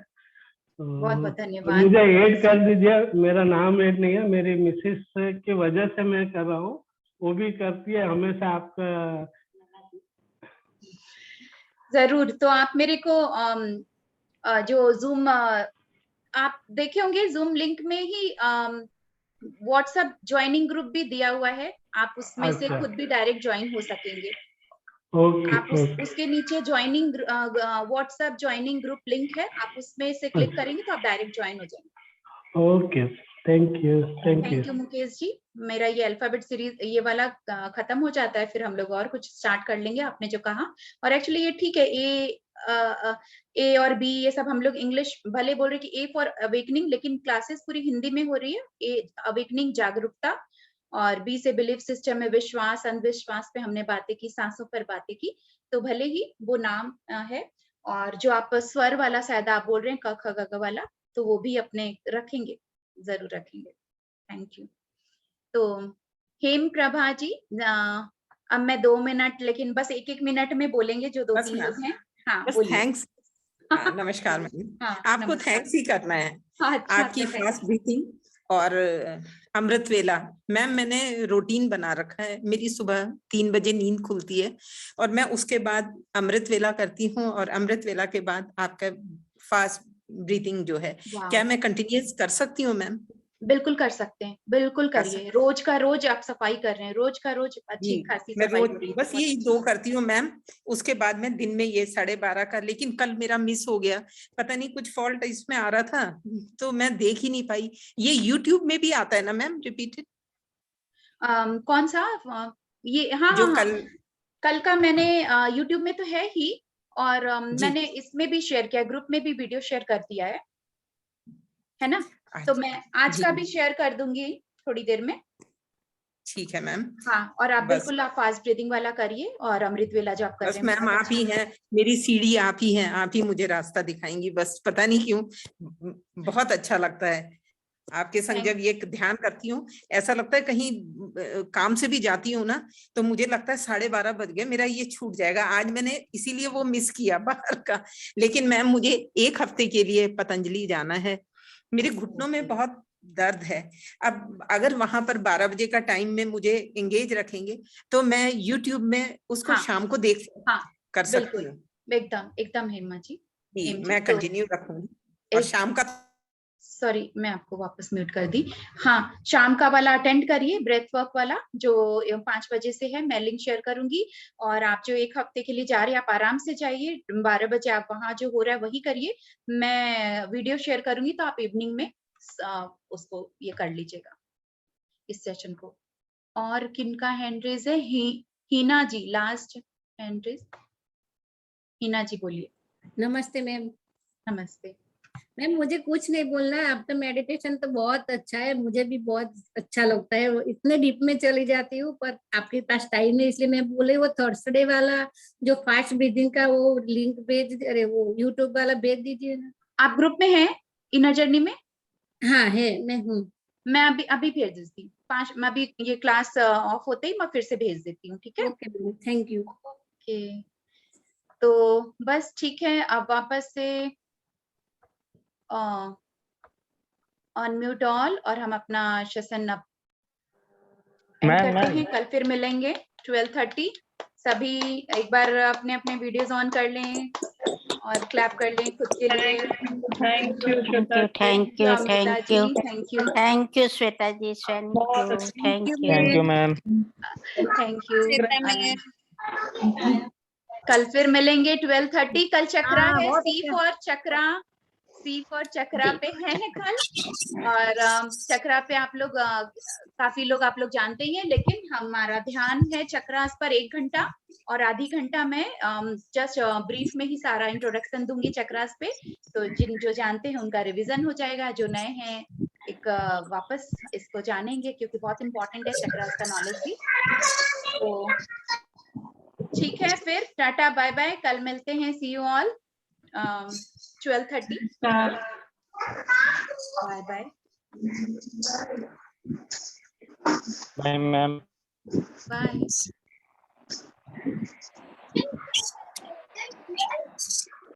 बहुत बहुत धन्यवाद। मुझे ऐड कर दीजिए, मेरा नाम ऐड नहीं है, मेरी मिसेस की वजह से मैं कर रहा हूँ, वो भी करती है हमेशा आपका। जरूर। तो आप मेरे को जो जूम आप देखे होंगे, जूम लिंक में ही व्हाट्सएप ज्वाइनिंग ग्रुप भी दिया हुआ है, आप उसमें से अच्छा। खुद भी डायरेक्ट ज्वाइन हो सकेंगे। ओके आप उसके नीचे joining WhatsApp joining group link है, आप उसमें से क्लिक करेंगे तो आप डायरेक्ट ज्वाइन हो जाएंगे। Okay, thank you. Thank you Mukesh ji. मेरा ये अल्फाबेट सीरीज ये वाला खत्म हो जाता है, फिर हम लोग और कुछ स्टार्ट कर लेंगे आपने जो कहा। और एक्चुअली ये ठीक है, ए और बी ये सब हम लोग इंग्लिश भले बोल रहे कि ए फॉर अवेकनिंग, लेकिन क्लासेस पूरी हिंदी में हो रही है। ए अवेकनिंग जागरूकता, और बी से बिलीफ सिस्टम में विश्वास अंधविश्वास पे हमने बातें की, सांसों पर बातें की। तो भले ही वो नाम है, और जो आप स्वर वाला शायद आप बोल रहे हैं क ख ग घ वाला, तो वो भी अपने रखेंगे, जरूर रखेंगे। Thank you. तो हेम प्रभा जी, अब मैं 2 मिनट, लेकिन बस 1-1 मिनट में बोलेंगे जो 2-3 लोग हैं। हाँ बस बोलिए। थैंक्स। नमस्कार मैम। हाँ, आपको नमस्कार। थैंक्स ही करना है। अच्छा, आपकी फास्ट ब्रीथिंग और अमृत वेला। मैम मैंने रूटीन बना रखा है, मेरी सुबह 3 बजे नींद खुलती है और मैं उसके बाद अमृत वेला करती हूँ, और अमृत वेला के बाद आपका फास्ट ब्रीथिंग जो है, क्या मैं कंटिन्यूस कर सकती हूँ मैम? बिल्कुल कर सकते हैं, बिल्कुल करिए। रोज का रोज आप सफाई कर रहे हैं, रोज का रोज अच्छी खासी मैं सफाई रोज हो रही है। बस ये 2 करती हूँ मैम। उसके बाद में दिन में ये 12:30 का, लेकिन कल मेरा मिस हो गया, पता नहीं कुछ फॉल्ट इसमें आ रहा था तो मैं देख ही नहीं पाई। ये यूट्यूब में भी आता है ना मैम रिपीटेड? कौन सा ये? हाँ जो हाँ, कल का मैंने यूट्यूब में तो है ही, और मैंने इसमें भी शेयर किया, ग्रुप में भी वीडियो शेयर कर दिया है ना? तो मैं आज का भी शेयर कर दूंगी थोड़ी देर में। ठीक है मैम। हाँ, और आप बिल्कुल आप फास्ट ब्रीदिंग वाला करिए, और अमृत वेला जो आप कर रहे हैं। बस मैम आप ही हैं, मेरी सीढ़ी आप ही हैं, आप ही मुझे रास्ता दिखाएंगी। बस पता नहीं क्यों बहुत अच्छा लगता है आपके संग जब ये ध्यान करती हूँ। ऐसा लगता है कहीं काम से भी जाती हूँ ना, तो मुझे लगता है 12:30 बज गए, मेरा ये छूट जाएगा। आज मैंने इसीलिए वो मिस किया बाहर का। लेकिन मैम मुझे 1 हफ्ते के लिए पतंजलि जाना है, मेरे घुटनों में बहुत दर्द है। अब अगर वहां पर 12 बजे का टाइम में मुझे एंगेज रखेंगे तो मैं यूट्यूब में उसको शाम को देख कर सकती हूँ। एकदम एकदम हेमा जी, मैं कंटिन्यू रखूंगी। और शाम का, सॉरी मैं आपको वापस म्यूट कर दी। हाँ, शाम का वाला अटेंड करिए, ब्रेथ वर्क वाला जो 5 बजे से है, मैं लिंक शेयर करूंगी। और आप जो 1 हफ्ते के लिए जा रहे हैं, आप आराम से जाइए, 12 बजे आप वहां जो हो रहा है वही करिए। मैं वीडियो शेयर करूंगी तो आप इवनिंग में उसको ये कर लीजिएगा, इस सेशन को। और किनका हैंड रेज है? हीना जी, लास्ट हैंड रेज। हीना जी बोलिए। नमस्ते मैम। नमस्ते मैम, मुझे कुछ नहीं बोलना है, आपका मेडिटेशन तो बहुत अच्छा है, मुझे भी बहुत अच्छा लगता है। इतने डीप में चली जाती हूँ, पर आपके पास टाइम है इसलिए मैं बोले वो थर्सडे वाला जो फास्ट ब्रीदिंग का वो लिंक भेज, अरे वो यूट्यूब वाला भेज दीजिए ना। आप ग्रुप में हैं इनर जर्नी में? हाँ है, मैं हूँ। मैं अभी भेज देती हूँ। 5 मैं अभी ये क्लास ऑफ होते ही मैं फिर से भेज देती हूँ, ठीक है? Okay, thank you. ओके, तो बस ठीक है, अब वापस से अनम्यूट ऑल, और हम अपना सेशन अब एंड करते हैं। कल फिर मिलेंगे 12:30। सभी एक बार अपने अपने वीडियोस ऑन कर लें और क्लैप कर लें खुद के लिए। Thank you Shweta ji, thank you Shweta ji, thank you ma'am, thank you. कल फिर मिलेंगे 12:30। कल चक्रा है, सी फॉर चक्रा, सी फॉर चक्रा पे है कल। और चक्रा पे आप लोग काफी लोग आप लोग जानते ही हैं, लेकिन हमारा ध्यान है चक्रास पर 1 घंटा, और आधी घंटा में जस्ट ब्रीफ में ही सारा इंट्रोडक्शन दूंगी चक्रास पे। तो जो जानते हैं उनका रिवीजन हो जाएगा, जो नए हैं एक वापस इसको जानेंगे, क्योंकि बहुत इंपॉर्टेंट है चक्रास का नॉलेज भी। तो ठीक है, फिर टाटा बाय बाय, कल मिलते हैं। See you all 12:30। Bye bye. Bye ma'am. Bye.